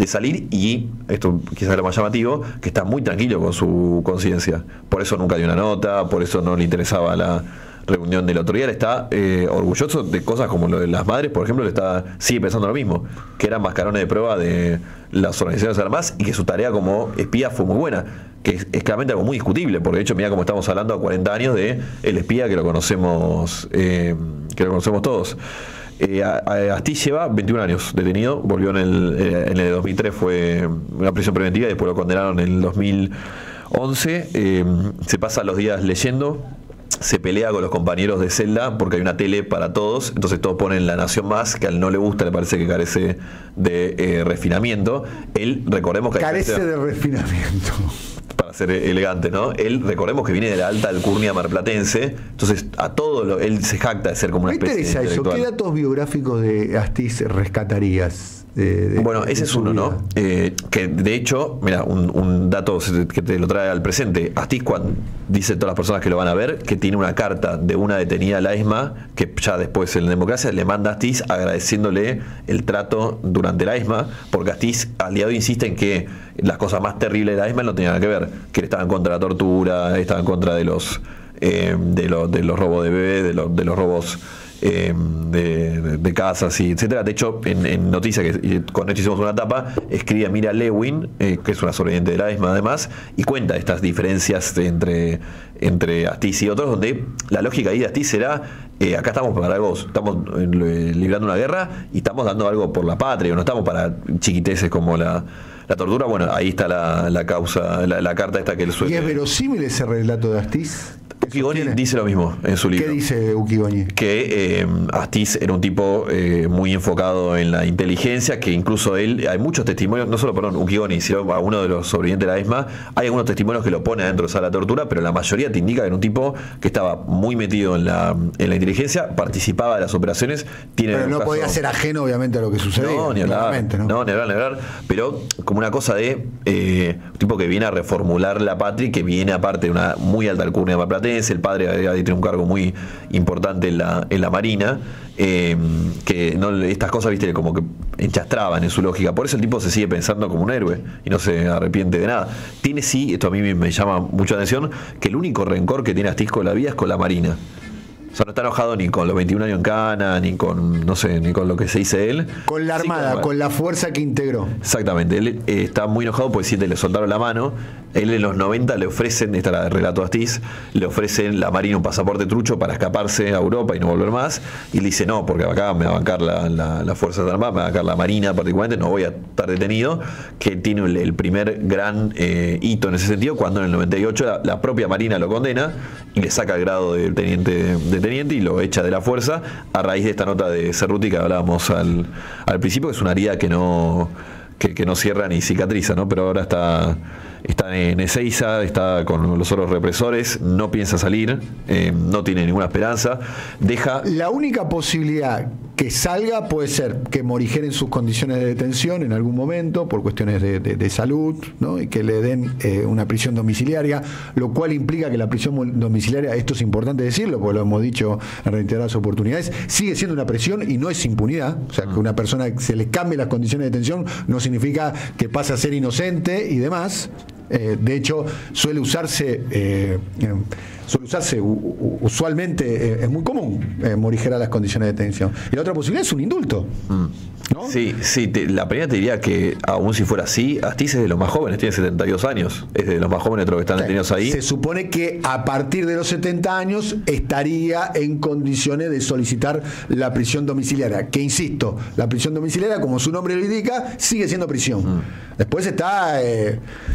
salir, y esto quizás es lo más llamativo, que está muy tranquilo con su conciencia. Por eso nunca dio una nota, por eso no le interesaba la reunión del otro día. Él está orgulloso de cosas como lo de las madres, por ejemplo. Sigue pensando lo mismo, que eran mascarones de prueba de las organizaciones armadas, y que su tarea como espía fue muy buena, que es claramente algo muy discutible, porque de hecho, mira cómo estamos hablando a 40 años de el espía que lo conocemos todos. Astiz lleva 21 años detenido, volvió en el 2003, fue una prisión preventiva y después lo condenaron en el 2011. Se pasa los días leyendo, se pelea con los compañeros de celda porque hay una tele para todos, entonces todos ponen La Nación Más, que a él no le gusta, le parece que carece de refinamiento. Él, recordemos que carece de refinamiento, para ser elegante, ¿no? Él, recordemos que viene de la alta alcurnia marplatense, entonces a todo él se jacta de ser como una especie de intelectual. ¿Qué datos biográficos de Astiz rescatarías? Bueno, ese es uno, ¿no? Que de hecho, mira, un dato que te lo trae al presente. Astiz, cuando dice todas las personas que lo van a ver, que tiene una carta de una detenida a la ESMA, que ya después en la democracia le manda a Astiz agradeciéndole el trato durante la ESMA, porque Astiz al día de hoy insiste en que las cosas más terribles de la ESMA no tenían nada que ver, que él estaba en contra de la tortura, estaba en contra de los robos de bebés, de los robos de casas y etcétera. De hecho, en Noticias, que con esto hicimos una tapa, escribe Mira Lewin, que es una sobreviviente de la ESMA además, y cuenta estas diferencias entre Astiz y otros, donde la lógica ahí de Astiz era acá estamos para algo, estamos librando una guerra y estamos dando algo por la patria, no estamos para chiquiteces como la tortura. Bueno, ahí está la causa, la carta esta que él suele. ¿Y es verosímil ese relato de Astiz? Uquiboni dice lo mismo en su libro. ¿Qué dice Uquiboni? Que Astiz era un tipo muy enfocado en la inteligencia, que incluso él, hay muchos testimonios, no solo, Uquiboni, sino a uno de los sobrevivientes de la ESMA, hay algunos testimonios que lo ponen adentro de esa la tortura, pero la mayoría te indica que era un tipo que estaba muy metido en la inteligencia, participaba de las operaciones. Pero no podía ser ajeno, obviamente, a lo que sucedía. No, ni hablar, pero como una cosa de un tipo que viene a reformular la patria y que viene aparte de una muy alta alcurnia de marplatense. El padre tiene un cargo muy importante en la Marina, que no, estas cosas, viste, como que enchastraban en su lógica. Por eso el tipo se sigue pensando como un héroe y no se arrepiente de nada. Tiene esto a mí me llama mucho la atención, que el único rencor que tiene Astiz con la vida es con la Marina. O sea, no está enojado ni con los 21 años en Cana, ni con, no sé, ni con lo que se dice él. Con la Armada, con la fuerza que integró. Exactamente. Él está muy enojado porque siente le soltaron la mano. Él en los 90 le ofrecen, esta la relato Astiz, le ofrecen la Marina un pasaporte trucho para escaparse a Europa y no volver más. Y él dice, no, porque acá me va a bancar la Fuerza Armada, me va a bancar la Marina particularmente, no voy a estar detenido. Que tiene el primer gran hito en ese sentido, cuando en el 98 la propia Marina lo condena y le saca el grado de teniente y lo echa de la fuerza a raíz de esta nota de Cerruti que hablábamos al principio, que es una herida que no cierra ni cicatriza, ¿no? Pero ahora está en Ezeiza, está con los otros represores, no piensa salir, no tiene ninguna esperanza. La única posibilidad que salga puede ser que morigeren sus condiciones de detención en algún momento por cuestiones de salud, ¿no? Y que le den una prisión domiciliaria, lo cual implica que la prisión domiciliaria, esto es importante decirlo porque lo hemos dicho en reiteradas oportunidades, sigue siendo una presión y no es impunidad. O sea, que una persona que se le cambie las condiciones de detención no significa que pase a ser inocente y demás. De hecho, suele usarse usualmente, es muy común morigerar las condiciones de detención. Y la otra posibilidad es un indulto. ¿No? Sí, la primera te diría que aún si fuera así, Astiz es de los más jóvenes, tiene 72 años, es de los más jóvenes de los que están detenidos ahí. Se supone que a partir de los 70 años estaría en condiciones de solicitar la prisión domiciliaria, que insisto, la prisión domiciliaria, como su nombre lo indica, sigue siendo prisión. Después está...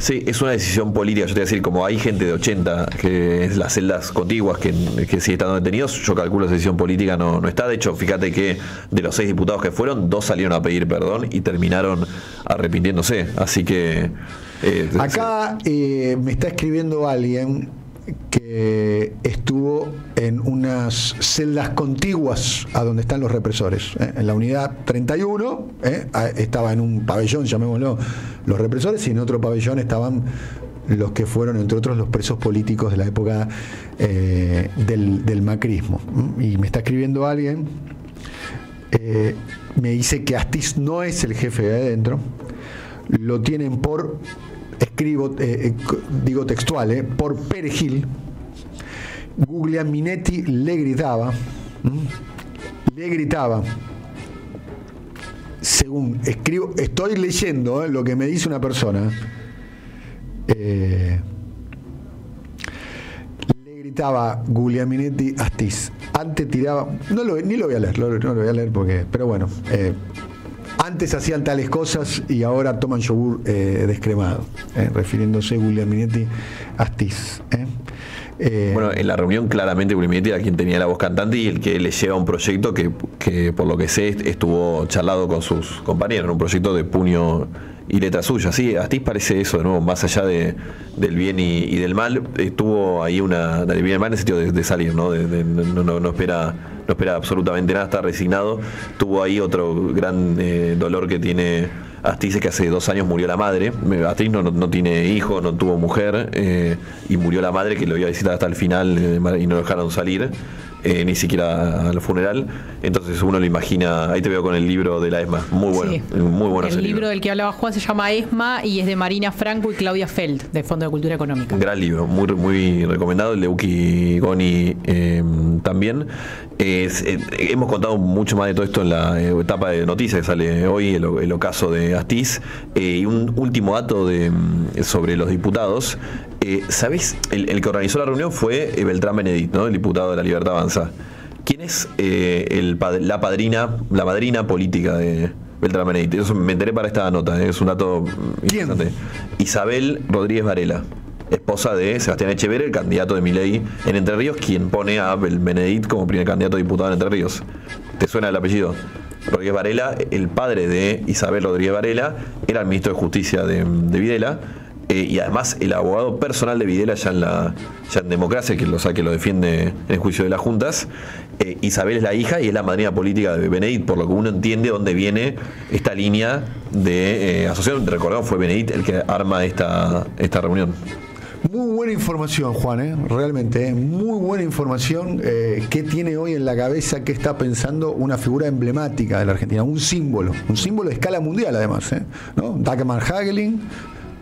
Sí, es una decisión política, yo te voy a decir, como hay gente de 80 que es las celdas contiguas que sigue estando detenidos, yo calculo esa decisión política no está. De hecho, fíjate que de los 6 diputados que fueron, 2 salieron a pedir perdón y terminaron arrepintiéndose. Así que... acá me está escribiendo alguien que estuvo en unas celdas contiguas a donde están los represores. En la unidad 31 estaba en un pabellón, llamémoslo, los represores, y en otro pabellón estaban los que fueron, entre otros, los presos políticos de la época del macrismo. Y me está escribiendo alguien, me dice que Astiz no es el jefe de adentro, lo tienen por... digo textual, por perejil. Guglielminetti le gritaba, según escribo, estoy leyendo lo que me dice una persona, le Gritaba Guglielminetti Astiz. Antes tiraba. Ni lo voy a leer, no lo voy a leer porque. Pero bueno. Antes hacían tales cosas y ahora toman yogur descremado. Refiriéndose a Guglielminetti Astiz. Bueno, en la reunión claramente Guglielminetti era quien tenía la voz cantante y el que le lleva un proyecto que por lo que sé estuvo charlado con sus compañeros, un proyecto de puño y letra suya. Sí, Astiz parece eso, de nuevo, más allá del bien y del mal, tuvo ahí del bien y del mal en el sentido de salir, ¿no? No espera absolutamente nada, está resignado. Tuvo ahí otro gran dolor que tiene Astiz, es que hace 2 años murió la madre. Astiz no tiene hijo, no tuvo mujer, y murió la madre, que lo iba a visitar hasta el final y no lo dejaron salir. Ni siquiera al funeral. Entonces uno lo imagina. Ahí te veo con el libro de la ESMA, muy bueno, sí. Muy bueno. El libro del que hablaba Juan se llama ESMA y es de Marina Franco y Claudia Feld, del Fondo de Cultura Económica. Gran libro, muy recomendado. El de Uki Goni también. Hemos contado mucho más de todo esto en la etapa de noticias que sale hoy, el ocaso de Astiz. Y un último dato sobre los diputados. ¿Sabés? El que organizó la reunión fue Beltrán Benedit, ¿no? El diputado de La Libertad Avanza. ¿Quién es la madrina política de Beltrán Benedit? Eso me enteré para esta nota, es un dato interesante. Isabel Rodríguez Varela, esposa de Sebastián Echeverría, el candidato de Milei en Entre Ríos, quien pone a Benedit como primer candidato a diputado en Entre Ríos. ¿Te suena el apellido? Rodríguez Varela, el padre de Isabel Rodríguez Varela, era el ministro de Justicia de Videla. Y además el abogado personal de Videla ya en Democracia, que lo defiende en el juicio de las juntas. Isabel es la hija y es la madrina política de Benedit, por lo que uno entiende dónde viene esta línea de asociación. Recordamos, fue Benedit el que arma esta reunión. Muy buena información, Juan, realmente, muy buena información. ¿Qué tiene hoy en la cabeza? ¿Qué está pensando una figura emblemática de la Argentina? Un símbolo de escala mundial, además, ¿no? Dagmar Hagelin,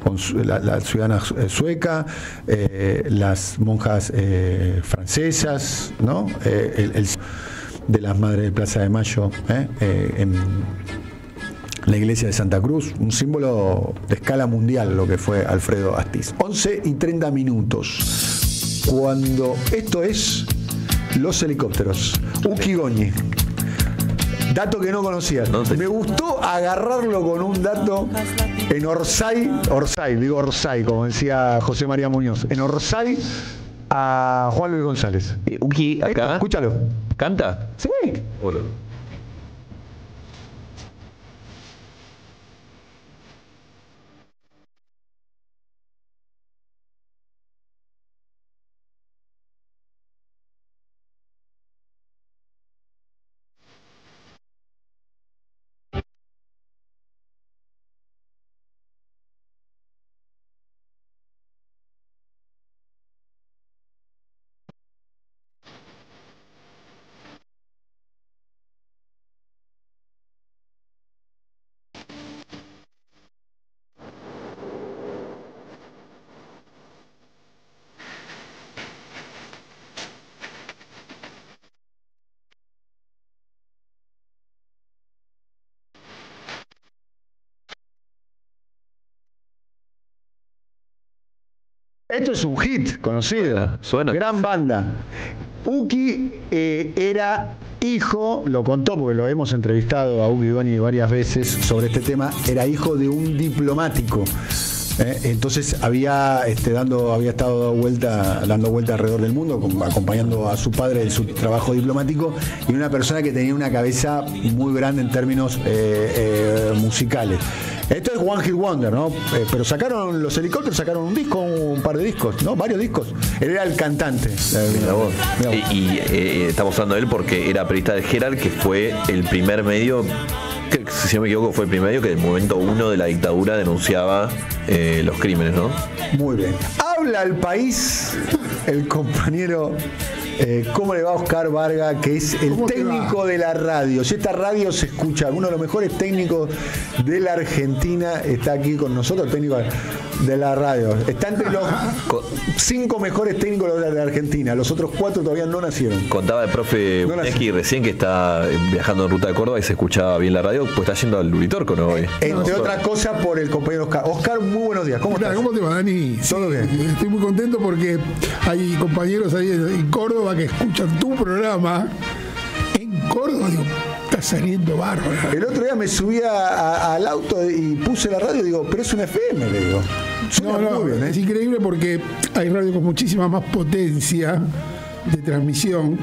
con la ciudadana sueca, las monjas francesas, ¿no? De las Madres de Plaza de Mayo, en la iglesia de Santa Cruz, un símbolo de escala mundial lo que fue Alfredo Astiz. 11:30, cuando esto es Los Helicópteros. Uki Goni. Dato que no conocía. Me gustó agarrarlo con un dato en Orsay, como decía José María Muñoz, en Orsay a Juan Luis González. Uki, acá. Escúchalo. ¿Canta? Sí. Hola. Esto es un hit conocido. Suena. Gran banda. Uki era hijo, lo contó porque lo hemos entrevistado a Uki Goni varias veces sobre este tema, era hijo de un diplomático. Entonces había estado dando vuelta alrededor del mundo, acompañando a su padre en su trabajo diplomático, y una persona que tenía una cabeza muy grande en términos musicales. Esto es One Hit Wonder, ¿no? Pero sacaron Los Helicópteros, sacaron un disco, un par de discos, ¿no? Varios discos. Él era el cantante. Mirá vos. Y estamos hablando de él porque era periodista de Herald, que fue el primer medio, que, si no me equivoco, fue el primer medio que en el momento 1 de la dictadura denunciaba los crímenes, ¿no? Muy bien. Habla El País el compañero... ¿Cómo le va a Oscar Varga, que es el técnico de la radio? Si esta radio se escucha, uno de los mejores técnicos de la Argentina está aquí con nosotros, el técnico. de la radio. Está entre los 5 mejores técnicos de la Argentina. Los otros 4 todavía no nacieron. Contaba el profe Buneski recién que está viajando en ruta de Córdoba y se escuchaba bien la radio, pues está yendo al Uritorco, ¿no? Hoy. Entre otras cosas por el compañero Oscar. Oscar, muy buenos días. ¿Cómo estás? ¿Cómo te va, Dani? ¿Todo bien? Estoy muy contento porque hay compañeros ahí en Córdoba que escuchan tu programa. En Córdoba, digo, está saliendo bárbaro. El otro día me subí al auto y puse la radio y digo, pero es una FM, le digo. No, bien, es increíble porque hay radio con muchísima más potencia de transmisión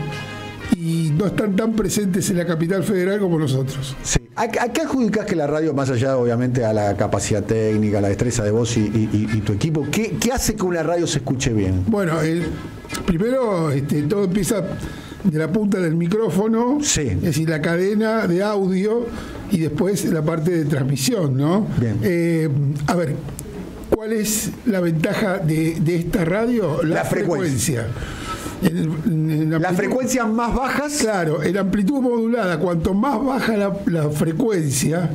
y no están tan presentes en la capital federal como nosotros. Sí. ¿A qué adjudicás que la radio, más allá obviamente a la capacidad técnica, a la destreza de vos y tu equipo, ¿qué hace que una radio se escuche bien? Bueno, primero todo empieza de la punta del micrófono, es decir, la cadena de audio y después la parte de transmisión, ¿no? Bien. A ver, ¿cuál es la ventaja de esta radio? La frecuencia. Las frecuencias más bajas. Claro, en amplitud modulada, cuanto más baja la frecuencia,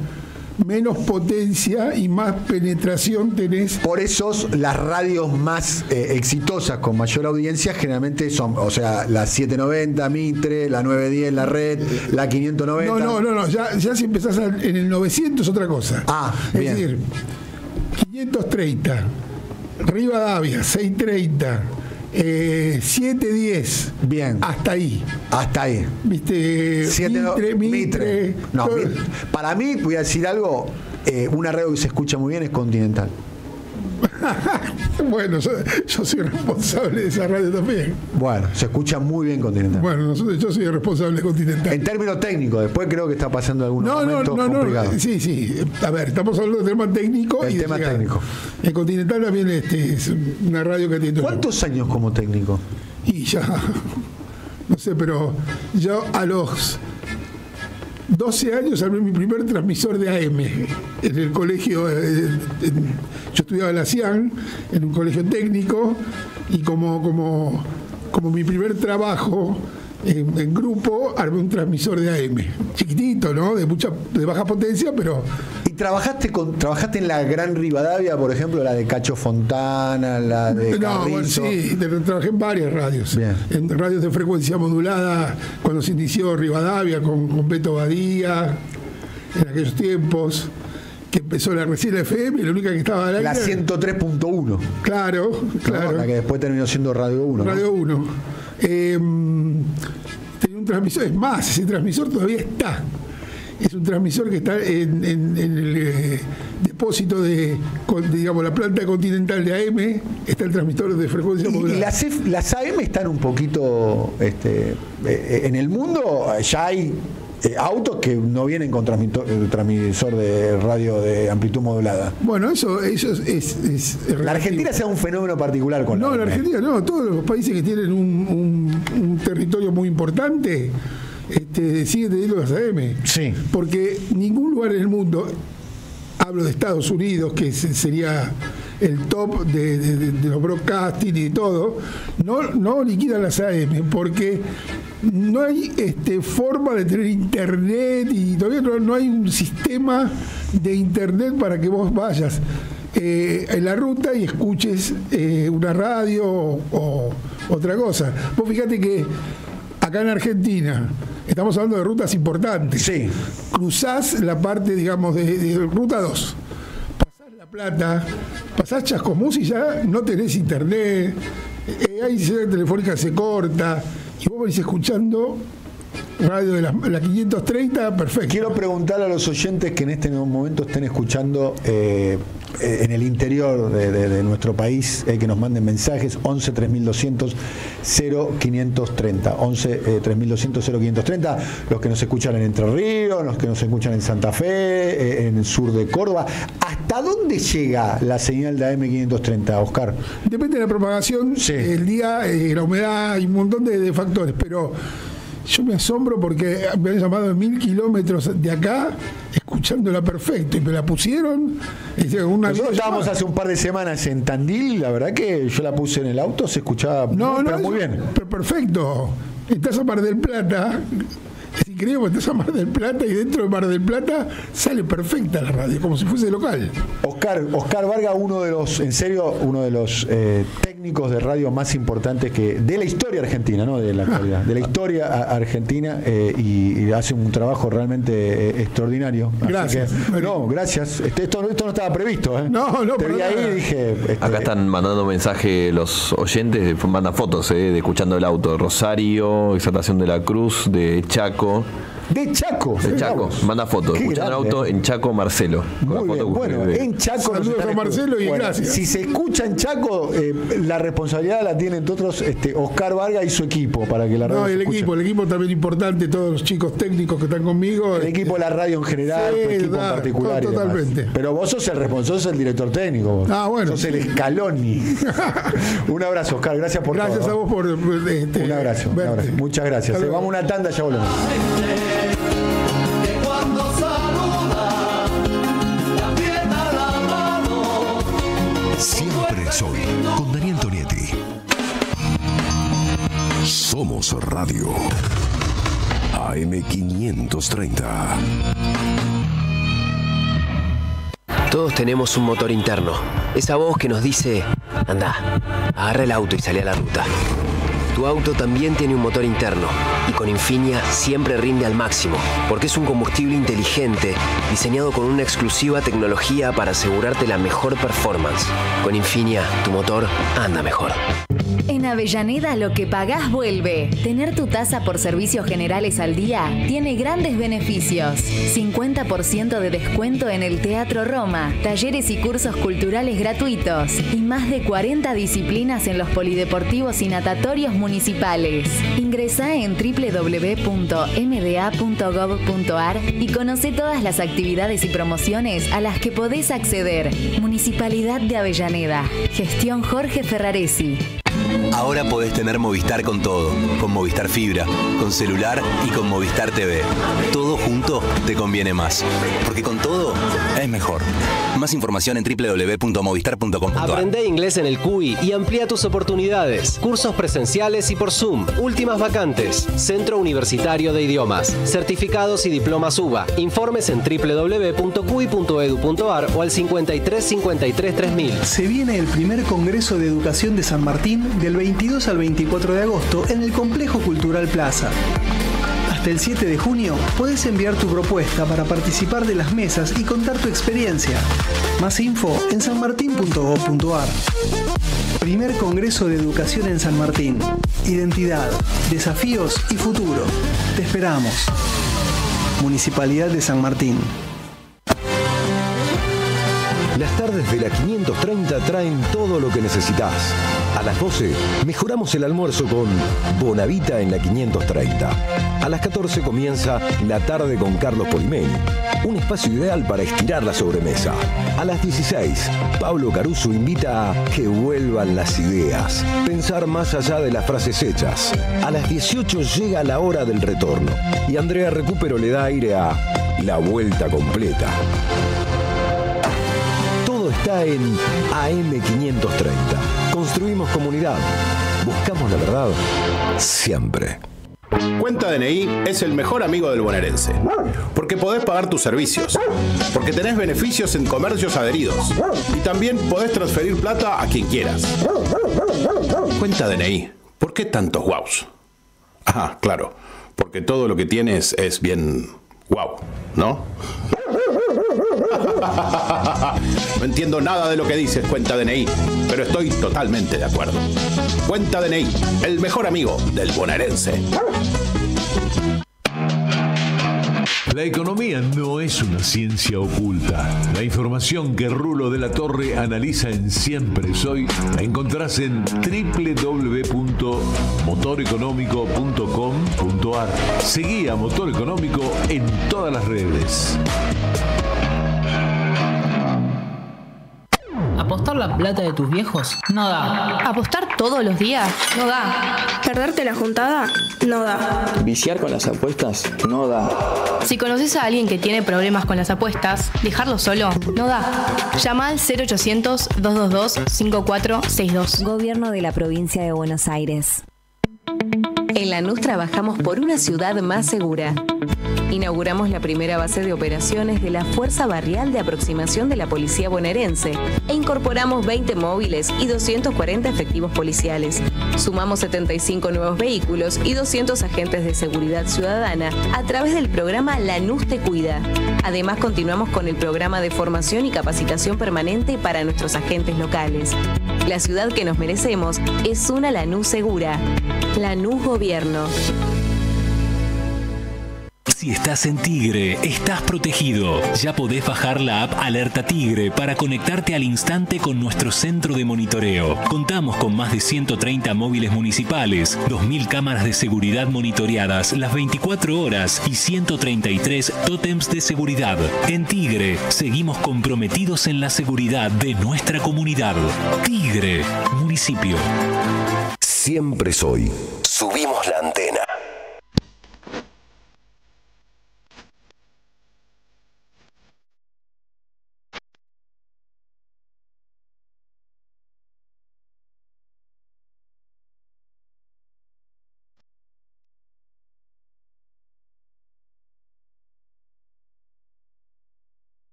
menos potencia y más penetración tenés. Por eso las radios más exitosas con mayor audiencia generalmente son, o sea, la 790 Mitre, la 910 La Red, la 590. No, ya si empezás en el 900 es otra cosa. Es decir, 530 Rivadavia, 630 710. Bien. Hasta ahí. ¿Viste? Mitre. No, para mí, voy a decir algo, una radio que se escucha muy bien es Continental. Bueno, yo soy responsable de esa radio también. Bueno, se escucha muy bien Continental. Bueno, yo soy responsable de Continental. En términos técnicos, después creo que está pasando algunos momentos complicados. Sí. A ver, estamos hablando del tema técnico. El tema técnico. En Continental también es una radio que tiene... ¿Cuántos años como técnico? Y ya, no sé, pero yo a los 12 años armé mi primer transmisor de AM en el colegio. Yo estudiaba en la CIAN, en un colegio técnico, y como mi primer trabajo en grupo, armé un transmisor de AM. Chiquitito, ¿no? De baja potencia, pero... ¿Y trabajaste en la Gran Rivadavia, por ejemplo, la de Cacho Fontana, la de Carrizo? Bueno, sí, trabajé en varias radios. Bien. En radios de frecuencia modulada, cuando se inició Rivadavia con Beto Badía, en aquellos tiempos, que empezó recién la FM, la única que estaba al aire. La 103.1. Claro. La que después terminó siendo Radio 1. Radio 1. Tenía un transmisor, es más, ese transmisor todavía está. Es un transmisor que está en el depósito de, digamos, la planta continental de AM, está el transmisor de frecuencia modulada. Y las AM están un poquito en el mundo, ya hay autos que no vienen con transmisor de radio de amplitud modulada. Bueno, eso es la Argentina sea un fenómeno particular con la Argentina no, todos los países que tienen un territorio muy importante siguen teniendo las AM. Sí. Porque ningún lugar en el mundo, hablo de Estados Unidos, que sería el top de los broadcasting y todo, no liquidan las AM porque no hay forma de tener internet y todavía no hay un sistema de internet para que vos vayas en la ruta y escuches una radio o otra cosa. Vos fíjate que acá en Argentina estamos hablando de rutas importantes. Sí. Cruzás la parte, digamos, de ruta 2. Pasás La Plata, pasás Chascomús y ya no tenés internet. Ahí señal telefónica se corta. Y vos venís escuchando radio de la 530, perfecto. Quiero preguntarle a los oyentes que en este momento estén escuchando en el interior de nuestro país, que nos manden mensajes 11 3200 0530 11 3200 0530, los que nos escuchan en Entre Ríos, los que nos escuchan en Santa Fe, en el sur de Córdoba. ¿Hasta dónde llega la señal de AM530, Oscar? Depende de la propagación, el día, la humedad, hay un montón de factores, pero yo me asombro porque me han llamado de 1000 kilómetros de acá escuchándola perfecto y me la pusieron. Nosotros estábamos hace un par de semanas en Tandil, la verdad que yo la puse en el auto, se escuchaba muy bien. Pero perfecto. Estás a Mar del Plata, es increíble porque estás a Mar del Plata y dentro de Mar del Plata sale perfecta la radio, como si fuese local. Oscar Varga, uno de los técnicos de radio más importantes de la historia argentina, ¿no? De la actualidad, de la historia argentina, y hace un trabajo realmente extraordinario. Gracias. Gracias. Esto no estaba previsto, ¿eh? No, te vi ahí y dije. Acá están mandando mensaje los oyentes, mandan fotos de escuchando el auto de Rosario, Exaltación de la Cruz, de Chaco. De Chaco. Manda fotos. Escuchando el auto en Chaco, Marcelo. Muy bien. Bueno, en Chaco. Saludos a Marcelo y gracias. Si se escucha en Chaco, la responsabilidad la tiene, entre otros, Oscar Varga y su equipo para que la radio. No, el equipo también importante, todos los chicos técnicos que están conmigo. El equipo de la radio en general, tu equipo en particular. Totalmente. Pero vos sos el responsable, sos el director técnico. Bueno. Sos el Scaloni. Un abrazo, Oscar. Gracias por todo. Gracias a vos por. Un abrazo. Muchas gracias. Vamos a una tanda, ya volvemos. Siempre soy con Daniel Tonietti. Somos Radio AM530. Todos tenemos un motor interno. Esa voz que nos dice, anda, agarra el auto y sale a la ruta. Tu auto también tiene un motor interno y con Infinia siempre rinde al máximo, porque es un combustible inteligente diseñado con una exclusiva tecnología para asegurarte la mejor performance. Con Infinia, tu motor anda mejor. En Avellaneda lo que pagás vuelve. Tener tu tasa por servicios generales al día tiene grandes beneficios. 50% de descuento en el Teatro Roma, talleres y cursos culturales gratuitos y más de 40 disciplinas en los polideportivos y natatorios municipales. Ingresá en www.mda.gov.ar y conoce todas las actividades y promociones a las que podés acceder. Municipalidad de Avellaneda. Gestión Jorge Ferraresi. Ahora podés tener Movistar con todo, con Movistar Fibra, con celular y con Movistar TV. Todo junto te conviene más, porque con todo es mejor. Más información en www.movistar.com.ar. Aprende inglés en el CUI y amplía tus oportunidades. Cursos presenciales y por Zoom. Últimas vacantes. Centro Universitario de Idiomas. Certificados y diplomas UBA. Informes en www.cui.edu.ar o al 53 53 3000. Se viene el primer Congreso de Educación de San Martín del 22 al 24 de agosto en el Complejo Cultural Plaza. Hasta el 7 de junio podés enviar tu propuesta para participar de las mesas y contar tu experiencia. Más info en sanmartin.gov.ar. Primer Congreso de Educación en San Martín. Identidad, desafíos y futuro. Te esperamos. Municipalidad de San Martín. Las tardes de la 530 traen todo lo que necesitas. A las 12 mejoramos el almuerzo con Bonavita en la 530. A las 14 comienza La Tarde con Carlos Polimeni, un espacio ideal para estirar la sobremesa. A las 16, Pablo Caruso invita a que vuelvan las ideas, pensar más allá de las frases hechas. A las 18 llega la hora del retorno y Andrea Recupero le da aire a La Vuelta Completa. Está en AM530. Construimos comunidad. Buscamos la verdad siempre. Cuenta DNI es el mejor amigo del bonaerense, porque podés pagar tus servicios, porque tenés beneficios en comercios adheridos y también podés transferir plata a quien quieras. Cuenta DNI. ¿Por qué tantos guaus? Ajá, claro, porque todo lo que tienes es bien guau, ¿no? No entiendo nada de lo que dices, Cuenta DNI, pero estoy totalmente de acuerdo. Cuenta DNI, el mejor amigo del bonaerense. La economía no es una ciencia oculta. La información que Rulo de la Torre analiza en Siempre Soy la encontrás en www.motoreconómico.com.ar. Seguí a Motor Económico en todas las redes. ¿Apostar la plata de tus viejos? No da. ¿Apostar todos los días? No da. ¿Perderte la juntada? No da. ¿Viciar con las apuestas? No da. Si conoces a alguien que tiene problemas con las apuestas, dejarlo solo no da. Llama al 0800-222-5462. Gobierno de la Provincia de Buenos Aires. En Lanús trabajamos por una ciudad más segura. Inauguramos la primera base de operaciones de la Fuerza Barrial de Aproximación de la Policía Bonaerense e incorporamos 20 móviles y 240 efectivos policiales. Sumamos 75 nuevos vehículos y 200 agentes de seguridad ciudadana a través del programa Lanús Te Cuida. Además, continuamos con el programa de formación y capacitación permanente para nuestros agentes locales. La ciudad que nos merecemos es una Lanús segura. Lanús Gobierno. Si estás en Tigre, estás protegido. Ya podés bajar la app Alerta Tigre para conectarte al instante con nuestro centro de monitoreo. Contamos con más de 130 móviles municipales, 2.000 cámaras de seguridad monitoreadas las 24 horas y 133 tótems de seguridad. En Tigre, seguimos comprometidos en la seguridad de nuestra comunidad. Tigre, municipio. Siempre soy. Subimos la antena.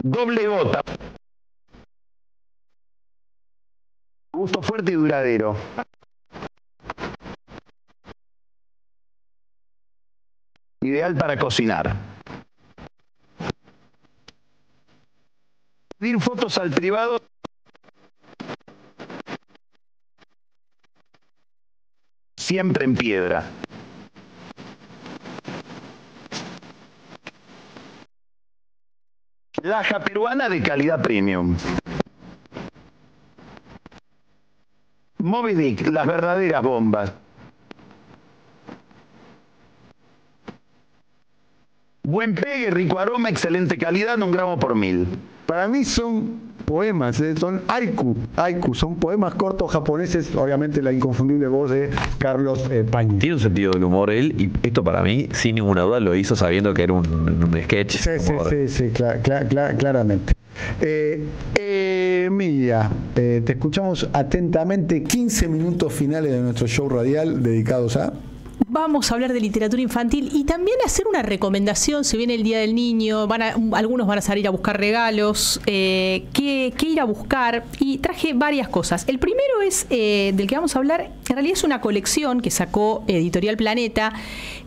Doble gota. Gusto fuerte y duradero. Ideal para cocinar. Pedir fotos al privado. Siempre en piedra. Laja peruana de calidad premium. Moby Dick, las verdaderas bombas. Buen pegue, rico aroma, excelente calidad, 1 gramo por 1000. Para mí son poemas, son haiku, son poemas cortos japoneses, obviamente la inconfundible voz de Carlos Pañi. Tiene un sentido del humor él, y esto para mí, sin ninguna duda, lo hizo sabiendo que era un sketch. Sí, claramente. Emilia, te escuchamos atentamente. 15 minutos finales de nuestro show radial dedicados a... Vamos a hablar de literatura infantil y también hacer una recomendación. Se viene el Día del Niño, algunos van a salir a buscar regalos, qué ir a buscar, y traje varias cosas. El primero es, del que vamos a hablar, en realidad es una colección que sacó Editorial Planeta,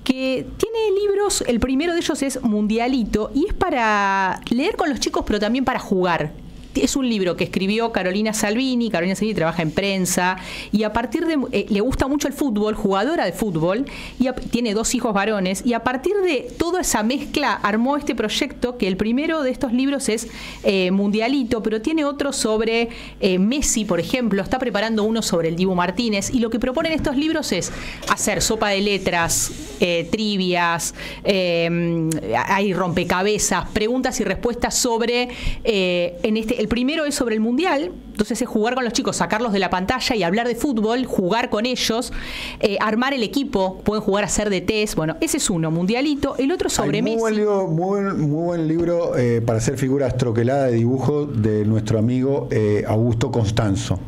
que tiene libros. El primero de ellos es Mundialito y es para leer con los chicos, pero también para jugar. Es un libro que escribió Carolina Salvini. Carolina Salvini trabaja en prensa y a partir de... le gusta mucho el fútbol, jugadora de fútbol, y tiene 2 hijos varones, y a partir de toda esa mezcla armó este proyecto, que el primero de estos libros es Mundialito, pero tiene otro sobre Messi, por ejemplo. Está preparando uno sobre el Dibu Martínez, y lo que proponen estos libros es hacer sopa de letras, trivias, hay rompecabezas, preguntas y respuestas sobre... el primero es sobre el Mundial, entonces es jugar con los chicos, sacarlos de la pantalla y hablar de fútbol, jugar con ellos, armar el equipo, pueden jugar a hacer DTs. Bueno, ese es uno, Mundialito. El otro sobre Messi. Muy buen libro para hacer figuras troqueladas de dibujo de nuestro amigo Augusto Constanzo.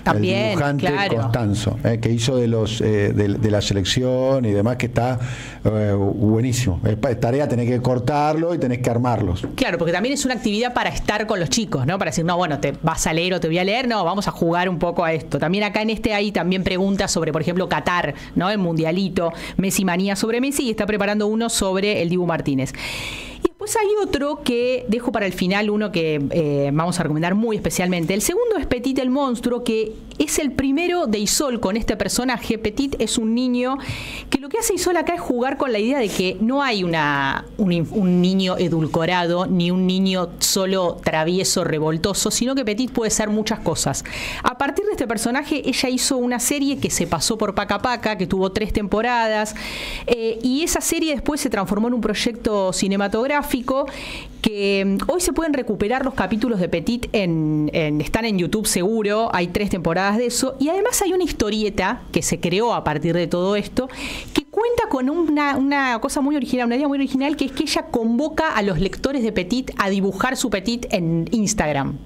También, el dibujante Constanzo, que hizo de los de la selección y demás, que está buenísimo. Es tarea, tenés que cortarlo y tenés que armarlos. Claro, porque también es una actividad para estar con los chicos, ¿no? Para decir, no, bueno, te vas a leer o te voy a leer, no, vamos a jugar un poco a esto. También acá en hay también preguntas sobre, por ejemplo, Qatar, ¿no? El Mundialito, Messi manía sobre Messi, y está preparando uno sobre el Dibu Martínez. Y después hay otro que dejo para el final, uno que vamos a recomendar muy especialmente. El segundo es Petit el monstruo, que es el primero de Isol con este personaje. Petit es un niño que lo que hace Isol acá es jugar con la idea de que no hay un niño edulcorado, ni un niño solo travieso, revoltoso, sino que Petit puede ser muchas cosas. A partir de este personaje, ella hizo una serie que se pasó por Paca Paca, que tuvo 3 temporadas, y esa serie después se transformó en un proyecto cinematográfico que hoy se pueden recuperar los capítulos de Petit, están en YouTube seguro, hay 3 temporadas de eso, y además hay una historieta que se creó a partir de todo esto, que cuenta con una cosa muy original, una idea muy original, que es que ella convoca a los lectores de Petit a dibujar su Petit en Instagram.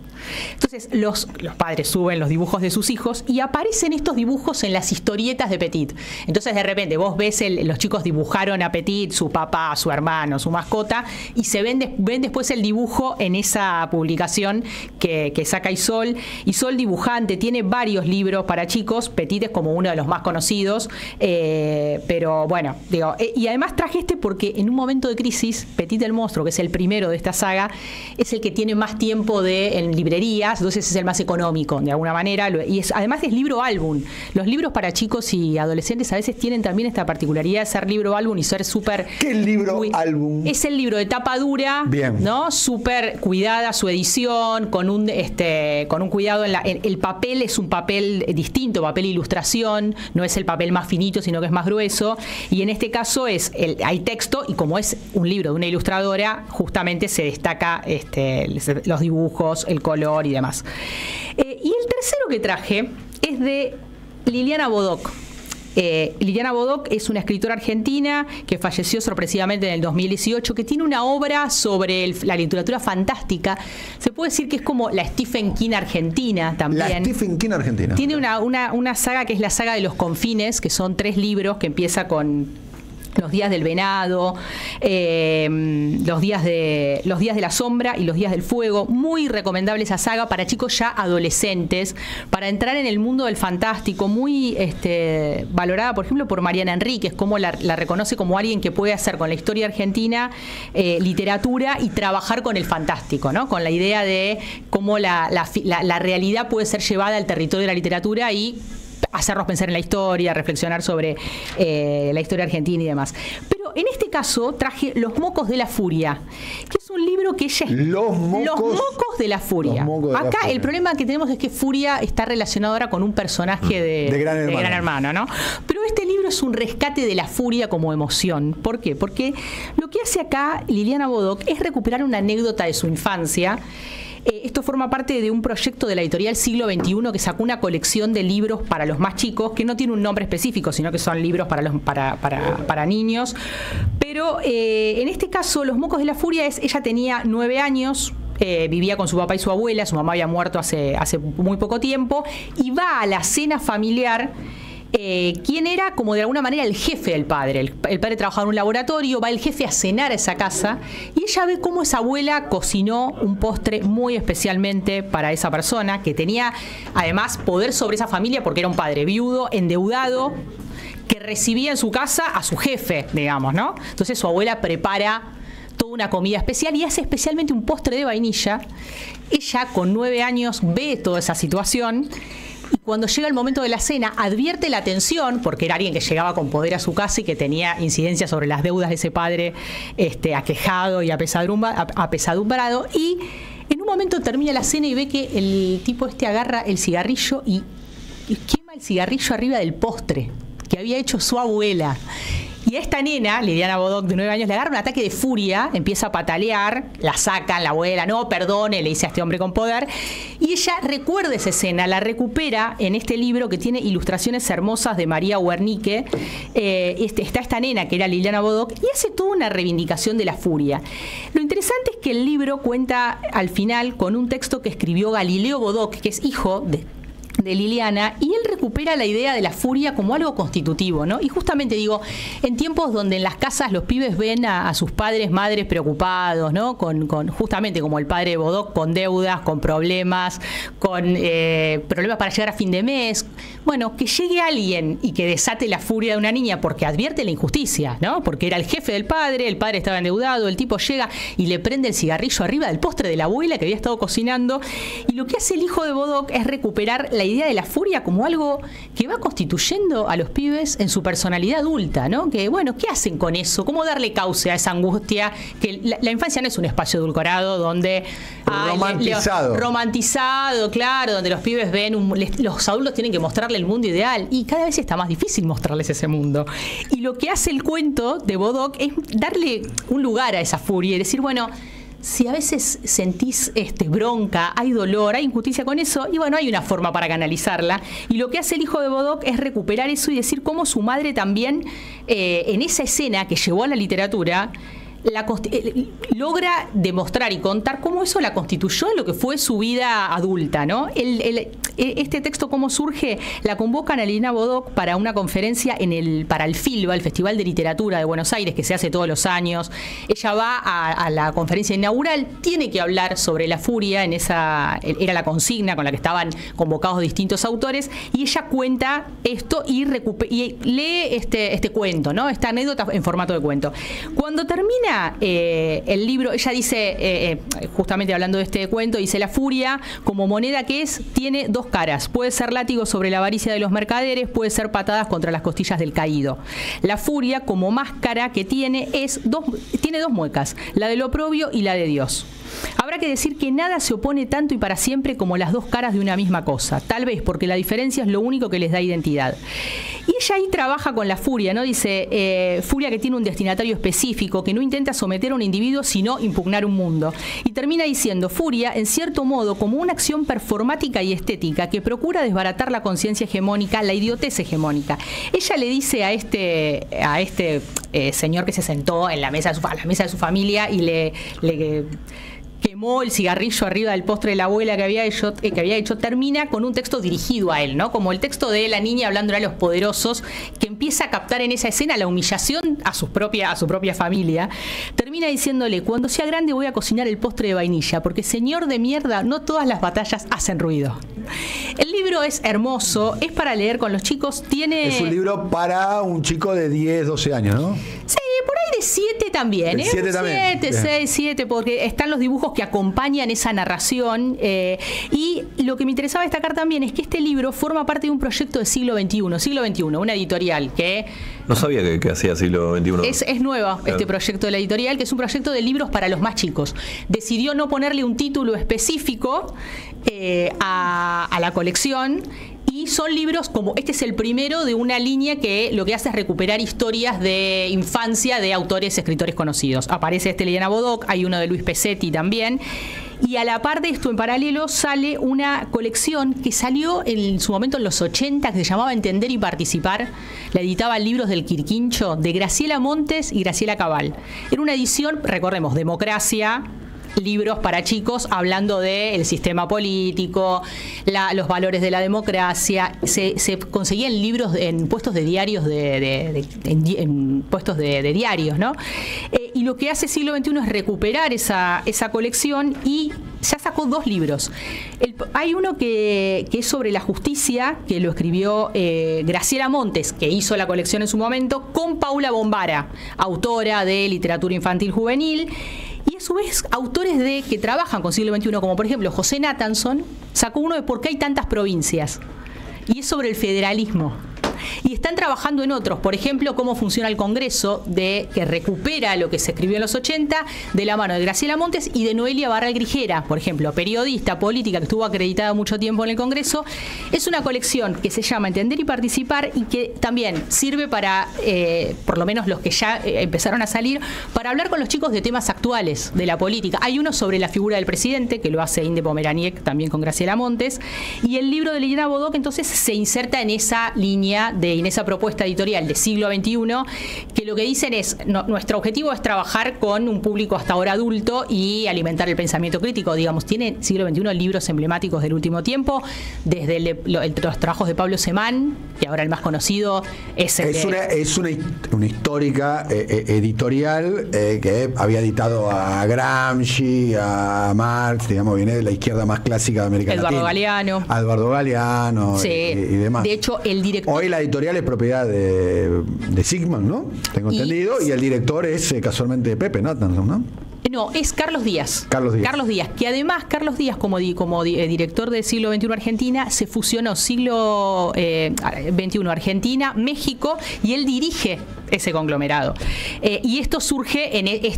Entonces los padres suben los dibujos de sus hijos y aparecen estos dibujos en las historietas de Petit. Entonces de repente vos ves los chicos dibujaron a Petit, su papá, su hermano, su mascota, y se ven después el dibujo en esa publicación que saca Isol. Isol dibujante, tiene varios libros para chicos. Petit es como uno de los más conocidos, pero bueno, digo, y además traje porque en un momento de crisis, Petit el monstruo, que es el primero de esta saga, es el que tiene más tiempo en librerías, entonces es el más económico de alguna manera, y además es libro álbum. Los libros para chicos y adolescentes a veces tienen también esta particularidad de ser libro álbum y ser súper... ¿Qué es libro álbum? Es el libro de tapa dura, bien, ¿no? Súper cuidada su edición, con un cuidado el papel es un papel distinto, papel ilustración, no es el papel más finito, sino que es más grueso, y en este caso hay texto, y como es un libro de una ilustradora, justamente se destaca los dibujos, el color y demás. Y el tercero que traje es de Liliana Bodoc. Liliana Bodoc es una escritora argentina que falleció sorpresivamente en el 2018, que tiene una obra sobre la literatura fantástica. Se puede decir que es como la Stephen King argentina también. La Stephen King argentina. Tiene una saga que es la saga de los confines, que son 3 libros, que empieza con Los días del venado, los días de la sombra y Los días del fuego. Muy recomendable esa saga para chicos ya adolescentes, para entrar en el mundo del fantástico. Muy valorada, por ejemplo, por Mariana Enríquez, como la reconoce como alguien que puede hacer con la historia argentina literatura y trabajar con el fantástico, ¿no? Con la idea de cómo la realidad puede ser llevada al territorio de la literatura y hacernos pensar en la historia, reflexionar sobre la historia argentina y demás. Pero en este caso traje Los mocos de la furia, que es un libro que ella... Los mocos de la furia. Acá el problema que tenemos es que Furia está relacionado ahora con un personaje de Gran Hermano, ¿no? Pero este libro es un rescate de la furia como emoción. ¿Por qué? Porque lo que hace acá Liliana Bodoc es recuperar una anécdota de su infancia. Esto forma parte de un proyecto de la editorial Siglo XXI, que sacó una colección de libros para los más chicos, que no tiene un nombre específico, sino que son libros para niños. Pero en este caso, Los mocos de la furia ella tenía 9 años, vivía con su papá y su abuela, su mamá había muerto hace muy poco tiempo, y va a la cena familiar. ¿Quién era como de alguna manera el jefe del padre? El padre trabajaba en un laboratorio, va el jefe a cenar a esa casa y ella ve cómo esa abuela cocinó un postre muy especialmente para esa persona, que tenía además poder sobre esa familia porque era un padre viudo, endeudado, que recibía en su casa a su jefe, digamos, ¿no? Entonces su abuela prepara toda una comida especial y hace especialmente un postre de vainilla. Ella con 9 años ve toda esa situación. Y cuando llega el momento de la cena, advierte la tensión, porque era alguien que llegaba con poder a su casa y que tenía incidencia sobre las deudas de ese padre aquejado y apesadumbrado. Y en un momento termina la cena y ve que el tipo agarra el cigarrillo y quema el cigarrillo arriba del postre que había hecho su abuela. Y a esta nena, Liliana Bodoc, de 9 años, le agarra un ataque de furia, empieza a patalear, la sacan, la abuela, no, perdone, le dice a este hombre con poder, y ella recuerda esa escena, la recupera en este libro que tiene ilustraciones hermosas de María Wernicke. Está esta nena, que era Liliana Bodoc, y hace toda una reivindicación de la furia. Lo interesante es que el libro cuenta al final con un texto que escribió Galileo Bodoc, que es hijo de Liliana, y él recupera la idea de la furia como algo constitutivo, ¿no? Y justamente digo, en tiempos donde en las casas los pibes ven a sus padres, madres preocupados, ¿no? Con justamente como el padre de Bodoc, con deudas, con problemas, con problemas para llegar a fin de mes. Bueno, que llegue alguien y que desate la furia de una niña porque advierte la injusticia, ¿no? Porque era el jefe del padre, el padre estaba endeudado, el tipo llega y le prende el cigarrillo arriba del postre de la abuela que había estado cocinando. Y lo que hace el hijo de Bodoc es recuperar la idea de la furia como algo que va constituyendo a los pibes en su personalidad adulta, ¿no? Que bueno, ¿qué hacen con eso? ¿Cómo darle cauce a esa angustia? Que la infancia no es un espacio edulcorado donde romantizado, claro, donde los pibes ven los adultos tienen que mostrarle el mundo ideal y cada vez está más difícil mostrarles ese mundo. Y lo que hace el cuento de Bodoc es darle un lugar a esa furia y decir, bueno, si a veces sentís bronca, hay dolor, hay injusticia con eso, y bueno, hay una forma para canalizarla. Y lo que hace el hijo de Bodoc es recuperar eso y decir cómo su madre también, en esa escena que llevó a la literatura, logra demostrar y contar cómo eso la constituyó en lo que fue su vida adulta, ¿no? Este texto, cómo surge, la convocan a Liliana Bodoc para una conferencia para el FILBA, el Festival de Literatura de Buenos Aires, que se hace todos los años. Ella va a la conferencia inaugural, tiene que hablar sobre la furia, era la consigna con la que estaban convocados distintos autores, y ella cuenta esto y lee este cuento, ¿no? Esta anécdota en formato de cuento. Cuando termina el libro, ella dice, justamente hablando de este cuento, dice: la furia, como moneda que es, tiene dos caras. Puede ser látigo sobre la avaricia de los mercaderes, puede ser patadas contra las costillas del caído. La furia, como máscara que tiene dos muecas, la del oprobio y la de Dios. Habrá que decir que nada se opone tanto y para siempre como las dos caras de una misma cosa, tal vez porque la diferencia es lo único que les da identidad. Y ella ahí trabaja con la furia, ¿no? Dice, furia que tiene un destinatario específico, que no intenta someter a un individuo, sino impugnar un mundo. Y termina diciendo, furia, en cierto modo, como una acción performática y estética que procura desbaratar la conciencia hegemónica, la idiotez hegemónica. Ella le dice a este señor que se sentó en la mesa de su familia y le quemó el cigarrillo arriba del postre de la abuela que había hecho, termina con un texto dirigido a él, ¿no? Como el texto de la niña hablándole a los poderosos, que empieza a captar en esa escena la humillación a su propia familia. Termina diciéndole: cuando sea grande voy a cocinar el postre de vainilla, porque señor de mierda, no todas las batallas hacen ruido. El libro es hermoso, es para leer con los chicos, Es un libro para un chico de 10, 12 años, ¿no? Sí, por ahí de 7 también, 7 también. 7, 6, 7, porque están los dibujos que acompañan esa narración. Y lo que me interesaba destacar también es que este libro forma parte de un proyecto de Siglo XXI, una editorial que... No sabía que hacía Siglo XXI. Es nueva, claro, este proyecto de la editorial, que es un proyecto de libros para los más chicos. Decidió no ponerle un título específico a la colección. Y son libros como, este es el primero de una línea que lo que hace es recuperar historias de infancia de autores, escritores conocidos. Aparece Liliana Bodoc, hay uno de Luis Pesetti también. Y a la par de esto, en paralelo, sale una colección que salió en su momento en los 80, que se llamaba Entender y Participar. La editaba Libros del Quirquincho, de Graciela Montes y Graciela Cabal. Era una edición, recordemos, democracia, libros para chicos hablando del sistema político, los valores de la democracia. Se conseguían libros en puestos de diarios, en puestos de diarios, ¿no? Y lo que hace Siglo XXI es recuperar esa colección y ya sacó 2 libros. Hay uno que es sobre la justicia, que lo escribió Graciela Montes, que hizo la colección en su momento, con Paula Bombara, autora de literatura infantil juvenil. Y a su vez, autores que trabajan con Siglo XXI, como por ejemplo José Nathanson, sacó uno de ¿Por qué hay tantas provincias? Y es sobre el federalismo. Y están trabajando en otros, por ejemplo, cómo funciona el Congreso, que recupera lo que se escribió en los 80, de la mano de Graciela Montes y de Noelia Barral Grijera, por ejemplo, periodista, política, que estuvo acreditada mucho tiempo en el Congreso. Es una colección que se llama Entender y Participar y que también sirve para, por lo menos los que ya empezaron a salir, para hablar con los chicos de temas actuales de la política. Hay uno sobre la figura del presidente, que lo hace Inde Pomeraniec, también con Graciela Montes, y el libro de Liliana Bodoc entonces se inserta en esa línea, en esa propuesta editorial de Siglo XXI, que lo que dicen es, nuestro objetivo es trabajar con un público hasta ahora adulto y alimentar el pensamiento crítico. Digamos, tiene Siglo XXI libros emblemáticos del último tiempo, desde los trabajos de Pablo Semán, que ahora el más conocido es una histórica editorial que había editado a Gramsci, a Marx, digamos, viene de la izquierda más clásica de América Latina. Eduardo Galeano, sí, y demás. De hecho, el director... Hoy la editorial es propiedad de Sigman, ¿no? Tengo entendido. Y el director es casualmente Pepe Nathanson, ¿no? No, es Carlos Díaz. Carlos Díaz. Que además Carlos Díaz, como director de Siglo XXI Argentina, se fusionó Siglo XXI Argentina, México, y él dirige ese conglomerado. Y esto surge,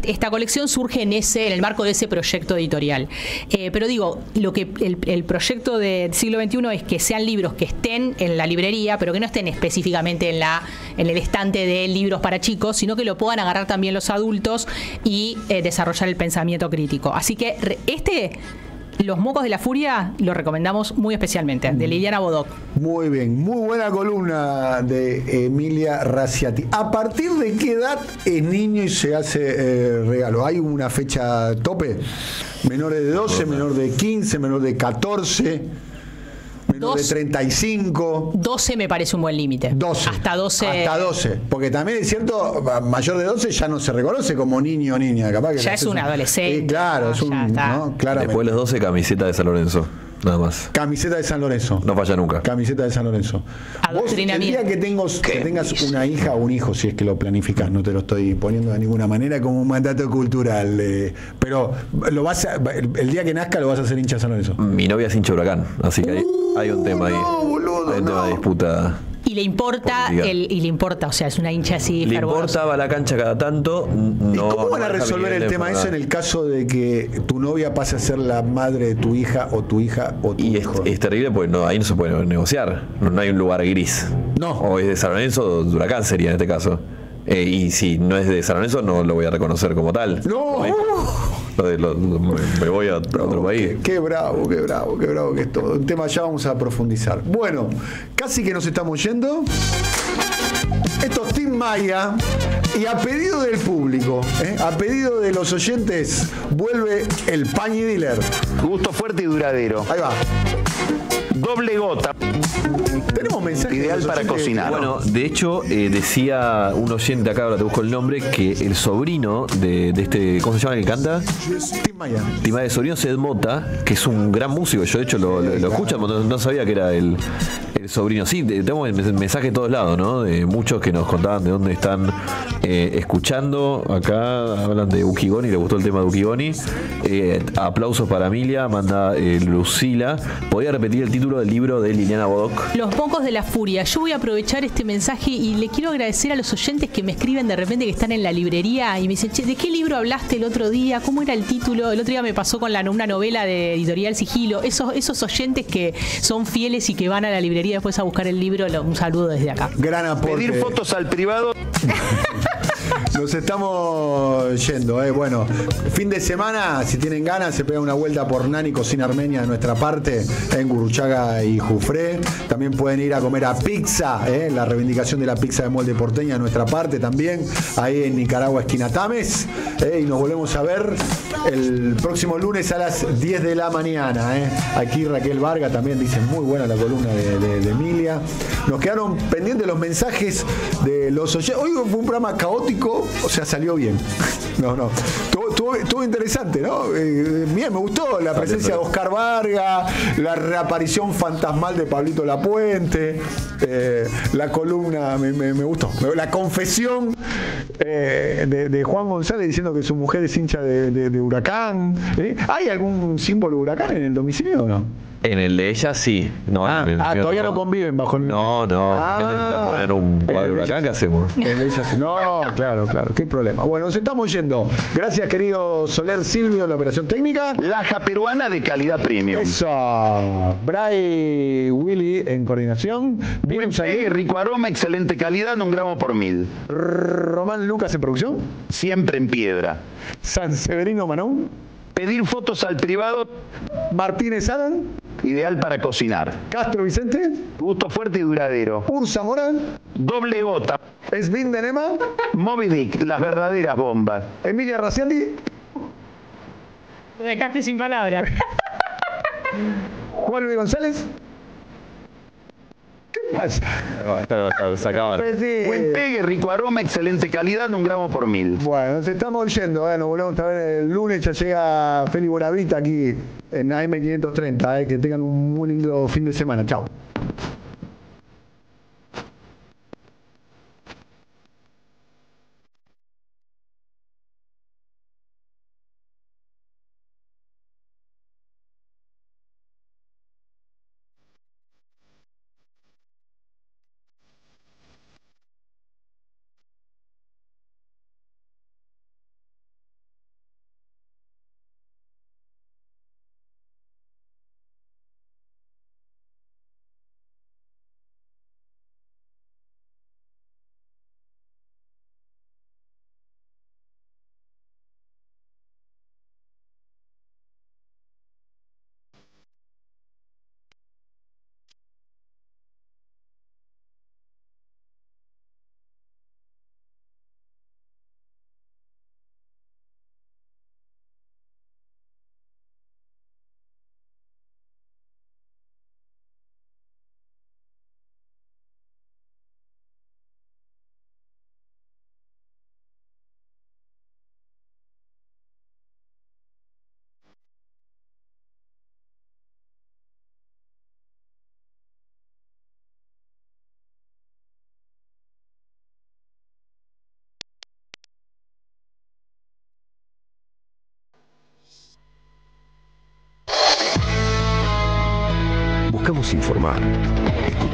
esta colección surge en el marco de ese proyecto editorial. Pero digo, el proyecto del siglo XXI es que sean libros que estén en la librería, pero que no estén específicamente en el estante de libros para chicos, sino que lo puedan agarrar también los adultos y desarrollar el pensamiento crítico. Así que Los Mocos de la Furia lo recomendamos muy especialmente, de Liliana Bodoc. Muy bien, muy buena columna de Emilia Raciati. ¿A partir de qué edad es niño y se hace regalo? ¿Hay una fecha tope? ¿Menores de 12, menor de 15, menor de 14? Menor de 35. 12 me parece un buen límite. 12. Hasta 12. Hasta 12. Porque también es cierto, mayor de 12 ya no se reconoce como niño o niña. Capaz que ya es un adolescente. Claro, es un. ¿no? Claramente. Después de los 12, camiseta de San Lorenzo. Nada más. Camiseta de San Lorenzo. No falla nunca. Camiseta de San Lorenzo. Vos, el día que tengas una hija o un hijo, si es que lo planificás, no te lo estoy poniendo de ninguna manera como un mandato cultural, pero el día que nazca lo vas a hacer hincha de San Lorenzo. Mi novia es hincha Huracán, así que hay un tema ahí. Boludo, hay un tema de disputa. Y le importa, o sea, es una hincha así le fervorosa. importa, va a la cancha cada tanto. ¿Y cómo van a resolver el tema eso en el caso de que tu novia pase a ser la madre de tu hija o tu hijo? Es terrible porque ahí no se puede negociar. No hay un lugar gris. No. O es de San Lorenzo o de Huracán sería en este caso. Y si no es de San Lorenzo, no lo voy a reconocer como tal. ¡No! Me voy a otro país. Qué bravo que es todo. Un tema ya vamos a profundizar. Bueno, casi que nos estamos yendo. Esto es Tim Maya. Y a pedido del público, a pedido de los oyentes, vuelve el Pañi Dealer. Gusto fuerte y duradero. Ahí va. Doble gota. Tenemos mensajes. Ideal para cocinar. Bueno, de hecho, decía un oyente acá, ahora te busco el nombre, que el sobrino de este, ¿cómo se llama el que canta? Tim Maya. Tim Maya, el sobrino Sed Mota, que es un gran músico. Yo de hecho lo escucho, no sabía que era el sobrino. Sí, tenemos mensajes de todos lados, ¿no? De muchos que nos contaban de dónde están escuchando. Acá hablan de Ukigoni, le gustó el tema de Ukigoni. Aplausos para Emilia, manda Lucila. ¿Podría repetir el título del libro de Liliana Bodoc? Los Mocos de la Furia. Yo voy a aprovechar este mensaje y le quiero agradecer a los oyentes que me escriben de repente que están en la librería y me dicen, che, ¿de qué libro hablaste el otro día? ¿Cómo era el título? El otro día me pasó con una novela de Editorial Sigilo. Esos oyentes que son fieles y que van a la librería después a buscar el libro, un saludo desde acá. Gran aporte. Pedir fotos al privado. Nos estamos yendo, Bueno, fin de semana, si tienen ganas, se pega una vuelta por Nani Cocina Armenia de nuestra parte, en Guruchaga y Jufré. También pueden ir a comer a pizza, la reivindicación de la pizza de molde porteña de nuestra parte también, ahí en Nicaragua, esquina Tames. Y nos volvemos a ver el próximo lunes a las 10 de la mañana. Aquí Raquel Varga también dice, muy buena la columna de Emilia. Nos quedaron pendientes los mensajes de los oyentes. Hoy fue un programa caótico, o sea, salió bien. No. Estuvo interesante, ¿no? Bien, me gustó la presencia de Oscar Varga, la reaparición fantasmal de Pablito Lapuente, la columna, me gustó. La confesión de Juan González diciendo que su mujer es hincha de Huracán. ¿Hay algún símbolo de Huracán en el domicilio o no? En el de ella sí. No, todavía no conviven bajo el... No. Poner un cuadro de Huracán, ¿qué hacemos? En ella sí. No, claro. ¿Qué problema? Bueno, nos estamos yendo. Gracias, querido Soler Silvio, la operación técnica. Laja peruana de calidad premium. Eso. Bray Willy en coordinación. Buen pegue, rico aroma, excelente calidad, 1 gramo por 1000. Román Lucas en producción. Siempre en piedra. San Severino Manón. Pedir fotos al privado. Martínez Adán. Ideal para cocinar. Castro Vicente. Gusto fuerte y duradero. Ursa Morán. Doble gota. Esvin de Nema. Moby Dick, las verdaderas bombas. Emilia Raciati. Me dejaste sin palabras. Juan Luis González. ¿Qué pasa? Se acaba. Buen pegue, rico aroma, excelente calidad, 1 gramo por 1000. Bueno, nos estamos yendo, nos volvemos a ver el lunes, ya llega Feli Bonavita aquí en AM530, que tengan un muy lindo fin de semana. Chao. buscamos informar.